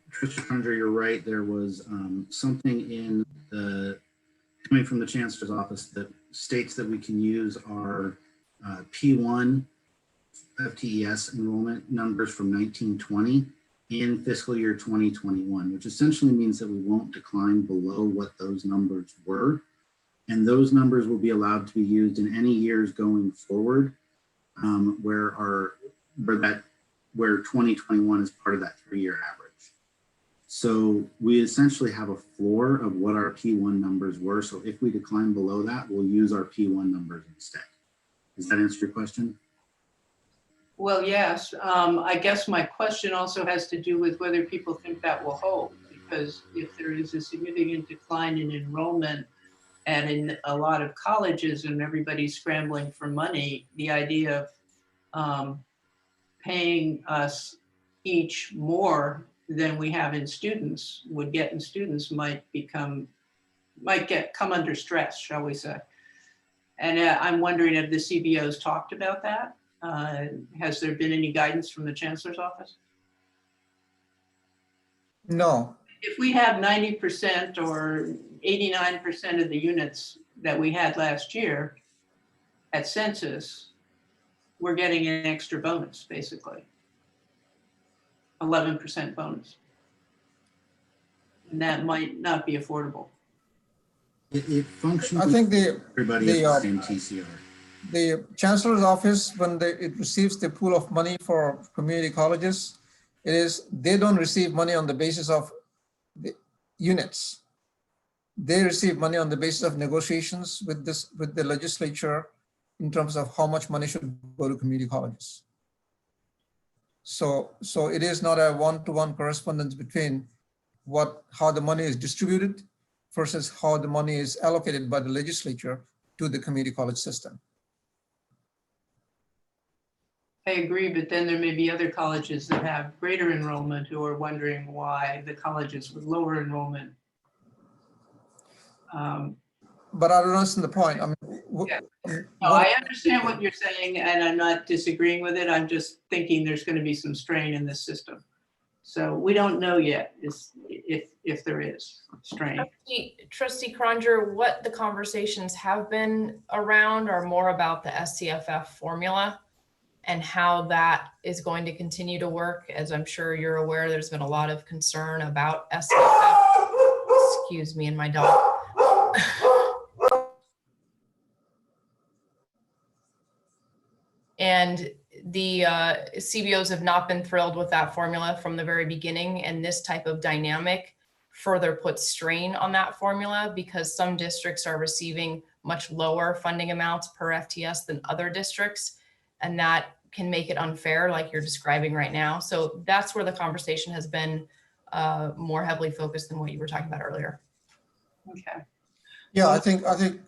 Trustee Cronger, you're right. There was something in coming from the Chancellor's office that states that we can use our P1 FTES enrollment numbers from 1920 in fiscal year 2021, which essentially means that we won't decline below what those numbers were. And those numbers will be allowed to be used in any years going forward where 2021 is part of that 3-year average. So we essentially have a floor of what our P1 numbers were. So if we decline below that, we'll use our P1 numbers instead. Does that answer your question? Well, yes. I guess my question also has to do with whether people think that will hold, because if there is a significant decline in enrollment and in a lot of colleges and everybody's scrambling for money, the idea of paying us each more than we have in students might come under stress, shall we say. And I'm wondering if the CBO's talked about that. Has there been any guidance from the Chancellor's office? No. If we have 90% or 89% of the units that we had last year at census, we're getting an extra bonus, basically. 11% bonus. And that might not be affordable. It functions. I think everybody at the same TCR. The Chancellor's office, when it receives the pool of money for community colleges, they don't receive money on the basis of the units. They receive money on the basis of negotiations with the legislature in terms of how much money should go to community colleges. So it is not a one-to-one correspondence between how the money is distributed versus how the money is allocated by the legislature to the community college system. I agree, but then there may be other colleges that have greater enrollment who are wondering why the colleges with lower enrollment. But I don't understand the point. I mean, I understand what you're saying, and I'm not disagreeing with it. I'm just thinking there's going to be some strain in this system. So we don't know yet if there is strain. Trustee Cronger, what the conversations have been around are more about the SCFF formula and how that is going to continue to work. As I'm sure you're aware, there's been a lot of concern about SCFF. Excuse me and my dog. And the CBOs have not been thrilled with that formula from the very beginning. And this type of dynamic further puts strain on that formula because some districts are receiving much lower funding amounts per FTS than other districts. And that can make it unfair like you're describing right now. So that's where the conversation has been more heavily focused than what you were talking about earlier. Okay. Yeah, I think the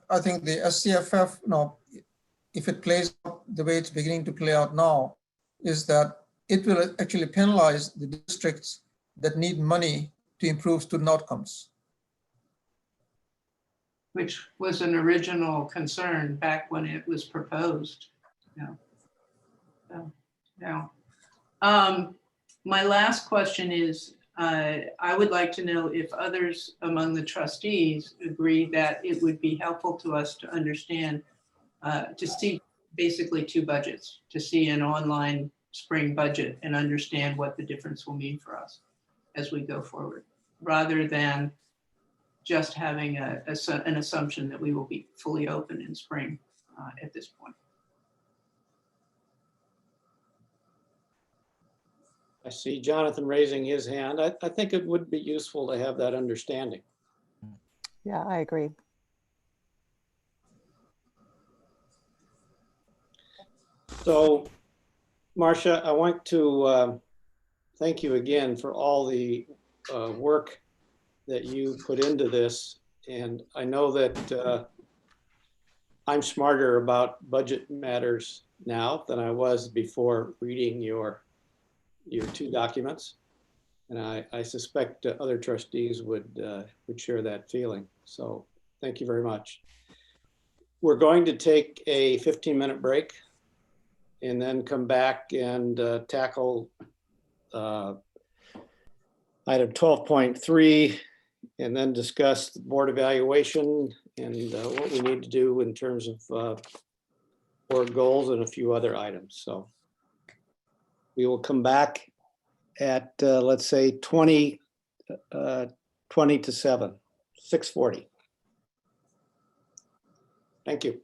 SCFF, if it plays out the way it's beginning to play out now, is that it will actually penalize the districts that need money to improve student outcomes. which was an original concern back when it was proposed. Yeah. So, yeah. My last question is, I would like to know if others among the trustees agree that it would be helpful to us to understand, to see basically two budgets, to see an online spring budget and understand what the difference will mean for us as we go forward, rather than just having an assumption that we will be fully open in spring at this point. I see Jonathan raising his hand. I think it would be useful to have that understanding. Yeah, I agree. So, Marcia, I want to thank you again for all the work that you put into this. And I know that I'm smarter about budget matters now than I was before reading your two documents. And I suspect other trustees would share that feeling. So thank you very much. We're going to take a 15-minute break and then come back and tackle item 12.3 and then discuss the board evaluation and what we need to do in terms of board goals and a few other items. So we will come back at, let's say, 20 to 7, 6:40. Thank you.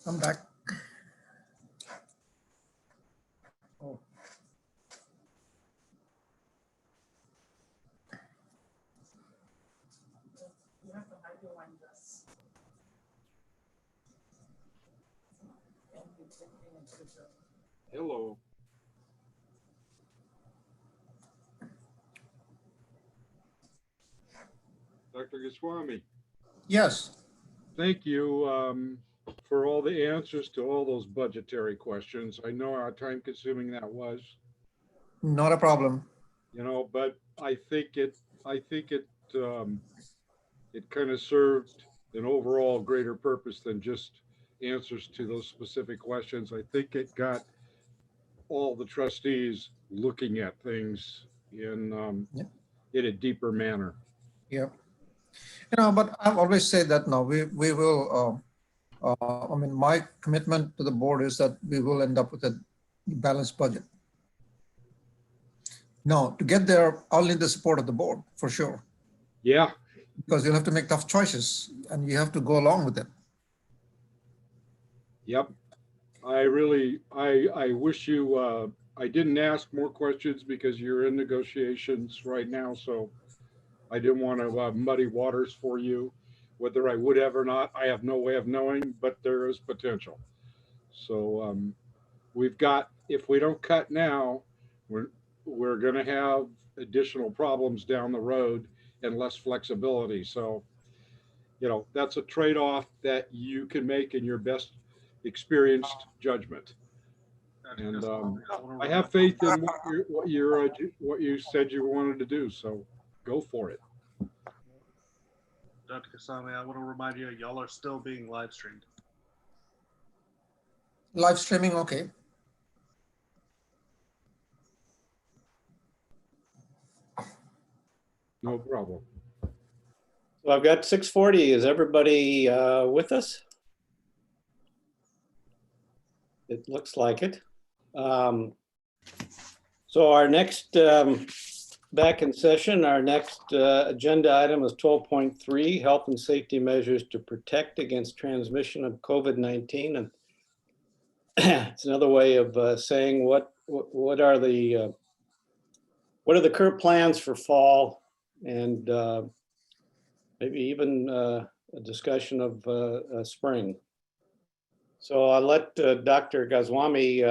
I'm back. Oh. Hello. Dr. Goswami, Yes, thank you for all the answers to all those budgetary questions. I know how time consuming that was, not a problem. you know, but I think it kind of served an overall greater purpose than just answers to those specific questions. I think it got all the trustees looking at things in a deeper manner. Yeah. But I've always said that now we will, I mean, my commitment to the board is that we will end up with a balanced budget. Now, to get there, I'll need the support of the board for sure. Yeah. Because you'll have to make tough choices and you have to go along with it. Yep. I wish you, I didn't ask more questions because you're in negotiations right now. So I didn't want to muddy waters for you. Whether I would have or not, I have no way of knowing, but there is potential. So we've got, if we don't cut now, we're going to have additional problems down the road and less flexibility. So, that's a trade-off that you can make in your best experienced judgment. And I have faith in what you said you wanted to do. So go for it. Dr. Goswami, I want to remind you, y'all are still being live streamed. Live streaming, okay. No problem. So I've got 6:40. Is everybody with us? It looks like it. So our next, back in session, our next agenda item is 12.3, health and safety measures to protect against transmission of COVID-19. And it's another way of saying what are the current plans for fall, and maybe even a discussion of spring. So I'll let Dr. Goswami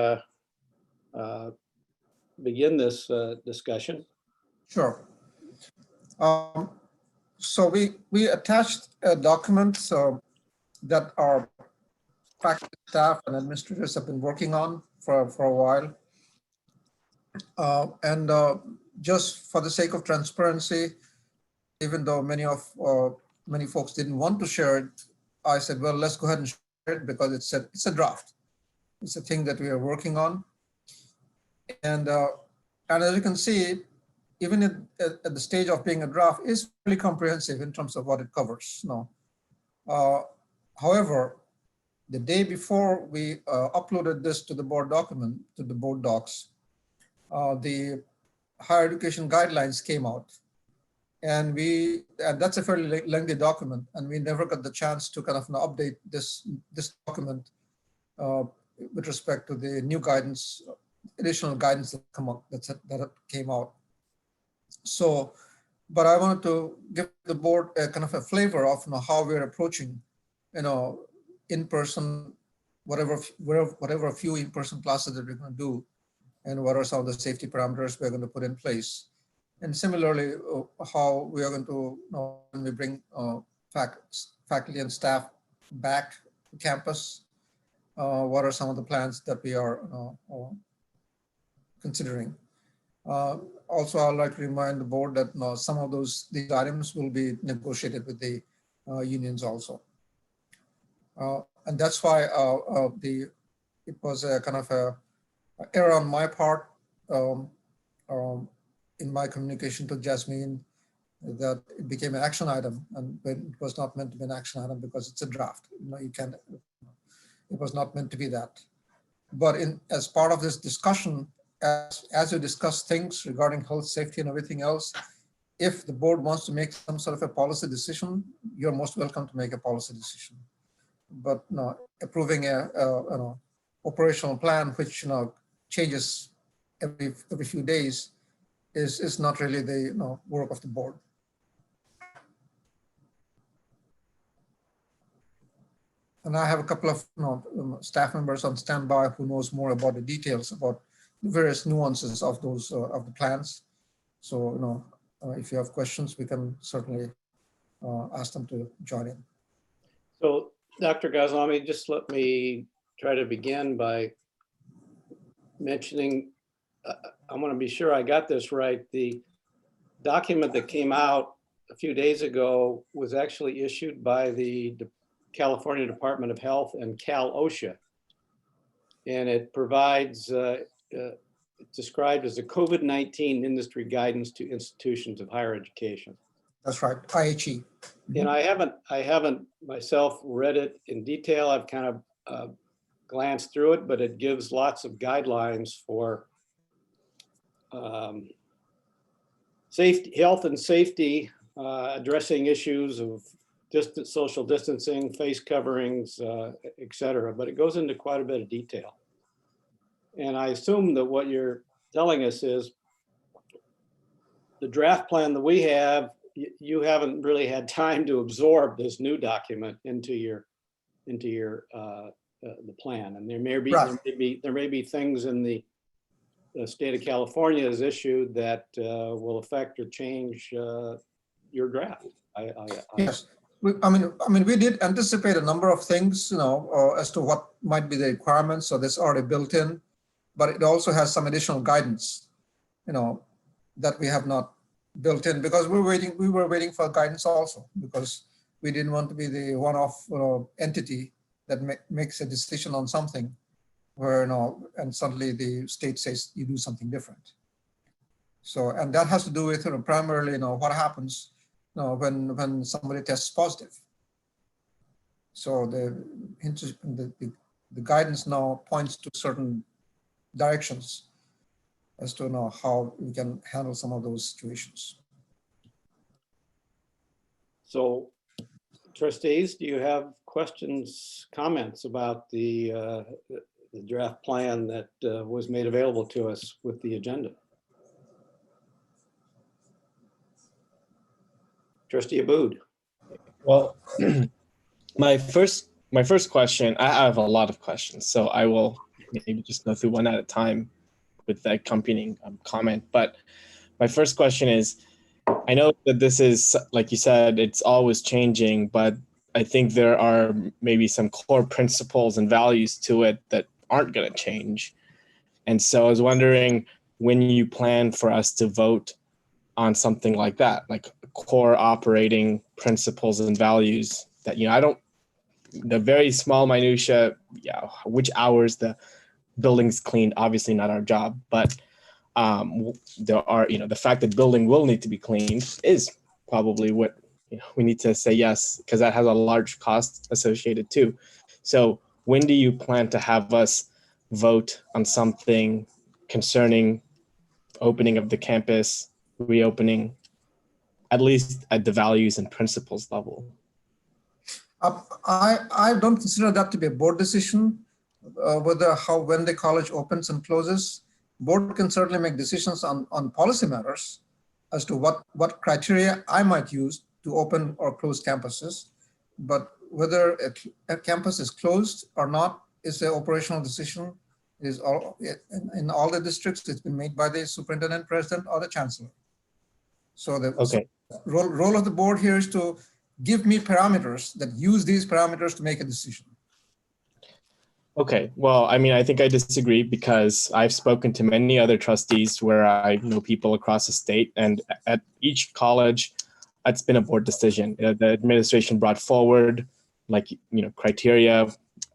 begin this discussion. Sure. So we attached a document that our faculty, staff, and administrators have been working on for a while. And just for the sake of transparency, even though many folks didn't want to share it, I said, well, let's go ahead and share it because it's a draft. It's a thing that we are working on. And as you can see, even at the stage of being a draft, is really comprehensive in terms of what it covers. No. However, the day before we uploaded this to the board document, to the board docs, the higher education guidelines came out. And that's a fairly lengthy document, and we never got the chance to kind of update this document with respect to the new guidance, additional guidance that came out. So, but I wanted to give the board a kind of a flavor of how we're approaching, in person, whatever few in-person classes that we're going to do, and what are some of the safety parameters we're going to put in place. And similarly, how we are going to, when we bring faculty and staff back to campus, what are some of the plans that we are considering. Also, I'd like to remind the board that some of these items will be negotiated with the unions also. And that's why it was a kind of a error on my part in my communication to Jasmine that it became an action item, and it was not meant to be an action item because it's a draft. It was not meant to be that. But as part of this discussion, as you discuss things regarding health, safety, and everything else, if the board wants to make some sort of a policy decision, you're most welcome to make a policy decision. but approving a operational plan which changes every few days is not really the work of the board. And I have a couple of staff members on standby who knows more about the details about the various nuances of those of the plans. So if you have questions, we can certainly ask them to join in. So Dr. Goswami, just let me try to begin by mentioning, I want to be sure I got this right. The document that came out a few days ago was actually issued by the California Department of Health and Cal OSHA. And it provides, it's described as a COVID-19 industry guidance to institutions of higher education. That's right, IHE. And I haven't myself read it in detail. I've kind of glanced through it, but it gives lots of guidelines for safety, health and safety, addressing issues of social distancing, face coverings, et cetera. But it goes into quite a bit of detail. And I assume that what you're telling us is the draft plan that we have, you haven't really had time to absorb this new document into your the plan. And there may be things in the state of California has issued that will affect or change your draft. Yes. I mean, we did anticipate a number of things, as to what might be the requirements. So that's already built in, but it also has some additional guidance, that we have not built in because we were waiting for guidance also because we didn't want to be the one-off entity that makes a decision on something where, and suddenly the state says you do something different. So, and that has to do with primarily, what happens when somebody tests positive. So the guidance now points to certain directions as to how we can handle some of those situations. So, trustees, do you have questions, comments about the draft plan that was made available to us with the agenda? Trustee Abood. Well, my first question, I have a lot of questions, so I will maybe just go through one at a time with the accompanying comment. But my first question is, I know that this is, like you said, it's always changing, but I think there are maybe some core principles and values to it that aren't going to change. And so I was wondering when you plan for us to vote on something like that, like core operating principles and values that, the very small minutia, which hours the building's cleaned, obviously not our job, but there are, the fact that building will need to be cleaned is probably what we need to say yes, because that has a large cost associated too. So when do you plan to have us vote on something concerning opening of the campus, reopening, at least at the values and principles level? I don't consider that to be a board decision, when the college opens and closes. Board can certainly make decisions on policy matters as to what criteria I might use to open or close campuses. But whether a campus is closed or not is an operational decision. In all the districts, it's been made by the superintendent, president, or the chancellor. So the role of the board here is to give me parameters that use these parameters to make a decision. Okay, well, I think I disagree because I've spoken to many other trustees where I know people across the state, and at each college, it's been a board decision. The administration brought forward criteria,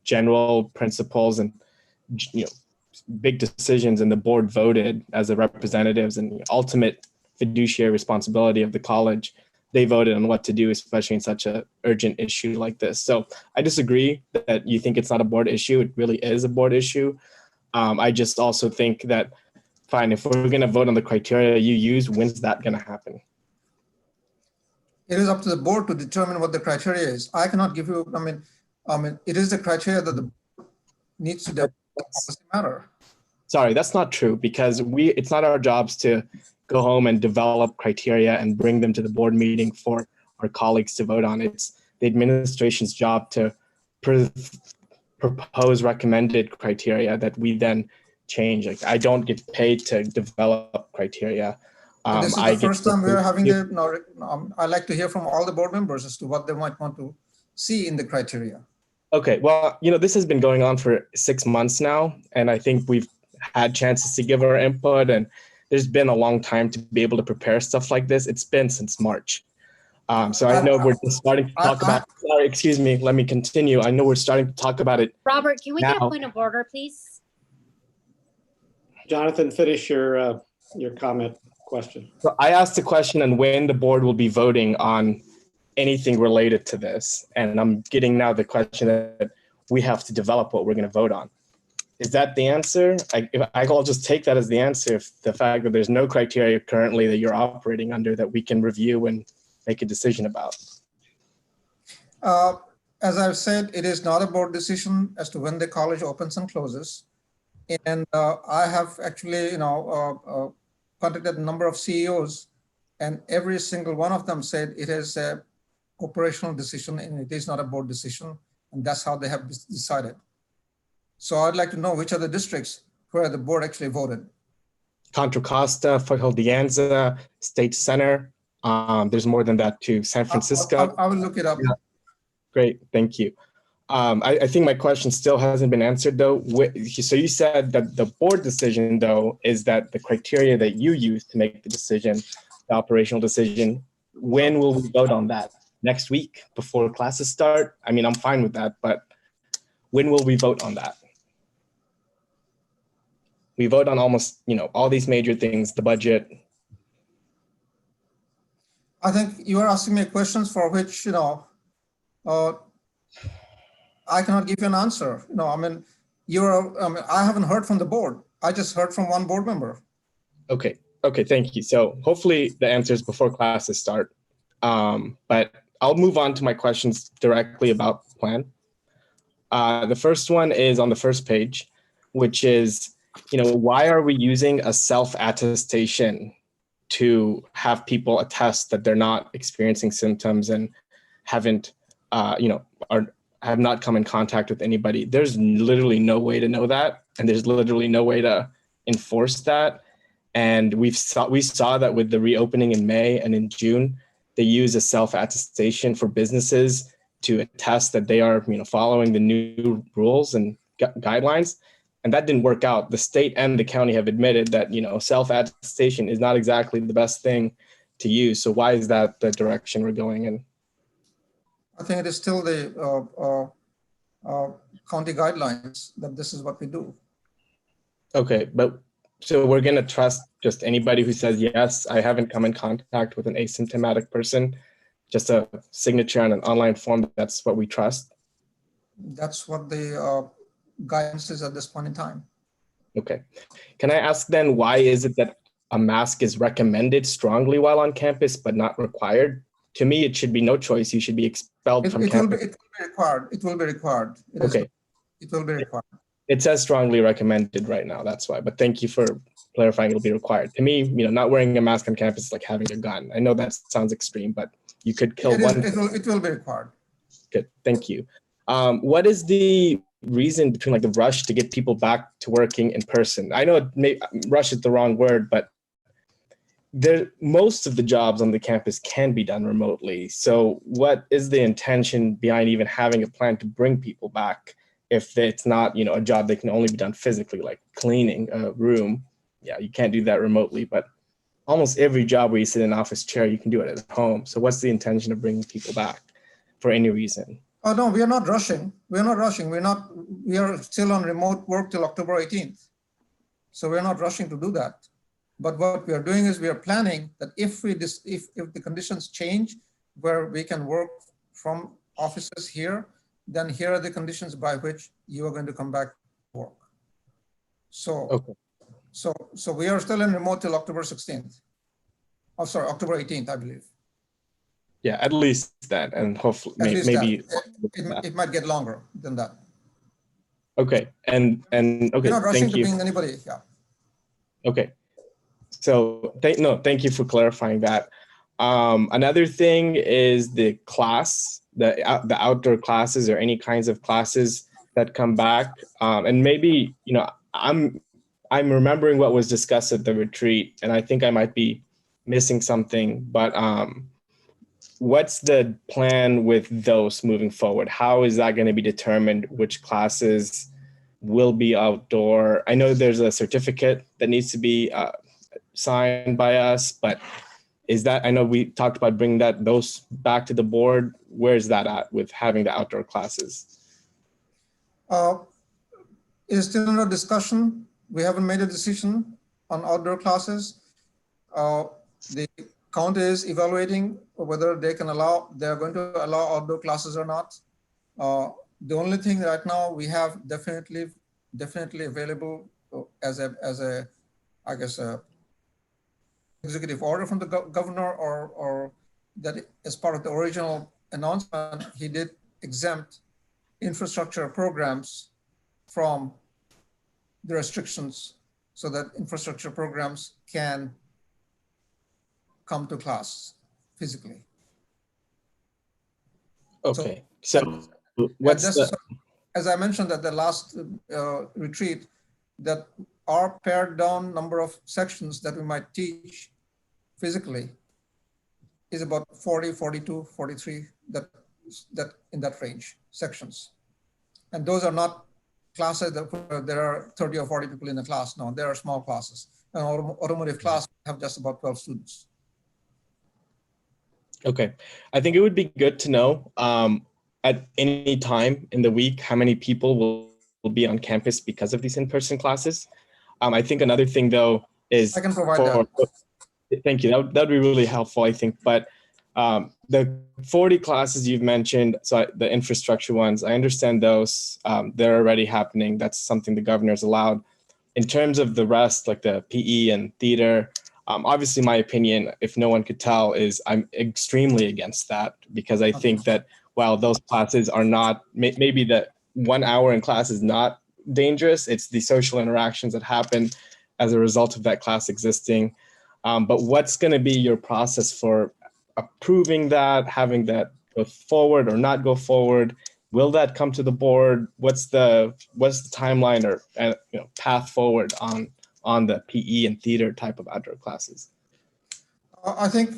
general principles, and big decisions, and the board voted as the representatives and the ultimate fiduciary responsibility of the college. They voted on what to do, especially in such an urgent issue like this. So I disagree that you think it's not a board issue. It really is a board issue. I just also think that, fine, if we're going to vote on the criteria you use, when's that going to happen? It is up to the board to determine what the criteria is. I cannot give you, I mean, it is the criteria that the needs to develop the policy matter. Sorry, that's not true because it's not our jobs to go home and develop criteria and bring them to the board meeting for our colleagues to vote on. It's the administration's job to propose recommended criteria that we then change. Like, I don't get paid to develop criteria. This is the first time we're having I'd like to hear from all the board members as to what they might want to see in the criteria. Okay, well, this has been going on for 6 months now, and I think we've had chances to give our input, and there's been a long time to be able to prepare stuff like this. It's been since March. So I know we're just starting to talk about, sorry, excuse me, let me continue. I know we're starting to talk about it. Robert, can we get a now. point of order, please? Jonathan, finish your comment question. So I asked the question on when the board will be voting on anything related to this. And I'm getting now the question that we have to develop what we're going to vote on. Is that the answer? I'll just take that as the answer. If the fact that there's no criteria currently that you're operating under that we can review and make a decision about. As I've said, it is not a board decision as to when the college opens and closes. And I have actually, contacted a number of CEOs, and every single one of them said it is a operational decision and it is not a board decision. And that's how they have decided. So I'd like to know which are the districts where the board actually voted. Contra Costa, Foothill de Anza, State Center. There's more than that too. San Francisco. I will look it up. Yeah. Great, thank you. I think my question still hasn't been answered though. So you said that the board decision though is that the criteria that you use to make the decision, the operational decision, when will we vote on that? Next week before classes start? I mean, I'm fine with that, but when will we vote on that? We vote on almost, all these major things, the budget. I think you are asking me questions for which, I cannot give you an answer. I haven't heard from the board. I just heard from one board member. Okay, thank you. So hopefully the answer is before classes start. But I'll move on to my questions directly about the plan. The first one is on the first page, which is, why are we using a self-attestation to have people attest that they're not experiencing symptoms and haven't, have not come in contact with anybody? There's literally no way to know that. And there's literally no way to enforce that. And we saw that with the reopening in May and in June, they use a self-attestation for businesses to attest that they are, following the new rules and guidelines. And that didn't work out. The state and the county have admitted that, self-attestation is not exactly the best thing to use. So why is that the direction we're going in? I think it is still the county guidelines that this is what we do. Okay, but so we're going to trust just anybody who says, yes, I haven't come in contact with an asymptomatic person, just a signature on an online form, that's what we trust? That's what the guidance is at this point in time. Okay. Can I ask then, why is it that a mask is recommended strongly while on campus, but not required? To me, it should be no choice. You should be expelled from campus. It will be required. It will be required. It will be required. It says strongly recommended right now. That's why. But thank you for clarifying it'll be required. To me, not wearing a mask on campus is like having a gun. I know that sounds extreme, but you could kill one. It will be required. Good. Thank you. What is the reason between the rush to get people back to working in person? I know rush is the wrong word, but most of the jobs on the campus can be done remotely. So what is the intention behind even having a plan to bring people back if it's not, a job that can only be done physically, like cleaning a room? Yeah, you can't do that remotely, but almost every job where you sit in an office chair, you can do it at home. So what's the intention of bringing people back for any reason? Oh, no, we are not rushing. We are not rushing. We are still on remote work till October 18th. So we're not rushing to do that. But what we are doing is we are planning that if the conditions change where we can work from offices here, then here are the conditions by which you are going to come back to work. So, okay. So we are still in remote till October 16th. Oh, sorry, October 18th, I believe. Yeah, at least that, and hopefully At least maybe. that. It might get longer than that. Okay, and okay, We're not rushing thank to you. bring anybody. Yeah. Okay, so thank you for clarifying that. Another thing is the class, the outdoor classes or any kinds of classes that come back, and maybe I'm remembering what was discussed at the retreat, and I think I might be missing something, but what's the plan with those moving forward? How is that going to be determined? Which classes will be outdoor? I know there's a certificate that needs to be signed by us, but is that, I know we talked about bringing those back to the board. Where's that at with having the outdoor classes? It's still under discussion. We haven't made a decision on outdoor classes. The county is evaluating whether they're going to allow outdoor classes or not. The only thing right now we have definitely available as a I guess a executive order from the governor, or that as part of the original announcement, he did exempt infrastructure programs from the restrictions so that infrastructure programs can come to class physically. Okay, so what's as I mentioned at the last retreat, that our pared down number of sections that we might teach physically is about 40, 42, 43, that in that range, sections. And those are not classes that there are 30 or 40 people in the class. No, there are small classes. An automotive class have just about 12 students. Okay, I think it would be good to know at any time in the week how many people will be on campus because of these in-person classes. I think another thing though is— I can provide that. Thank you, that would be really helpful, I think. But the 40 classes you've mentioned, so the infrastructure ones, I understand those, they're already happening. That's something the governor's allowed. In terms of the rest, like the PE and theater, obviously my opinion, if no one could tell, is I'm extremely against that, because I think that while those classes are not, maybe the 1 hour in class is not dangerous, it's the social interactions that happen as a result of that class existing. But what's going to be your process for approving that, having that go forward or not go forward? Will that come to the board? What's the timeline or path forward on the PE and theater type of outdoor classes? I think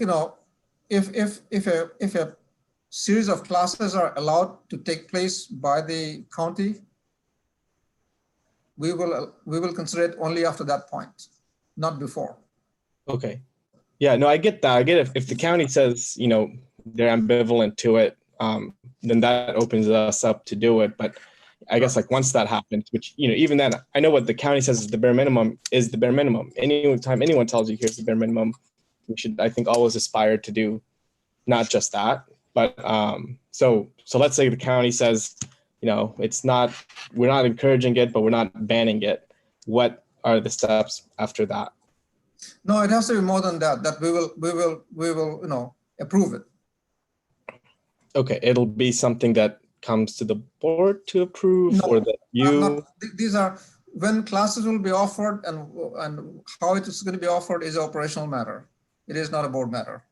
if a series of classes are allowed to take place by the county, we will consider it only after that point, not before. Okay. Yeah, no, I get that. I get if the county says, they're ambivalent to it, then that opens us up to do it. But I guess like once that happens, which, even then, I know what the county says is the bare minimum is the bare minimum. Anytime anyone tells you here's the bare minimum, we should, I think, always aspire to do not just that. But so let's say the county says, it's not, we're not encouraging it, but we're not banning it. What are the steps after that? No, it has to be more than that. That we will approve it. Okay, it'll be something that comes to the board to approve, or that you. These are when classes will be offered, and how it is going to be offered is an operational matter. It is not a board matter.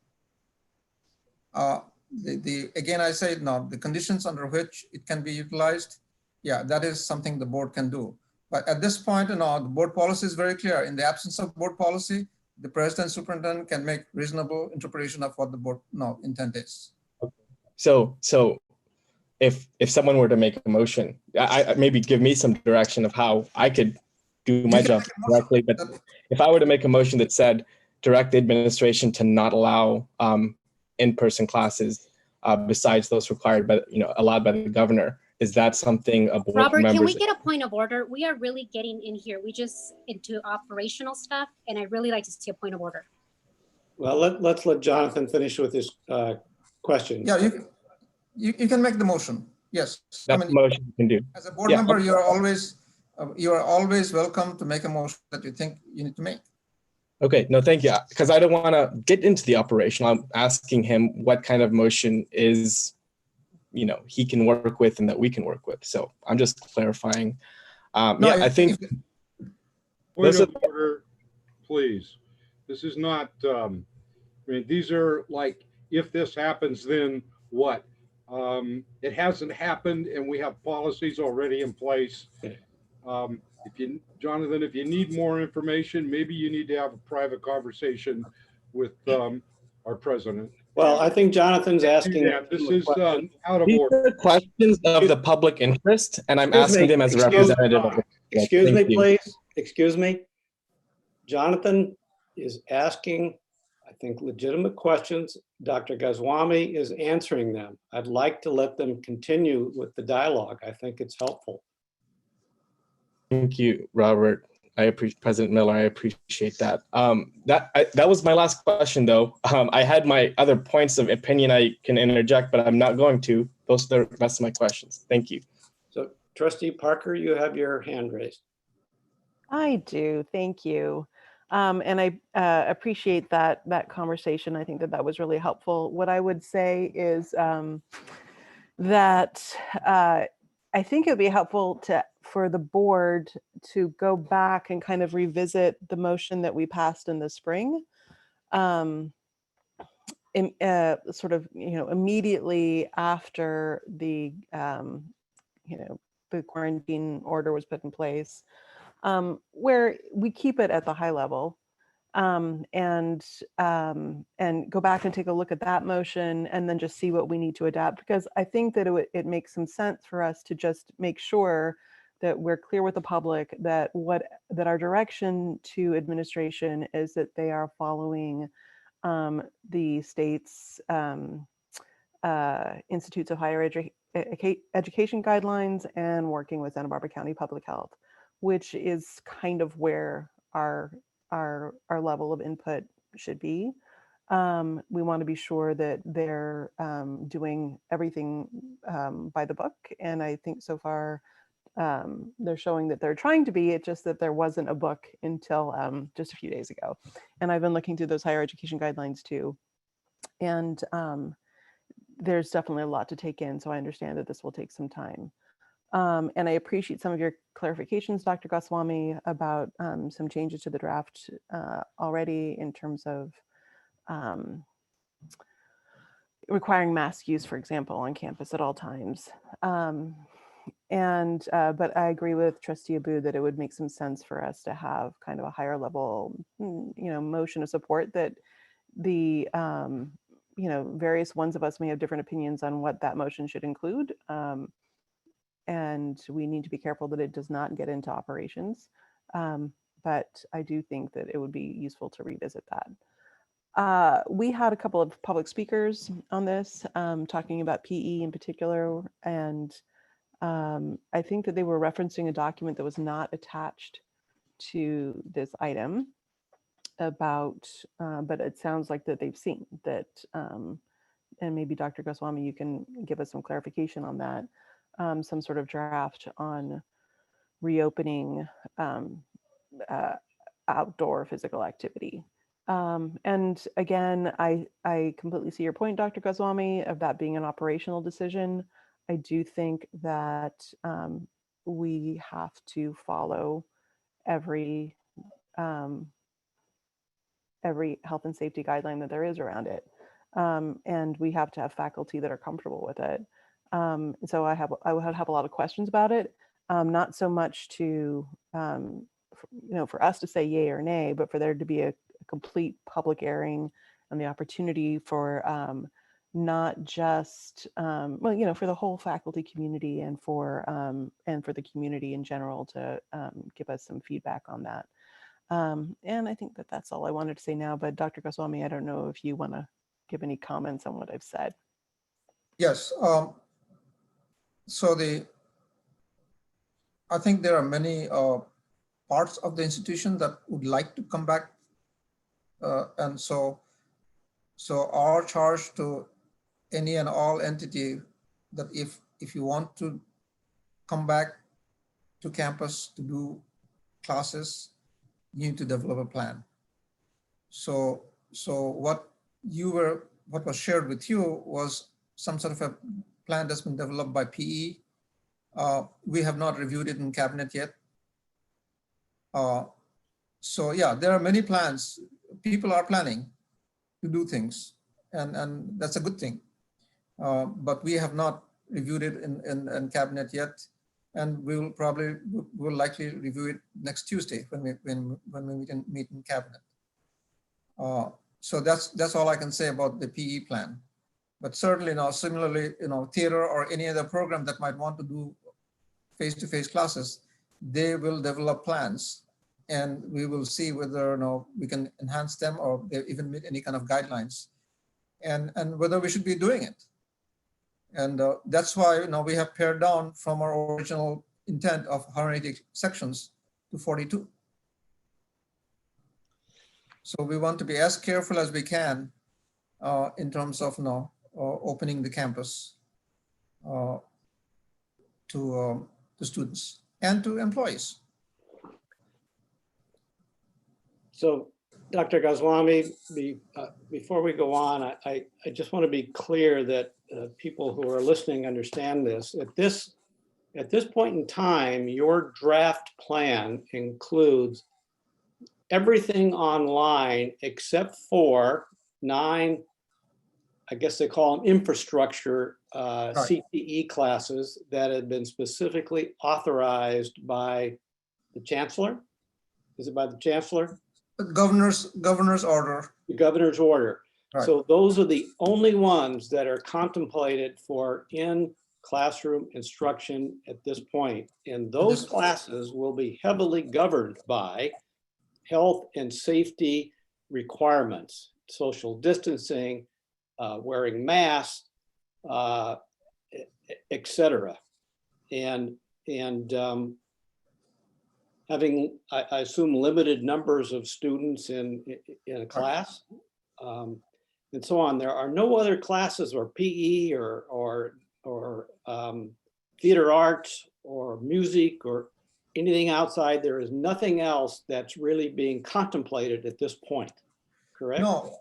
Again, I say now the conditions under which it can be utilized. Yeah, that is something the board can do. But at this point, the board policy is very clear. In the absence of board policy, the president superintendent can make reasonable interpretation of what the board intent is. So if someone were to make a motion, I maybe give me some direction of how I could do my job correctly. But if I were to make a motion that said direct the administration to not allow in-person classes besides those required by allowed by the governor, is that something a board Robert, members— can we get a point of order? We are really getting in here. We just into operational stuff, and I really like to see a point of order. Well, let's let Jonathan finish with his question. Yeah, you can make the motion. Yes, that's the motion you can do. As a board member, you are always welcome to make a motion that you think you need to make. Okay, no, thank you. Because I don't want to get into the operation. I'm asking him what kind of motion is, he can work with and that we can work with. So I'm just clarifying. I think. Point of order, please. This is not, these are like, if this happens, then what? It hasn't happened and we have policies already in place. Jonathan, if you need more information, maybe you need to have a private conversation with our president. Well, I think Jonathan's asking. Yeah, this is out of These order. are questions of the public interest, and I'm asking them as a representative of the. Excuse me, Thank you. please. Excuse me. Jonathan is asking, I think, legitimate questions. Dr. Goswami is answering them. I'd like to let them continue with the dialogue. I think it's helpful. Thank you, Robert. I appreciate President Miller. I appreciate that. That was my last question, though. I had my other points of opinion I can interject, but I'm not going to. Those are the rest of my questions. Thank you. So, Trustee Parker, you have your hand raised. I do. Thank you. And I appreciate that conversation. I think that was really helpful. What I would say is that I think it would be helpful for the board to go back and kind of revisit the motion that we passed in the spring. Sort of, immediately after the quarantine order was put in place, where we keep it at the high level, and go back and take a look at that motion and then just see what we need to adapt, because I think that it makes some sense for us to just make sure that we're clear with the public that our direction to administration is that they are following the state's Institutes of Higher Education guidelines and working with Santa Barbara County Public Health, which is kind of where our level of input should be. We want to be sure that they're doing everything by the book, and I think so far they're showing that they're trying to be. It's just that there wasn't a book until just a few days ago, and I've been looking through those higher education guidelines too, and there's definitely a lot to take in. So I understand that this will take some time. And I appreciate some of your clarifications, Dr. Goswami, about some changes to the draft already in terms of requiring mask use, for example, on campus at all times. But I agree with Trustee Abu that it would make some sense for us to have kind of a higher level, motion of support that the, various ones of us may have different opinions on what that motion should include. And we need to be careful that it does not get into operations. But I do think that it would be useful to revisit that. We had a couple of public speakers on this, talking about PE in particular. And I think that they were referencing a document that was not attached to this item about, but it sounds like that they've seen that, and maybe Dr. Goswami, you can give us some clarification on that. Some sort of draft on reopening outdoor physical activity. And again, I completely see your point, Dr. Goswami, of that being an operational decision. I do think that we have to follow every health and safety guideline that there is around it. And we have to have faculty that are comfortable with it. So I would have a lot of questions about it, not so much to, for us to say yay or nay, but for there to be a complete public airing and the opportunity for not just, for the whole faculty community and for the community in general to give us some feedback on that. And I think that that's all I wanted to say now, but Dr. Goswami, I don't know if you want to give any comments on what I've said. Yes. So I think there are many parts of the institution that would like to come back. And so our charge to any and all entity that if you want to come back to campus to do classes, you need to develop a plan. So what was shared with you was some sort of a plan that's been developed by PE. We have not reviewed it in cabinet yet. So yeah, there are many plans. People are planning to do things, and that's a good thing. But we have not reviewed it in cabinet yet, and we'll likely review it next Tuesday when we can meet in cabinet. So that's all I can say about the PE plan. But certainly now, similarly, theater or any other program that might want to do face-to-face classes, they will develop plans, and we will see whether we can enhance them or they even meet any kind of guidelines, and whether we should be doing it. And that's why we have pared down from our original intent of 180 sections to 42. So we want to be as careful as we can in terms of opening the campus to students and to employees. So, Dr. Goswami, before we go on, I just want to be clear that people who are listening understand this. At this point in time, your draft plan includes everything online except for 9, I guess they call them infrastructure CTE classes that had been specifically authorized by the chancellor. Is it by the chancellor? The governor's order. The governor's order. Right. So those are the only ones that are contemplated for in-classroom instruction at this point. And those classes will be heavily governed by health and safety requirements, social distancing, wearing masks, et cetera. And having, I assume, limited numbers of students in a class, and so on. There are no other classes or PE or theater arts or music or anything outside. There is nothing else that's really being contemplated at this point, correct? No,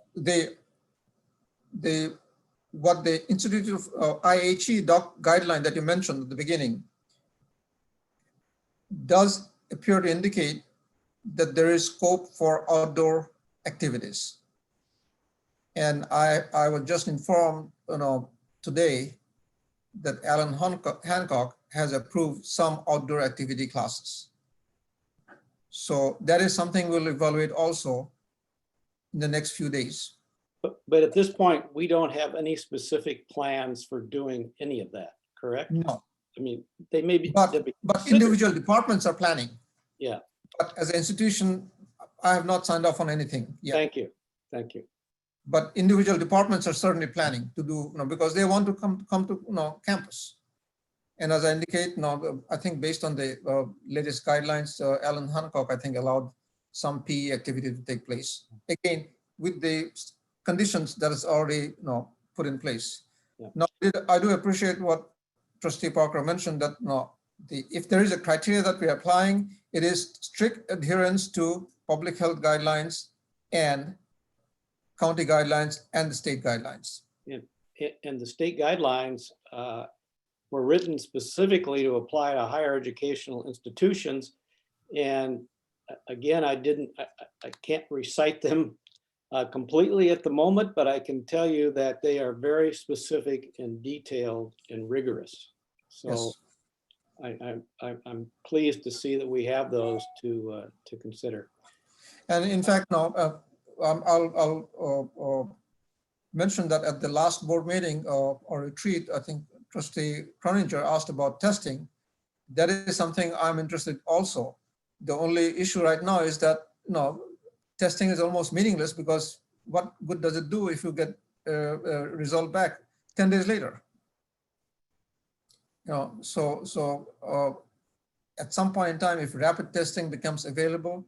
what the Institute of IHE guideline that you mentioned at the beginning does appear to indicate that there is scope for outdoor activities. And I was just informed today that Alan Hancock has approved some outdoor activity classes. So that is something we'll evaluate also in the next few days. But at this point, we don't have any specific plans for doing any of that, correct? No. I mean, they may be. But individual departments are planning. Yeah. But as an institution, I have not signed off on anything yet. Thank you. Thank you. But individual departments are certainly planning to do, because they want to come to campus. And as I indicate, I think based on the latest guidelines, Alan Hancock, I think, allowed some PE activity to take place. Again, with the conditions that is already put in place. Yeah. Now, I do appreciate what Trustee Parker mentioned, that if there is a criteria that we are applying, it is strict adherence to public health guidelines and county guidelines and the state guidelines. And the state guidelines were written specifically to apply to higher educational institutions. And again, I can't recite them completely at the moment, but I can tell you that they are very specific and detailed and rigorous. So yes. I'm pleased to see that we have those to consider. And in fact, now I'll mention that at the last board meeting or retreat, I think Trustee Croninger asked about testing. That is something I'm interested also. The only issue right now is that testing is almost meaningless, because what good does it do if you get a result back 10 days later? So at some point in time, if rapid testing becomes available,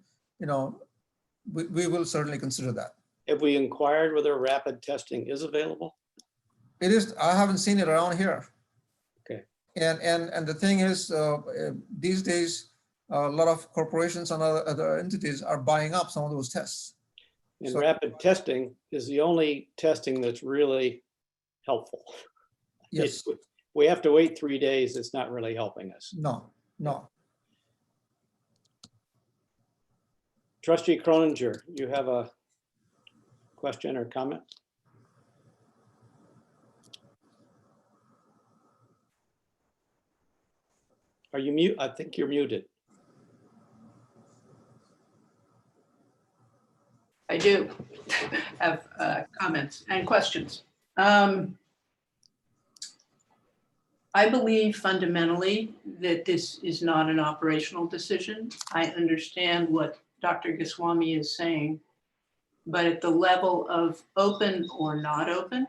we will certainly consider that. Have we inquired whether rapid testing is available? It is. I haven't seen it around here. Okay. And the thing is, these days, a lot of corporations and other entities are buying up some of those tests. And So- rapid testing is the only testing that's really helpful. Yes. We have to wait 3 days. It's not really helping us. No, no. Trustee Croninger, you have a question or comment? Are you mute? I think you're muted. I do have comments and questions. I believe fundamentally that this is not an operational decision. I understand what Dr. Goswami is saying, but at the level of open or not open,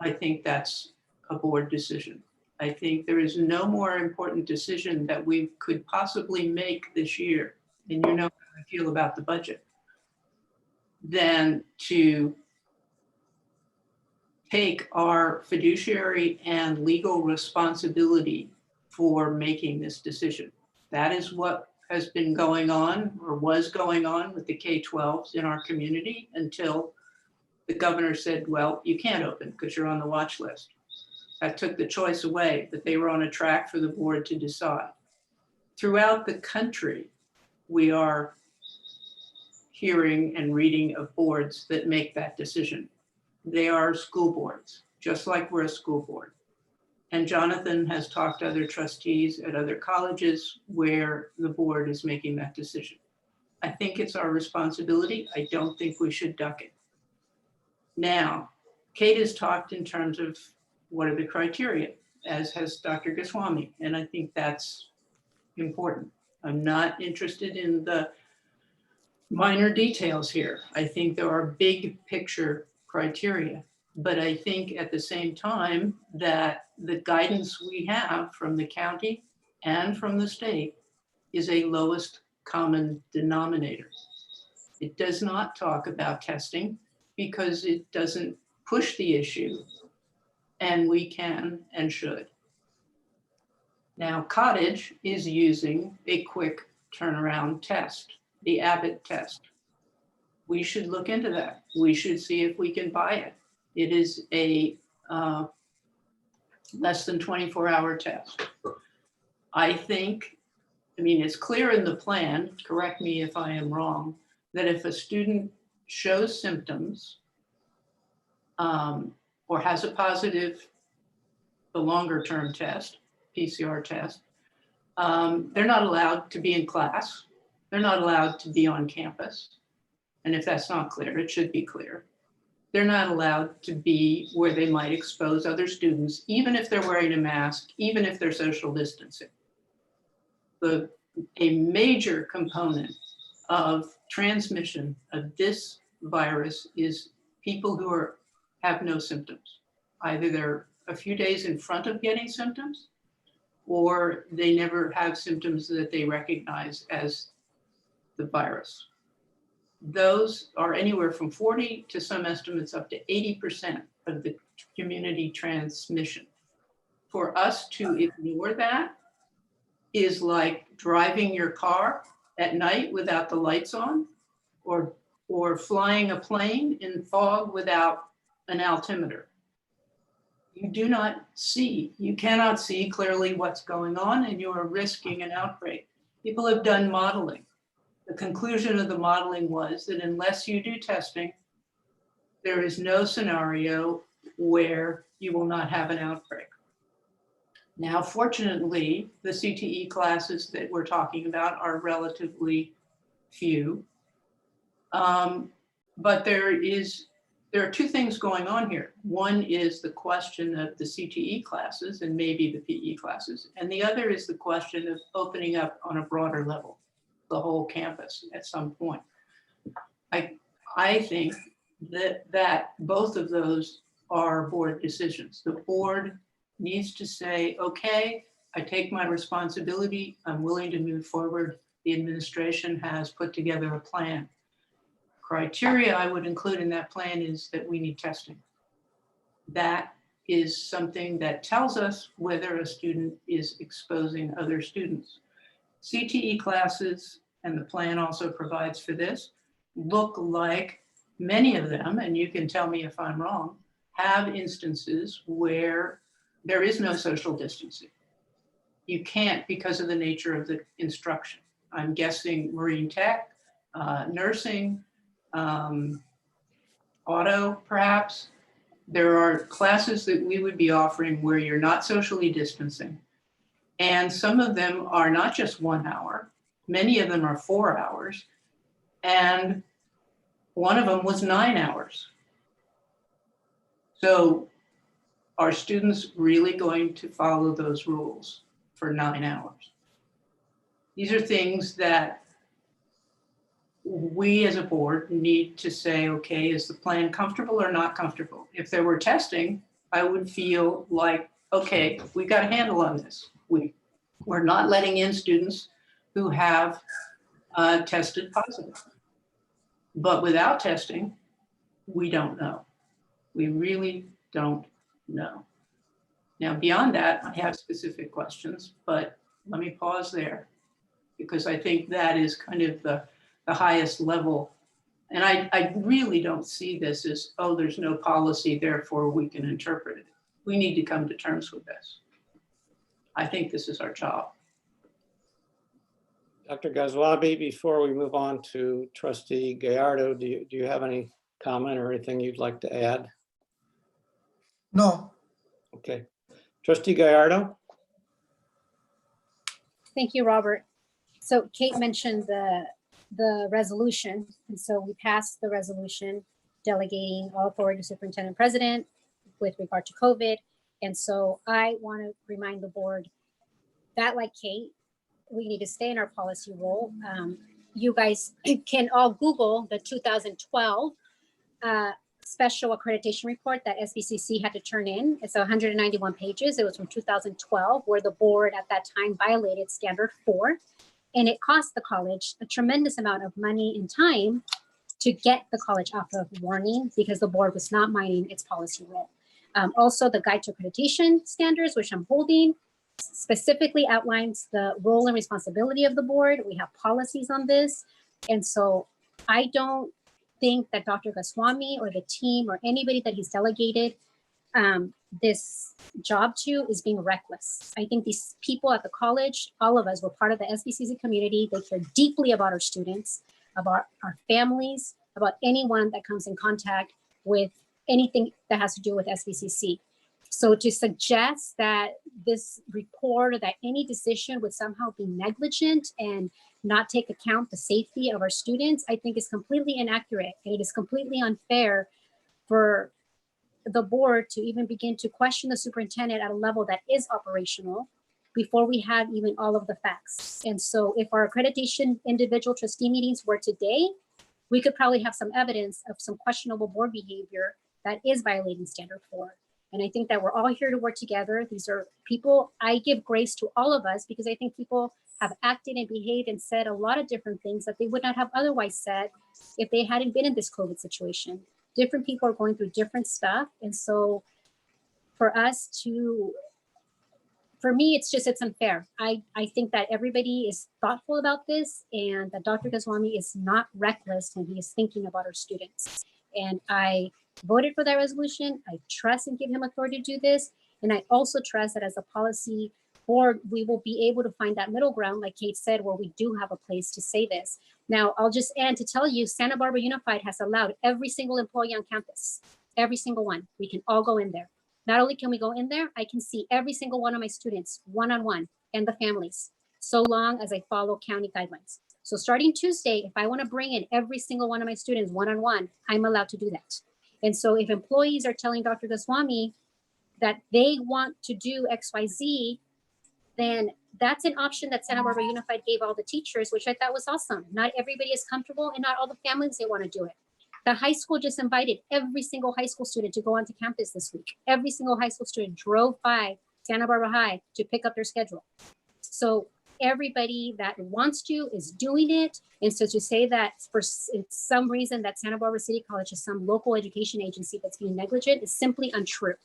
I think that's a board decision. I think there is no more important decision that we could possibly make this year, and you know how I feel about the budget, than to take our fiduciary and legal responsibility for making this decision. That is what has been going on or was going on with the K-12s in our community until the governor said, well, you can't open because you're on the watch list. That took the choice away, but they were on a track for the board to decide. Throughout the country, we are hearing and reading of boards that make that decision. They are school boards, just like we're a school board. And Jonathan has talked to other trustees at other colleges where the board is making that decision. I think it's our responsibility. I don't think we should duck it. Now, Kate has talked in terms of what are the criteria, as has Dr. Goswami, and I think that's important. I'm not interested in the minor details here. I think there are big picture criteria, but I think at the same time that the guidance we have from the county and from the state is a lowest common denominator. It does not talk about testing because it doesn't push the issue, and we can and should. Now, Cottage is using a quick turnaround test, the Abbott test. We should look into that. We should see if we can buy it. It is a less than 24-hour test. I think, I mean, it's clear in the plan, correct me if I am wrong, that if a student shows symptoms or has a positive, the longer term test, PCR test, they're not allowed to be in class. They're not allowed to be on campus. And if that's not clear, it should be clear. They're not allowed to be where they might expose other students, even if they're wearing a mask, even if they're social distancing. A major component of transmission of this virus is people who have no symptoms. Either they're a few days in front of getting symptoms, or they never have symptoms that they recognize as the virus. Those are anywhere from 40 to some estimates up to 80% of the community transmission. For us to ignore that is like driving your car at night without the lights on, or flying a plane in fog without an altimeter. You do not see, you cannot see clearly what's going on, and you are risking an outbreak. People have done modeling. The conclusion of the modeling was that unless you do testing, there is no scenario where you will not have an outbreak. Now, fortunately, the CTE classes that we're talking about are relatively few. But there are two things going on here. One is the question of the CTE classes and maybe the PE classes. And the other is the question of opening up on a broader level, the whole campus at some point. I think that both of those are board decisions. The board needs to say, okay, I take my responsibility. I'm willing to move forward. The administration has put together a plan. Criteria I would include in that plan is that we need testing. That is something that tells us whether a student is exposing other students. CTE classes, and the plan also provides for this, look like Many of them, and you can tell me if I'm wrong, have instances where there is no social distancing. You can't because of the nature of the instruction. I'm guessing marine tech, nursing, auto perhaps. There are classes that we would be offering where you're not socially distancing. And some of them are not just 1 hour, many of them are 4 hours. And one of them was 9 hours. So are students really going to follow those rules for 9 hours? These are things that we as a board need to say, okay, is the plan comfortable or not comfortable? If there were testing, I would feel like, okay, we got a handle on this. We're not letting in students who have tested positive. But without testing, we don't know. We really don't know. Now, beyond that, I have specific questions, but let me pause there because I think that is kind of the highest level. And I really don't see this as, oh, there's no policy, therefore we can interpret it. We need to come to terms with this. I think this is our job. Dr. Ghazwabi, before we move on to Trustee Gallardo, do you have any comment or anything you'd like to add? No. Okay. Trustee Gallardo? Thank you, Robert. So Kate mentioned the resolution, and so we passed the resolution delegating all authority to superintendent president with regard to COVID. And so I want to remind the board that, like Kate, we need to stay in our policy role. You guys can all Google the 2012 special accreditation report that SBCC had to turn in. It's 191 pages. It was from 2012, where the board at that time violated Standard 4. And it cost the college a tremendous amount of money and time to get the college off of warning because the board was not minding its policy role. Also, the Guide to Accreditation Standards, which I'm holding, specifically outlines the role and responsibility of the board. We have policies on this. And so I don't think that Dr. Ghazwami or the team or anybody that he's delegated this job to is being reckless. I think these people at the college, all of us, were part of the SBCC community. They care deeply about our students, about our families, about anyone that comes in contact with anything that has to do with SBCC. So to suggest that this report or that any decision would somehow be negligent and not take account the safety of our students, I think is completely inaccurate. And it is completely unfair for the board to even begin to question the superintendent at a level that is operational before we have even all of the facts. And so if our accreditation individual trustee meetings were today, we could probably have some evidence of some questionable board behavior that is violating Standard 4. And I think that we're all here to work together. These are people, I give grace to all of us because I think people have acted and behaved and said a lot of different things that they would not have otherwise said if they hadn't been in this COVID situation. Different people are going through different stuff. And so for us to, for me, it's unfair. I think that everybody is thoughtful about this and that Dr. Ghazwami is not reckless when he is thinking about our students. And I voted for that resolution. I trust and give him authority to do this. And I also trust that as a policy board, we will be able to find that middle ground, like Kate said, where we do have a place to say this. Now, I'll just end to tell you, Santa Barbara Unified has allowed every single employee on campus, every single one. We can all go in there. Not only can we go in there, I can see every single one of my students one-on-one and the families, so long as I follow county guidelines. So starting Tuesday, if I want to bring in every single one of my students one-on-one, I'm allowed to do that. And so if employees are telling Dr. Ghazwami that they want to do XYZ, then that's an option that Santa Barbara Unified gave all the teachers, which I thought was awesome. Not everybody is comfortable and not all the families they want to do it. The high school just invited every single high school student to go onto campus this week. Every single high school student drove by Santa Barbara High to pick up their schedule. So everybody that wants to is doing it. And so to say that for some reason that Santa Barbara City College is some local education agency that's being negligent is simply untrue.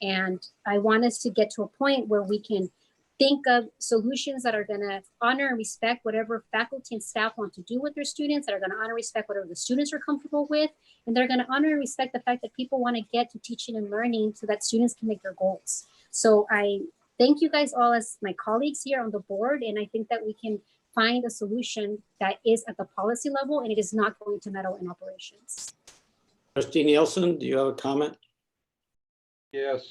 And I want us to get to a point where we can think of solutions that are going to honor and respect whatever faculty and staff want to do with their students, that are going to honor and respect whatever the students are comfortable with, and they're going to honor and respect the fact that people want to get to teaching and learning so that students can make their goals. So I thank you guys all as my colleagues here on the board, and I think that we can find a solution that is at the policy level and it is not going to meddle in operations. Trustee Nielsen, do you have a comment? Yes,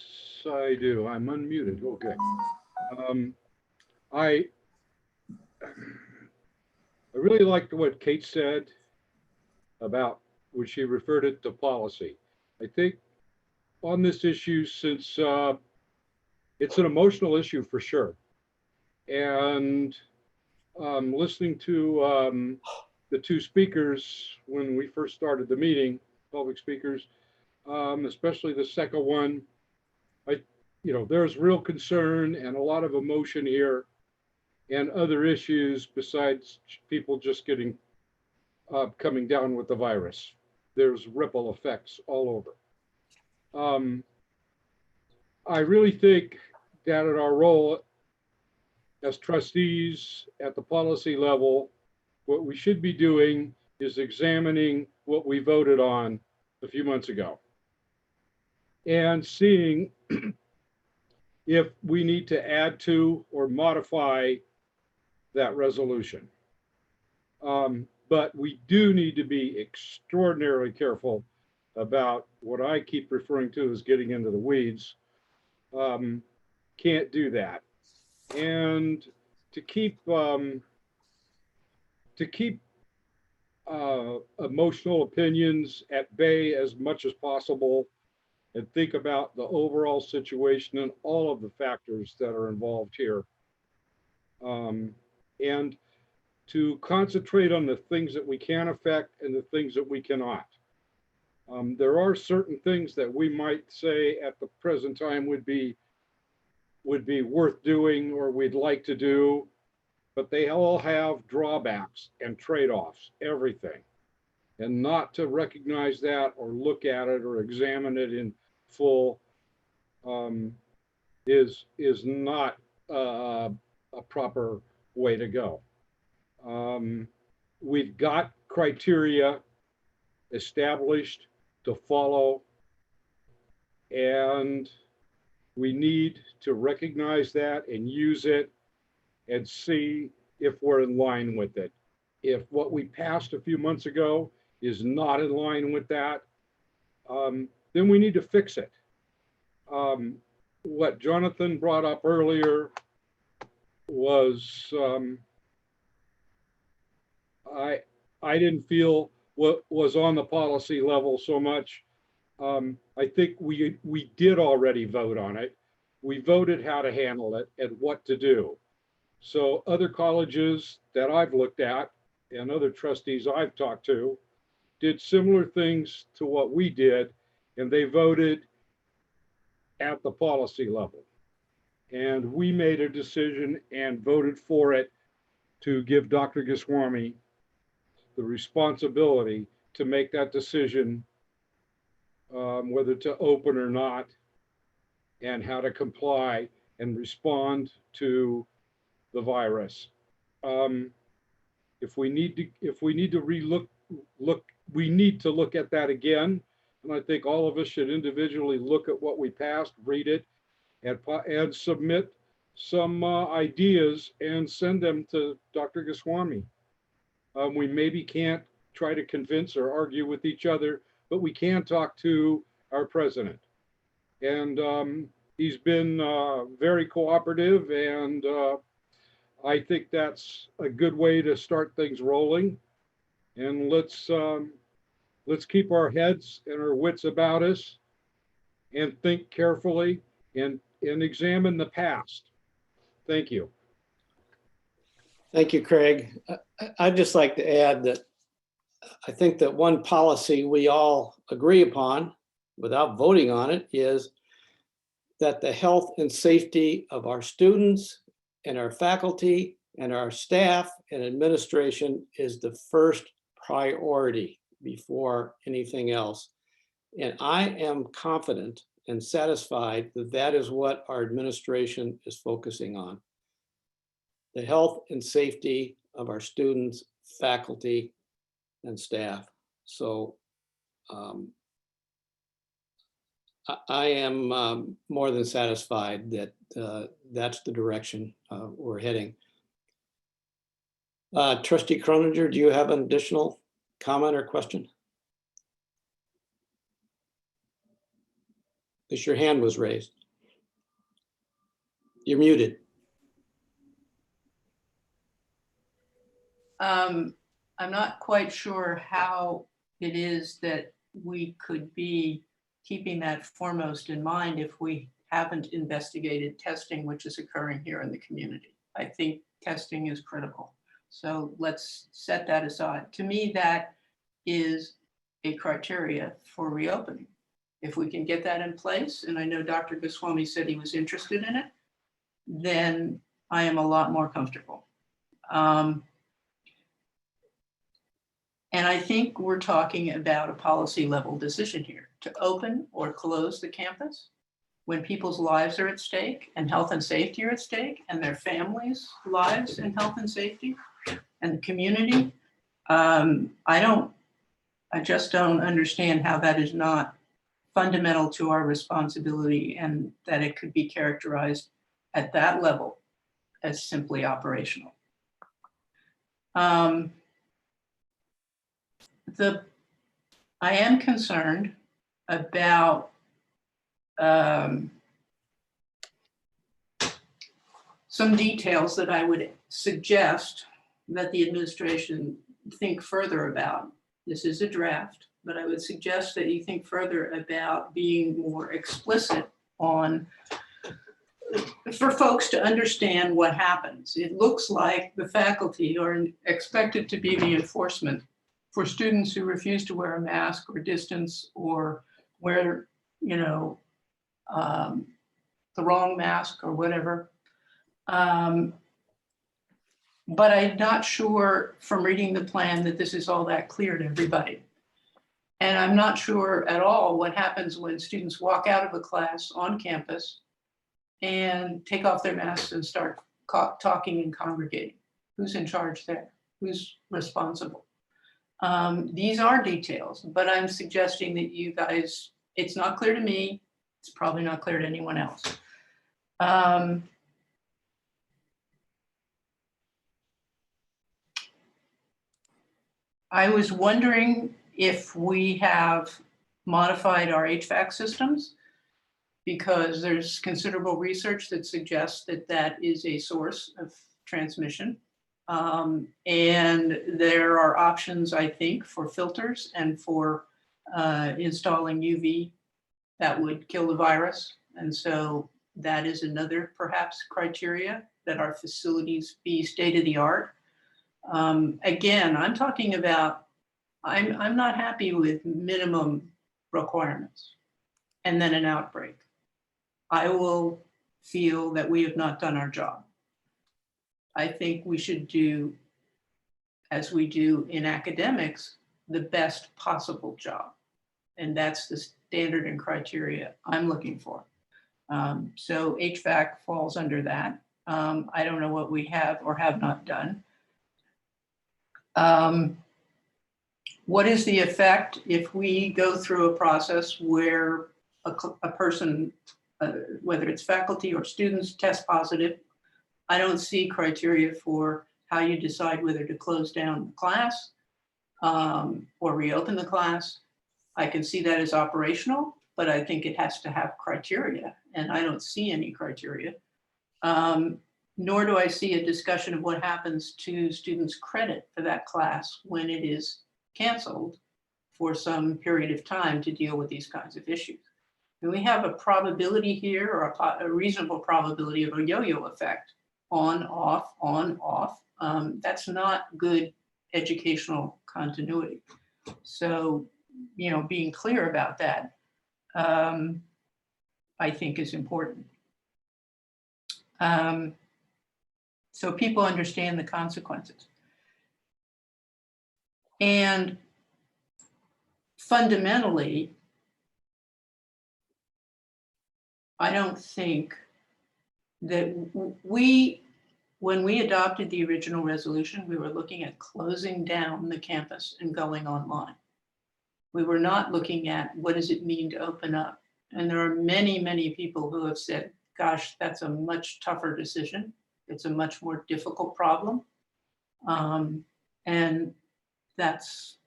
I do. I'm unmuted. Okay. I really liked what Kate said about when she referred it to policy. I think on this issue, since it's an emotional issue for sure, and listening to the two speakers when we first started the meeting, public speakers, especially the second one, there's real concern and a lot of emotion here and other issues besides people just getting coming down with the virus. There's ripple effects all over. I really think that in our role as trustees at the policy level, what we should be doing is examining what we voted on a few months ago and seeing if we need to add to or modify that resolution. But we do need to be extraordinarily careful about what I keep referring to as getting into the weeds. Can't do that. And to keep emotional opinions at bay as much as possible, and think about the overall situation and all of the factors that are involved here. And to concentrate on the things that we can affect and the things that we cannot. There are certain things that we might say at the present time would be worth doing or we'd like to do, but they all have drawbacks and trade-offs, everything. And not to recognize that or look at it or examine it in full is not a proper way to go. We've got criteria established to follow, and we need to recognize that and use it and see if we're in line with it. If what we passed a few months ago is not in line with that, then we need to fix it. What Jonathan brought up earlier was I didn't feel what was on the policy level so much. I think we did already vote on it. We voted how to handle it and what to do. So other colleges that I've looked at and other trustees I've talked to did similar things to what we did, and they voted at the policy level. And we made a decision and voted for it to give Dr. Goswami the responsibility to make that decision, whether to open or not, and how to comply and respond to the virus. If we need to we need to look at that again. And I think all of us should individually look at what we passed, read it, and submit some ideas and send them to Dr. Goswami. We maybe can't try to convince or argue with each other, but we can talk to our president. And he's been very cooperative, and I think that's a good way to start things rolling. And let's keep our heads and our wits about us and think carefully and examine the past. Thank you. Thank you, Craig. I'd just like to add that I think that one policy we all agree upon without voting on it is that the health and safety of our students and our faculty and our staff and administration is the first priority before anything else. And I am confident and satisfied that that is what our administration is focusing on. the health and safety of our students, faculty, and staff. So I am more than satisfied that that's the direction we're heading. Trustee Croninger, do you have an additional comment or question? Because your hand was raised. You're muted. I'm not quite sure how it is that we could be keeping that foremost in mind if we haven't investigated testing, which is occurring here in the community. I think testing is critical. So let's set that aside. To me, that is a criteria for reopening. If we can get that in place, and I know Dr. Goswami said he was interested in it, then I am a lot more comfortable. And I think we're talking about a policy level decision here to open or close the campus when people's lives are at stake and health and safety are at stake and their families' lives and health and safety and the community. I just don't understand how that is not fundamental to our responsibility and that it could be characterized at that level as simply operational. I am concerned about some details that I would suggest that the administration think further about. This is a draft, but I would suggest that you think further about being more explicit on, for folks to understand what happens. It looks like the faculty are expected to be the enforcement for students who refuse to wear a mask or distance or wear, you know, the wrong mask or whatever. But I'm not sure from reading the plan that this is all that clear to everybody. And I'm not sure at all what happens when students walk out of a class on campus and take off their masks and start talking and congregating. Who's in charge there? Who's responsible? These are details, but I'm suggesting that you guys, it's not clear to me. It's probably not clear to anyone else. I was wondering if we have modified our HVAC systems because there's considerable research that suggests that that is a source of transmission. And there are options, I think, for filters and for installing UV that would kill the virus. And so that is another perhaps criteria that our facilities be state of the art. Again, I'm talking about, I'm not happy with minimum requirements and then an outbreak. I will feel that we have not done our job. I think we should do, as we do in academics, the best possible job. And that's the standard and criteria I'm looking for. So HVAC falls under that. I don't know what we have or have not done. What is the effect if we go through a process where a person, whether it's faculty or students, test positive? I don't see criteria for how you decide whether to close down the class or reopen the class. I can see that as operational, but I think it has to have criteria, and I don't see any criteria. Nor do I see a discussion of what happens to students' credit for that class when it is canceled for some period of time to deal with these kinds of issues. And we have a probability here, or a reasonable probability of a yo-yo effect, on, off, on, off. That's not good educational continuity. So, you know, being clear about that, I think is important. So people understand the consequences. And fundamentally, I don't think that we when we adopted the original resolution, we were looking at closing down the campus and going online. We were not looking at what does it mean to open up. And there are many, many people who have said, gosh, that's a much tougher decision. It's a much more difficult problem. And that's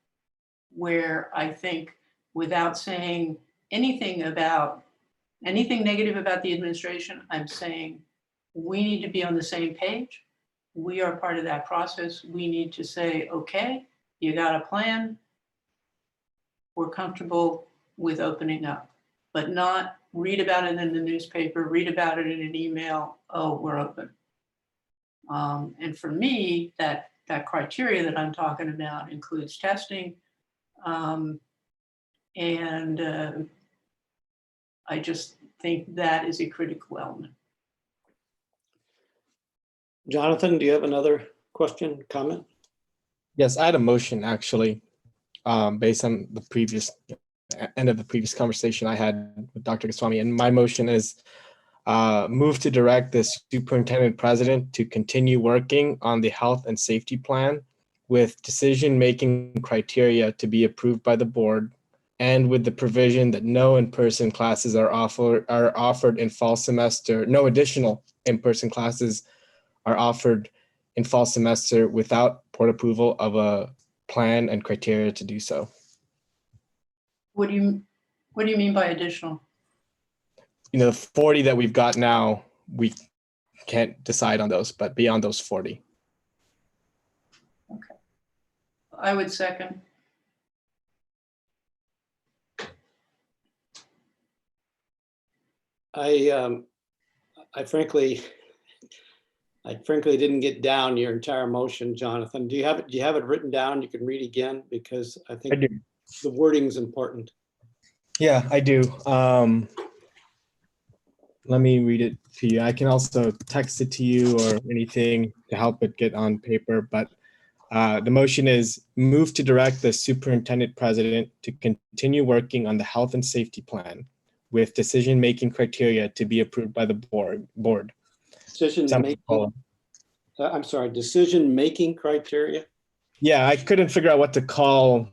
where I think, without saying anything negative about the administration, I'm saying we need to be on the same page. We are part of that process. We need to say, okay, you got a plan. We're comfortable with opening up, but not read about it in the newspaper, read about it in an email, oh, we're open. And for me, that criteria that I'm talking about includes testing. I just think that is a critical element. Jonathan, do you have another question, comment? Yes, I had a motion actually, based on the previous end of the previous conversation I had with Dr. Goswami. And my motion is move to direct the superintendent president to continue working on the health and safety plan with decision-making criteria to be approved by the board, and with the provision that no in-person classes are offered in fall semester, no additional in-person classes are offered in fall semester without board approval of a plan and criteria to do so. What do you mean by additional? You know, the 40 that we've got now, we can't decide on those, but beyond those 40. Okay. I would second. I frankly didn't get down your entire motion, Jonathan. Do you have it written down? You can read again, because I think the wording is important. Yeah, I do. Let me read it to you. I can also text it to you or anything to help it get on paper, but the motion is move to direct the superintendent president to continue working on the health and safety plan with decision-making criteria to be approved by the board. Decision-making criteria? Yeah, I couldn't figure out what to call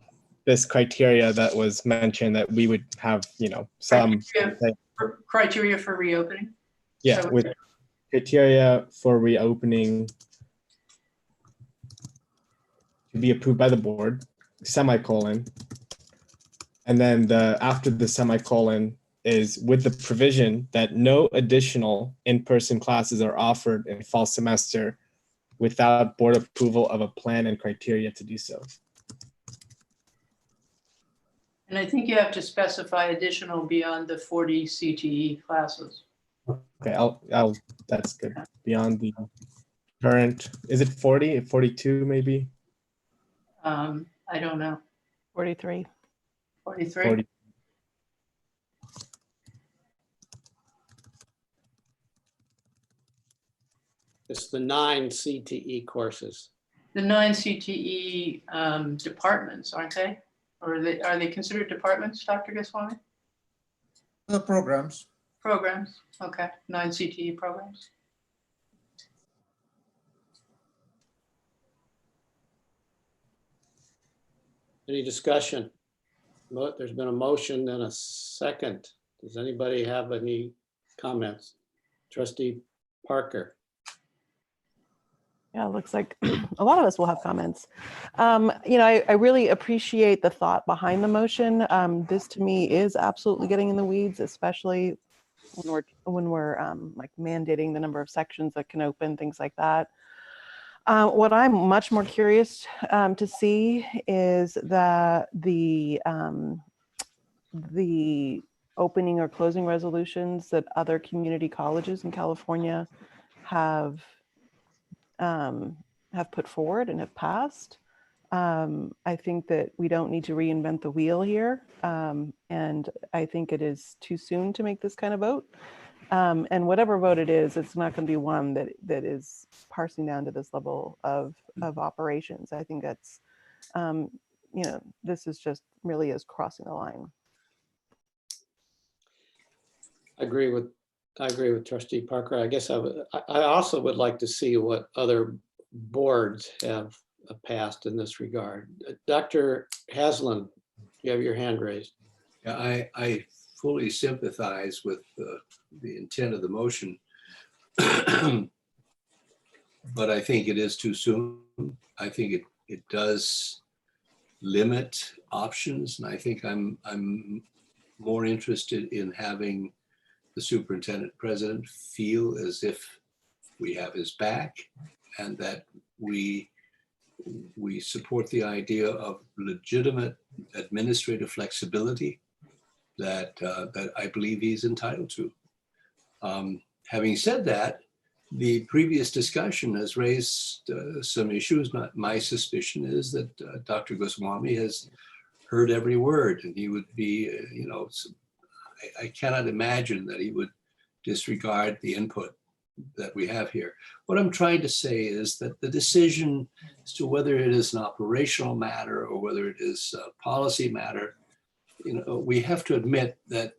this criteria that was mentioned, that we would have, you know, some criteria for reopening. Yeah, so with criteria for reopening to be approved by the board, semicolon. And then after the semicolon is with the provision that no additional in-person classes are offered in fall semester without board approval of a plan and criteria to do so. And I think you have to specify additional beyond the 40 CTE classes. Okay, that's good. Beyond the current, is it 40, 42 maybe? I don't know. 43. 43? 40. It's the 9 CTE courses. The 9 CTE departments, aren't they? Or are they considered departments, Dr. Goswami? The programs. Programs, okay, 9 CTE programs. Any discussion? There's been a motion and a second. Does anybody have any comments? Trustee Parker. Yeah, it looks like a lot of us will have comments. You know, I really appreciate the thought behind the motion. This to me is absolutely getting in the weeds, especially when we're like mandating the number of sections that can open, things like that. What I'm much more curious to see is that the opening or closing resolutions that other community colleges in California have put forward and have passed. I think that we don't need to reinvent the wheel here. And I think it is too soon to make this kind of vote. And whatever vote it is, it's not going to be one that is parsing down to this level of operations. I think that's, you know, this is just really is crossing the line. I agree with I agree with Trustee Parker. I guess I also would like to see what other boards have passed in this regard. Dr. Haslam, you have your hand raised. Yeah, I fully sympathize with the intent of the motion. But I think it is too soon. I think it does limit options. And I think I'm more interested in having the superintendent president feel as if we have his back and that we support the idea of legitimate administrative flexibility that I believe he's entitled to. Having said that, the previous discussion has raised some issues. My suspicion is that Dr. Goswami has heard every word, and he would be, I cannot imagine that he would disregard the input that we have here. What I'm trying to say is that the decision as to whether it is an operational matter or whether it is a policy matter, we have to admit that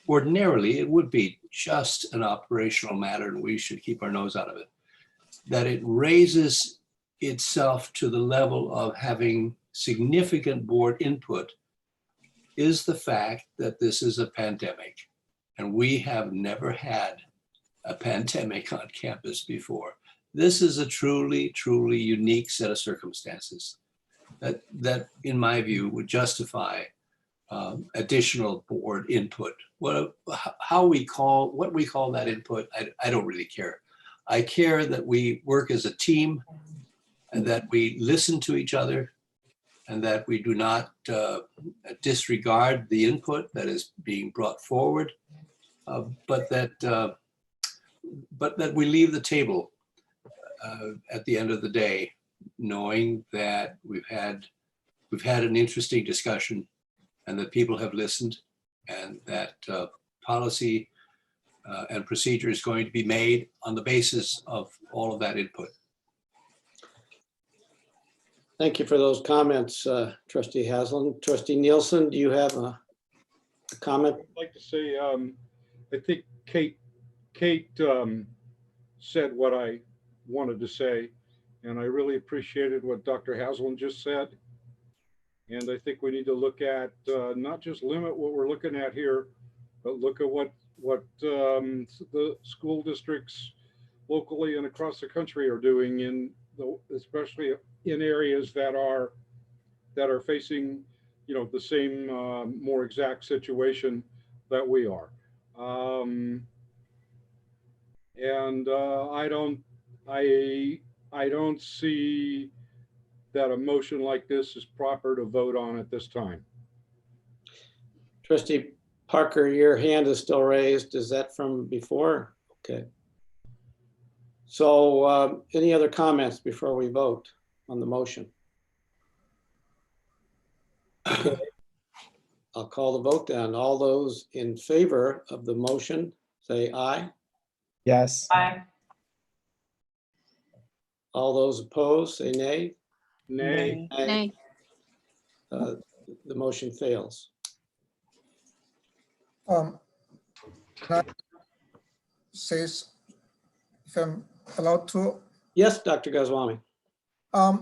ordinarily it would be just an operational matter and we should keep our nose out of it. That it raises itself to the level of having significant board input is the fact that this is a pandemic and we have never had a pandemic on campus before. This is a truly, truly unique set of circumstances that in my view would justify additional board input. What we call that input, I don't really care. I care that we work as a team and that we listen to each other and that we do not disregard the input that is being brought forward, but that we leave the table at the end of the day, knowing that we've had an interesting discussion and that people have listened and that policy and procedure is going to be made on the basis of all of that input. Thank you for those comments, Trustee Haslam. Trustee Nielsen, do you have a comment? I'd like to say, I think Kate said what I wanted to say, and I really appreciated what Dr. Haslam just said. And I think we need to look at not just limit what we're looking at here, but look at what the school districts locally and across the country are doing especially in areas that are facing, the same more exact situation that we are. I don't see that a motion like this is proper to vote on at this time. Trustee Parker, your hand is still raised. Is that from before? Okay. So any other comments before we vote on the motion? Okay. I'll call the vote then. All those in favor of the motion, say aye. Yes. Aye. All those opposed, say nay. Nay. Nay. The motion fails. Can I say, if I'm allowed to? Yes, Dr. Goswami. I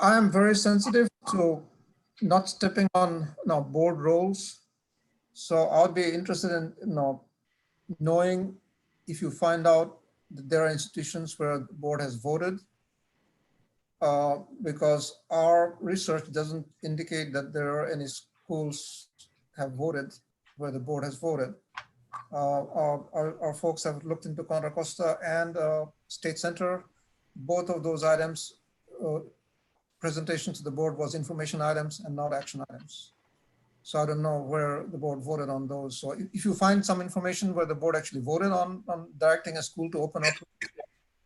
am very sensitive to not stepping on board roles. So I would be interested in knowing if you find out that there are institutions where the board has voted, because our research doesn't indicate that there are any schools have voted where the board has voted. Our folks have looked into Contra Costa and State Center. Both of those items, presentation to the board was information items and not action items. So I don't know where the board voted on those. So if you find some information where the board actually voted on directing a school to open up,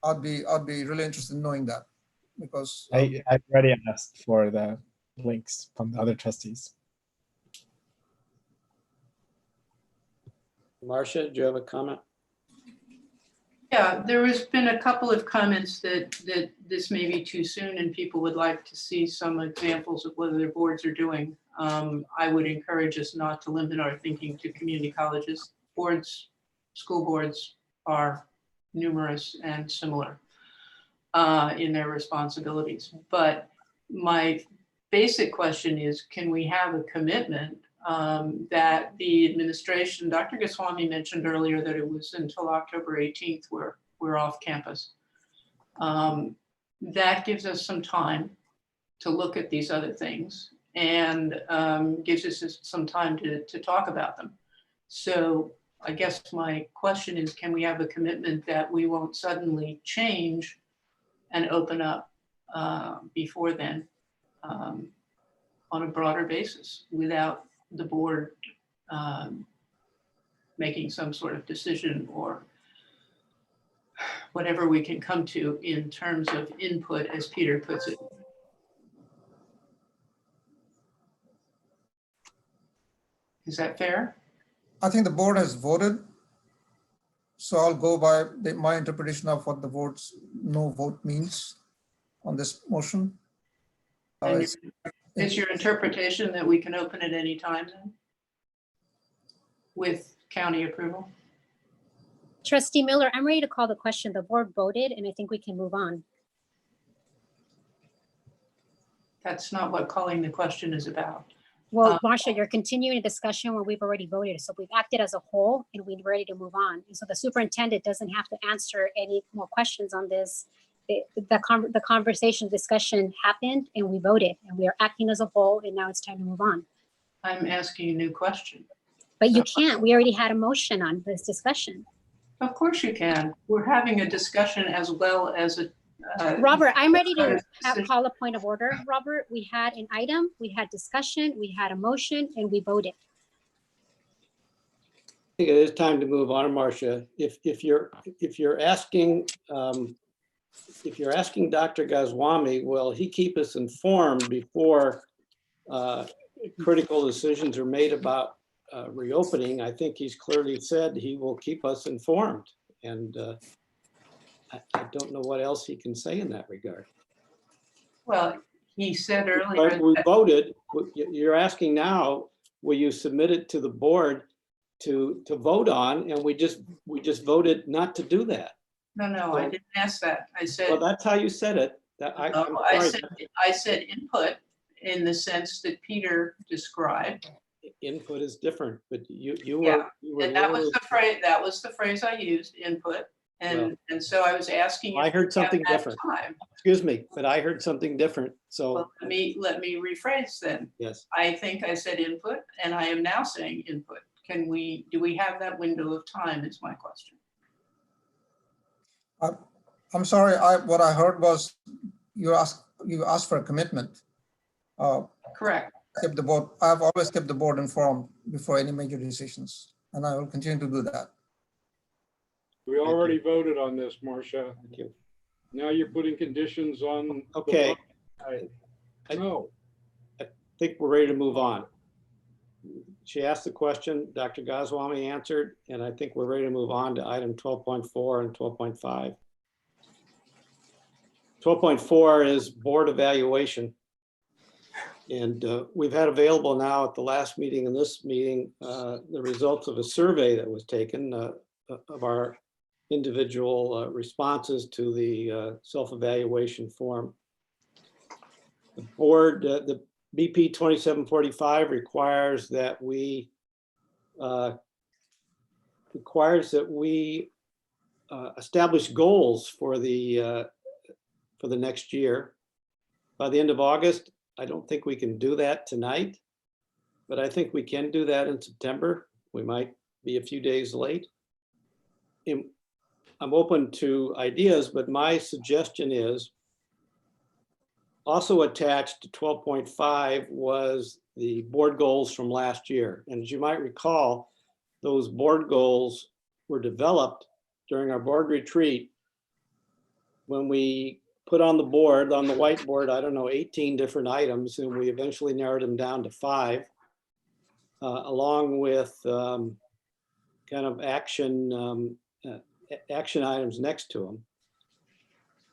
I'd be really interested in knowing that, because I've already asked for the links from the other trustees. Marcia, do you have a comment? Yeah, there has been a couple of comments that this may be too soon and people would like to see some examples of what their boards are doing. I would encourage us not to limit our thinking to community colleges. boards, school boards are numerous and similar in their responsibilities. But my basic question is, can we have a commitment that the administration, Dr. Goswami mentioned earlier that it was until October 18th where we're off campus. That gives us some time to look at these other things and gives us some time to talk about them. So I guess my question is, can we have a commitment that we won't suddenly change and open up before then on a broader basis without the board making some sort of decision or whatever we can come to in terms of input, as Peter puts it. Is that fair? I think the board has voted. So I'll go by my interpretation of what the votes, no vote means on this motion. And is your interpretation that we can open at any time then? With county approval? Trustee Miller, I'm ready to call the question. The board voted, and I think we can move on. That's not what calling the question is about. Well, Marcia, you're continuing a discussion where we've already voted. So we've acted as a whole and we're ready to move on. And so the superintendent doesn't have to answer any more questions on this. The conversation discussion happened and we voted and we are acting as a whole and now it's time to move on. I'm asking a new question. But you can't. We already had a motion on this discussion. Of course you can. We're having a discussion as well as a Robert, I'm ready to call a point of order. Robert, we had an item, we had discussion, we had a motion, and we voted. I think it is time to move on, Marcia. If you're asking Dr. Goswami, will he keep us informed before critical decisions are made about reopening? I think he's clearly said he will keep us informed, and I don't know what else he can say in that regard. Well, he said earlier. But we voted. You're asking now, will you submit it to the board to vote on? And we just voted not to do that. No, I didn't ask that. I said. Well, that's how you said it. I said input in the sense that Peter described. Input is different, but you Yeah, were and that was the phrase. That was the phrase I used. Input. And so I was asking. I heard something different. Time. Excuse me, but I heard something different. So well, let me rephrase then. Yes. I think I said input, and I am now saying input. Do we have that window of time? Is my question. I'm sorry. What I heard was you asked for a commitment. Correct. Kept the board. I've always kept the board informed before any major decisions, and I will continue to do that. We already voted on this, Marcia. Thank you. Now you're putting conditions on. Okay. No. I think we're ready to move on. She asked the question, Dr. Goswami answered, and I think we're ready to move on to item 12.4 and 12.5. 12.4 is board evaluation. And we've had available now at the last meeting and this meeting, the results of a survey that was taken of our individual responses to the self-evaluation form. The board, the BP 2745 requires that we establish goals for the next year. By the end of August, I don't think we can do that tonight, but I think we can do that in September. We might be a few days late. I'm open to ideas, but my suggestion is also attached to 12.5 was the board goals from last year. And as you might recall, those board goals were developed during our board retreat when we put on the board, on the whiteboard, I don't know, 18 different items, and we eventually narrowed them down to 5, along with kind of action items next to them.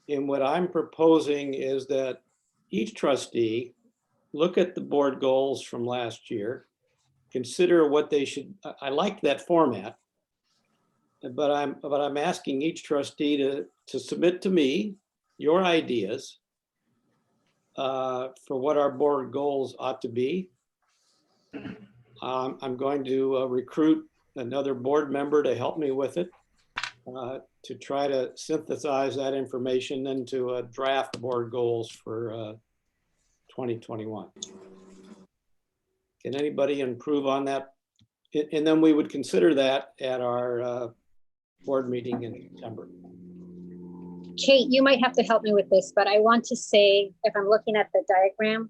And what I'm proposing is that each trustee look at the board goals from last year, consider what they should, I like that format, But I'm asking each trustee to submit to me your ideas for what our board goals ought to be. I'm going to recruit another board member to help me with it, to try to synthesize that information into a draft board goals for 2021. Can anybody improve on that? And then we would consider that at our board meeting in September. Kate, you might have to help me with this, but I want to say, if I'm looking at the diagram,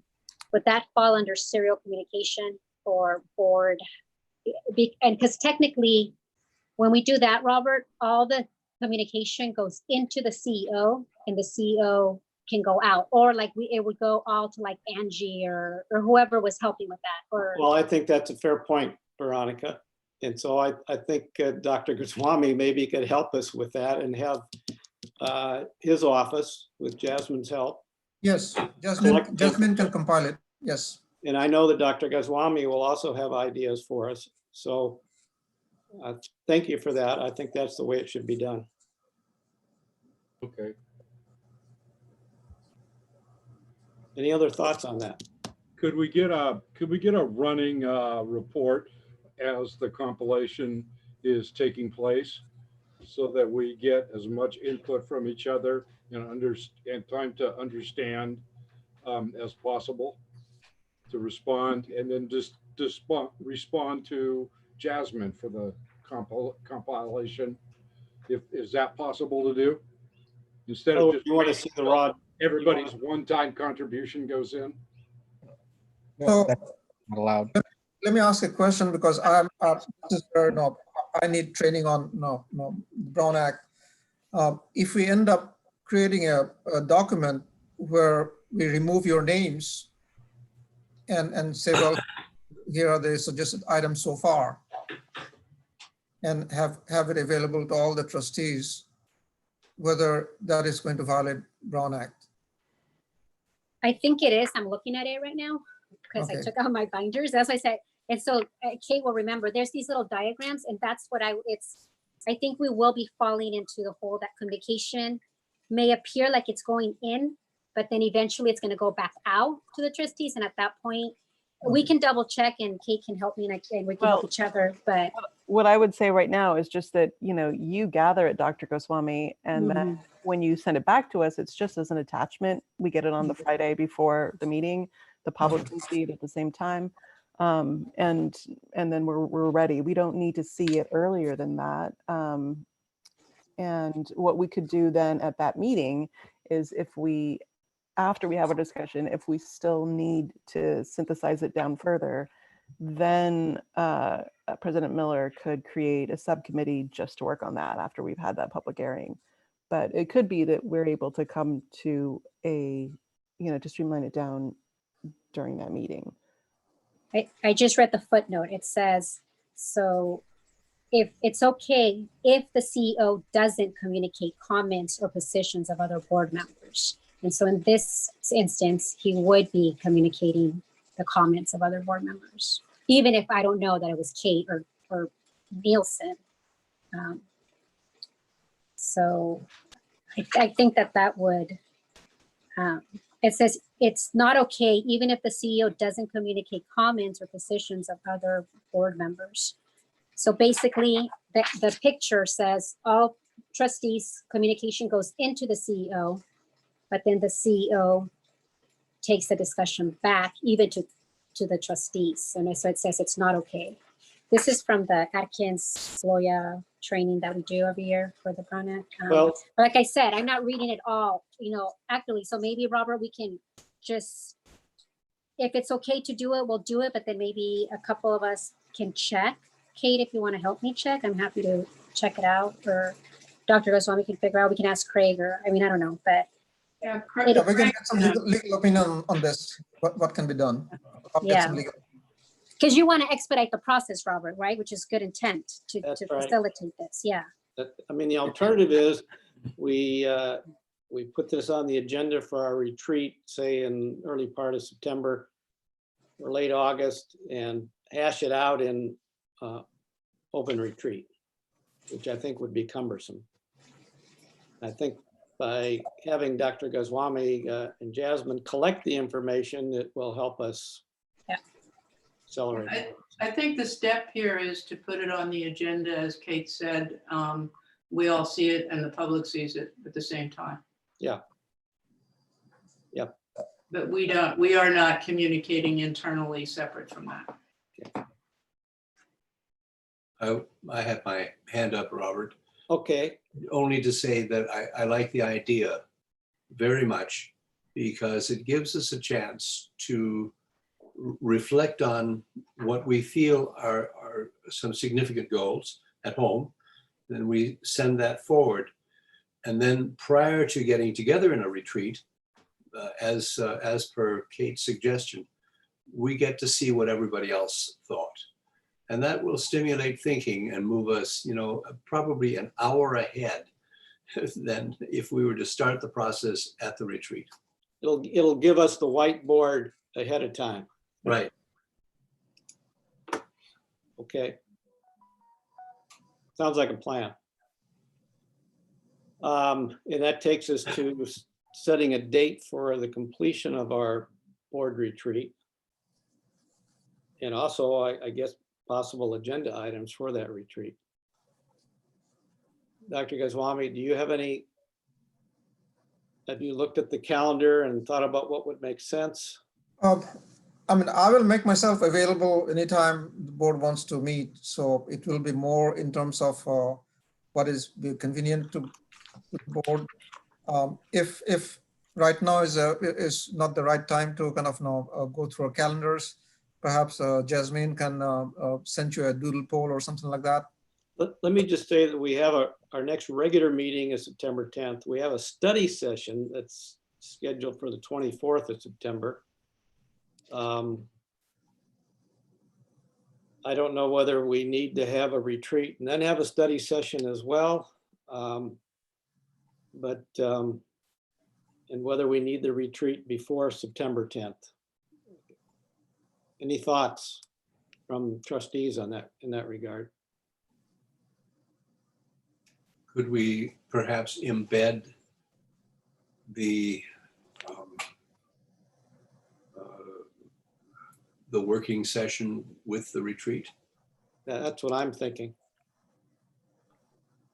would that fall under serial communication or board? And because technically, when we do that, Robert, all the communication goes into the CEO and the CEO can go out, or like it would go all to like Angie or whoever was helping with that. Or Well, I think that's a fair point, Veronica. And so I think Dr. Goswami maybe could help us with that and have his office, with Jasmine's help. Yes, Jasmine can compile it. Yes. And I know that Dr. Goswami will also have ideas for us. So thank you for that. I think that's the way it should be done. Okay. Any other thoughts on that? Could we get a running report as the compilation is taking place, so that we get as much input from each other and time to understand as possible, to respond, and then just respond to Jasmine for the compilation? Is that possible to do? Instead of just you want to see the raw, everybody's one-time contribution goes in? So Not allowed. let me ask a question, because this is where I need training on Brown Act. If we end up creating a document where we remove your names and say, well, here are the suggested items so far, and have it available to all the trustees, whether that is going to violate Brown Act. I think it is. I'm looking at it right now because I took out my binders, as I said. And so Kate will remember, there's these little diagrams, and that's what I think we will be falling into the hole that communication may appear like it's going in, but then eventually it's going to go back out to the trustees. And at that point, we can double check, and Kate can help me, and we can help each other. But what I would say right now is just that, you gather it, Dr. Goswami, and then when you send it back to us, it's just as an attachment. We get it on the Friday before the meeting. The public can see it at the same time. And then we're ready. We don't need to see it earlier than that. And what we could do then at that meeting is, after we have a discussion, if we still need to synthesize it down further, then President Miller could create a subcommittee just to work on that after we've had that public airing. But it could be that we're able to come to to streamline it down during that meeting. I just read the footnote. It says, so if it's okay if the CEO doesn't communicate comments or positions of other board members. And so in this instance, he would be communicating the comments of other board members, even if I don't know that it was Kate or Nielsen. So I think that would, it says it's not okay even if the CEO doesn't communicate comments or positions of other board members. So basically the picture says all trustees' communication goes into the CEO, but then the CEO takes the discussion back even to the trustees. And so it says it's not okay. This is from the Atkins Loya training that we do every year for the Brown Act. Well, like I said, I'm not reading it all, accurately. So maybe, Robert, we can just, if it's okay to do it, we'll do it. But then maybe a couple of us can check. Kate, if you want to help me check, I'm happy to check it out. Or Dr. Goswami can figure out. We can ask Craig, or I don't know, but yeah, we can get some legal opinion on this. What can be done? Yeah. Because you want to expedite the process, Robert, right? Which is good intent to right. facilitate this. Yeah. The alternative is we put this on the agenda for our retreat, say in early part of September or late August, and hash it out in open retreat. which I think would be cumbersome. I think by having Dr. Goswami and Jasmine collect the information, it will help us accelerate. I think the step here is to put it on the agenda, as Kate said. We all see it and the public sees it at the same time. Yeah. Yep. But we are not communicating internally separate from that. I have my hand up, Robert. Okay. Only to say that I like the idea very much because it gives us a chance to reflect on what we feel are some significant goals at home. Then we send that forward. And then prior to getting together in a retreat, as per Kate's suggestion, we get to see what everybody else thought. And that will stimulate thinking and move us, probably an hour ahead than if we were to start the process at the retreat. It'll give us the whiteboard ahead of time. Right. Okay. Sounds like a plan. And that takes us to setting a date for the completion of our board retreat. And also, I guess, possible agenda items for that retreat. Dr. Goswami, do you have any, have you looked at the calendar and thought about what would make sense? I mean, I will make myself available anytime the board wants to meet. So it will be more in terms of what is convenient to the board. If right now is not the right time to kind of go through our calendars, perhaps Jasmine can send you a doodle poll or something like that. Let me just say that we have our next regular meeting is September 10th. We have a study session that's scheduled for the 24th of September. I don't know whether we need to have a retreat and then have a study session as well. And whether we need the retreat before September 10th. Any thoughts from trustees on that, in that regard? Could we perhaps embed the working session with the retreat? That's what I'm thinking.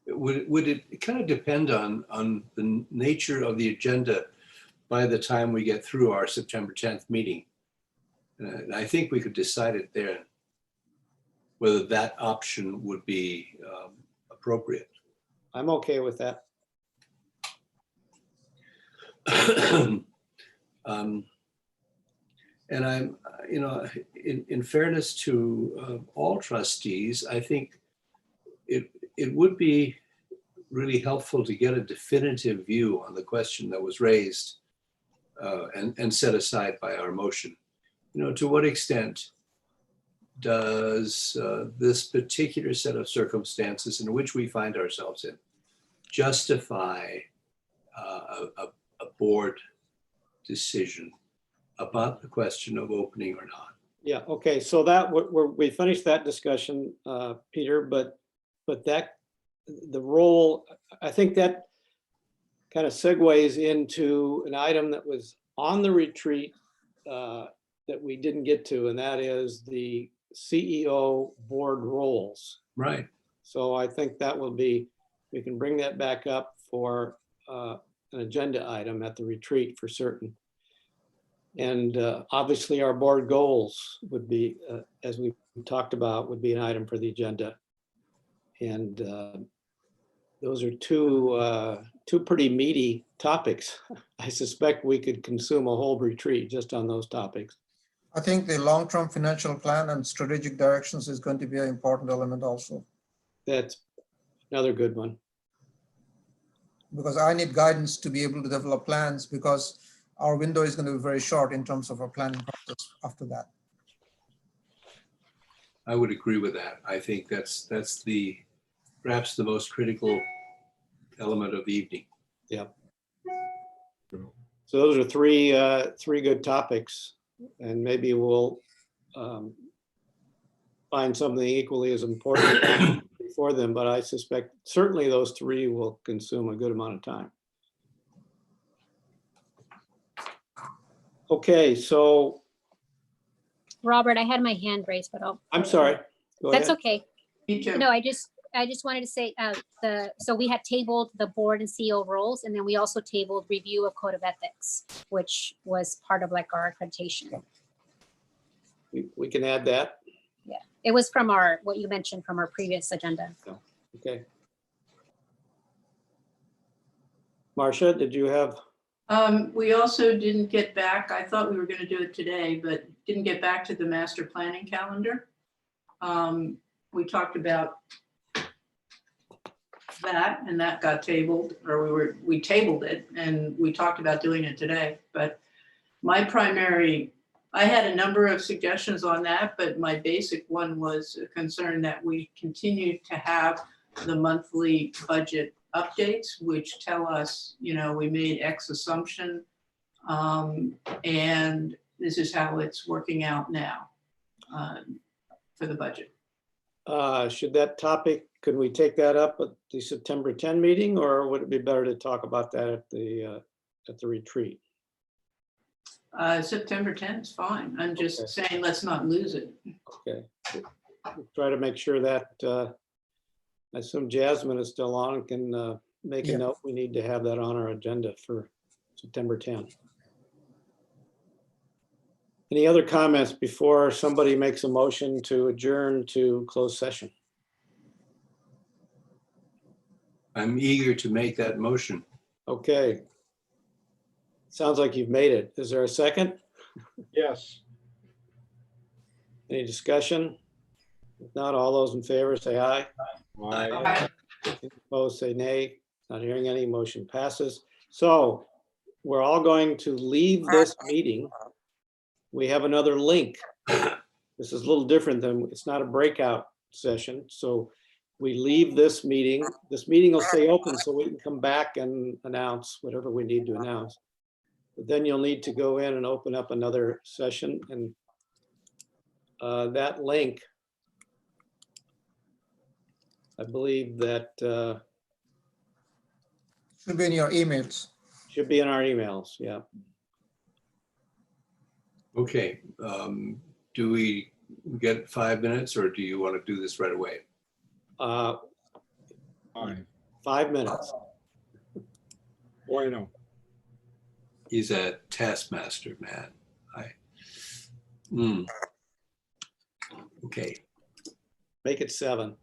Would it kind of depend on the nature of the agenda by the time we get through our September 10th meeting? I think we could decide it there, whether that option would be appropriate. I'm okay with that. And I'm, in fairness to all trustees, I think it would be really helpful to get a definitive view on the question that was raised and set aside by our motion. To what extent does this particular set of circumstances in which we find ourselves in justify a board decision about the question of opening or not? Yeah, okay, so that we finished that discussion, Peter, but that the role, I think that kind of segues into an item that was on the retreat that we didn't get to, and that is the CEO board roles. Right. So I think that will be, we can bring that back up for an agenda item at the retreat for certain. And obviously our board goals would be, as we talked about, would be an item for the agenda. And those are two pretty meaty topics. I suspect we could consume a whole retreat just on those topics. I think the long-term financial plan and strategic directions is going to be an important element also. That's another good one. Because I need guidance to be able to develop plans, because our window is going to be very short in terms of our planning process after that. I would agree with that. I think that's the perhaps the most critical element of the evening. Yeah. So those are three good topics, and maybe we'll find something equally as important before then, but I suspect certainly those three will consume a good amount of time. Okay, so Robert, I had my hand raised, but I'm sorry. Go that's ahead. okay. Me too. No, I just wanted to say, so we had tabled the board and CEO roles, and then we also tabled review of code of ethics, which was part of like our accreditation. We can add that. Yeah, it was from what you mentioned from our previous agenda. Okay. Marcia, did you have? We also didn't get back. I thought we were going to do it today, but didn't get back to the master planning calendar. We talked about that, and that got tabled, or we tabled it, and we talked about doing it today. But I had a number of suggestions on that, but my basic one was a concern that we continue to have the monthly budget updates, which tell us, we made X assumption, and this is how it's working out now for the budget. Should that topic, could we take that up at the September 10 meeting, or would it be better to talk about that at the retreat? September 10th is fine. I'm just saying, let's not lose it. Okay. We'll try to make sure that, I assume Jasmine is still on and can make a note. We need to have that on our agenda for September 10th. Any other comments before somebody makes a motion to adjourn to closed session? I'm eager to make that motion. Okay. Sounds like you've made it. Is there a second? Yes. Any discussion? If not, all those in favor say aye. Aye. Opposed, say nay. Not hearing any, motion passes. So we're all going to leave this meeting. We have another link. This is a little different than, it's not a breakout session. So we leave this meeting. This meeting will stay open so we can come back and announce whatever we need to announce. But then you'll need to go in and open up another session, and that link, I believe that Should be in your emails. should be in our emails. Yeah. Okay, do we get 5 minutes, or do you want to do this right away? 5 minutes. Bueno. He's a taskmaster, man. Okay. Make it 7.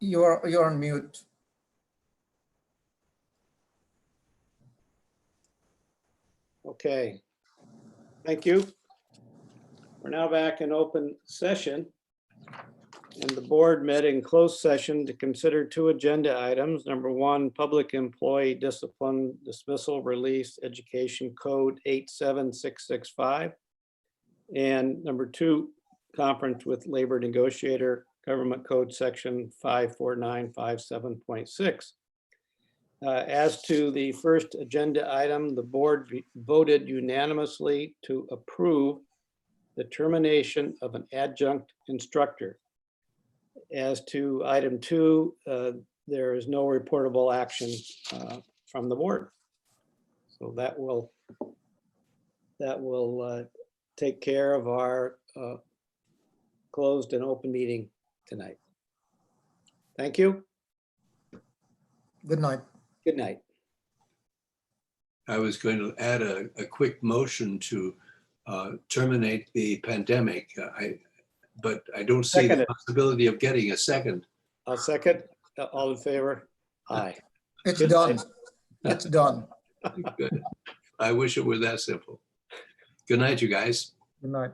You're on mute. Okay. Thank you. We're now back in open session. And the board met in closed session to consider 2 agenda items. Number 1, Public Employee Discipline Dismissal Release Education Code 87665. And number 2, conference with labor negotiator, Government Code Section 54957.6. As to the first agenda item, the board voted unanimously to approve the termination of an adjunct instructor. As to item 2, there is no reportable action from the board. So that will take care of our closed and open meeting tonight. Thank you. Good night. Good night. I was going to add a quick motion to terminate the pandemic. But I don't see Second the it. possibility of getting a second. I'll second. All in favor? Aye. It's Good done. night. It's done. Good. I wish it were that simple. Good night, you guys. Good night.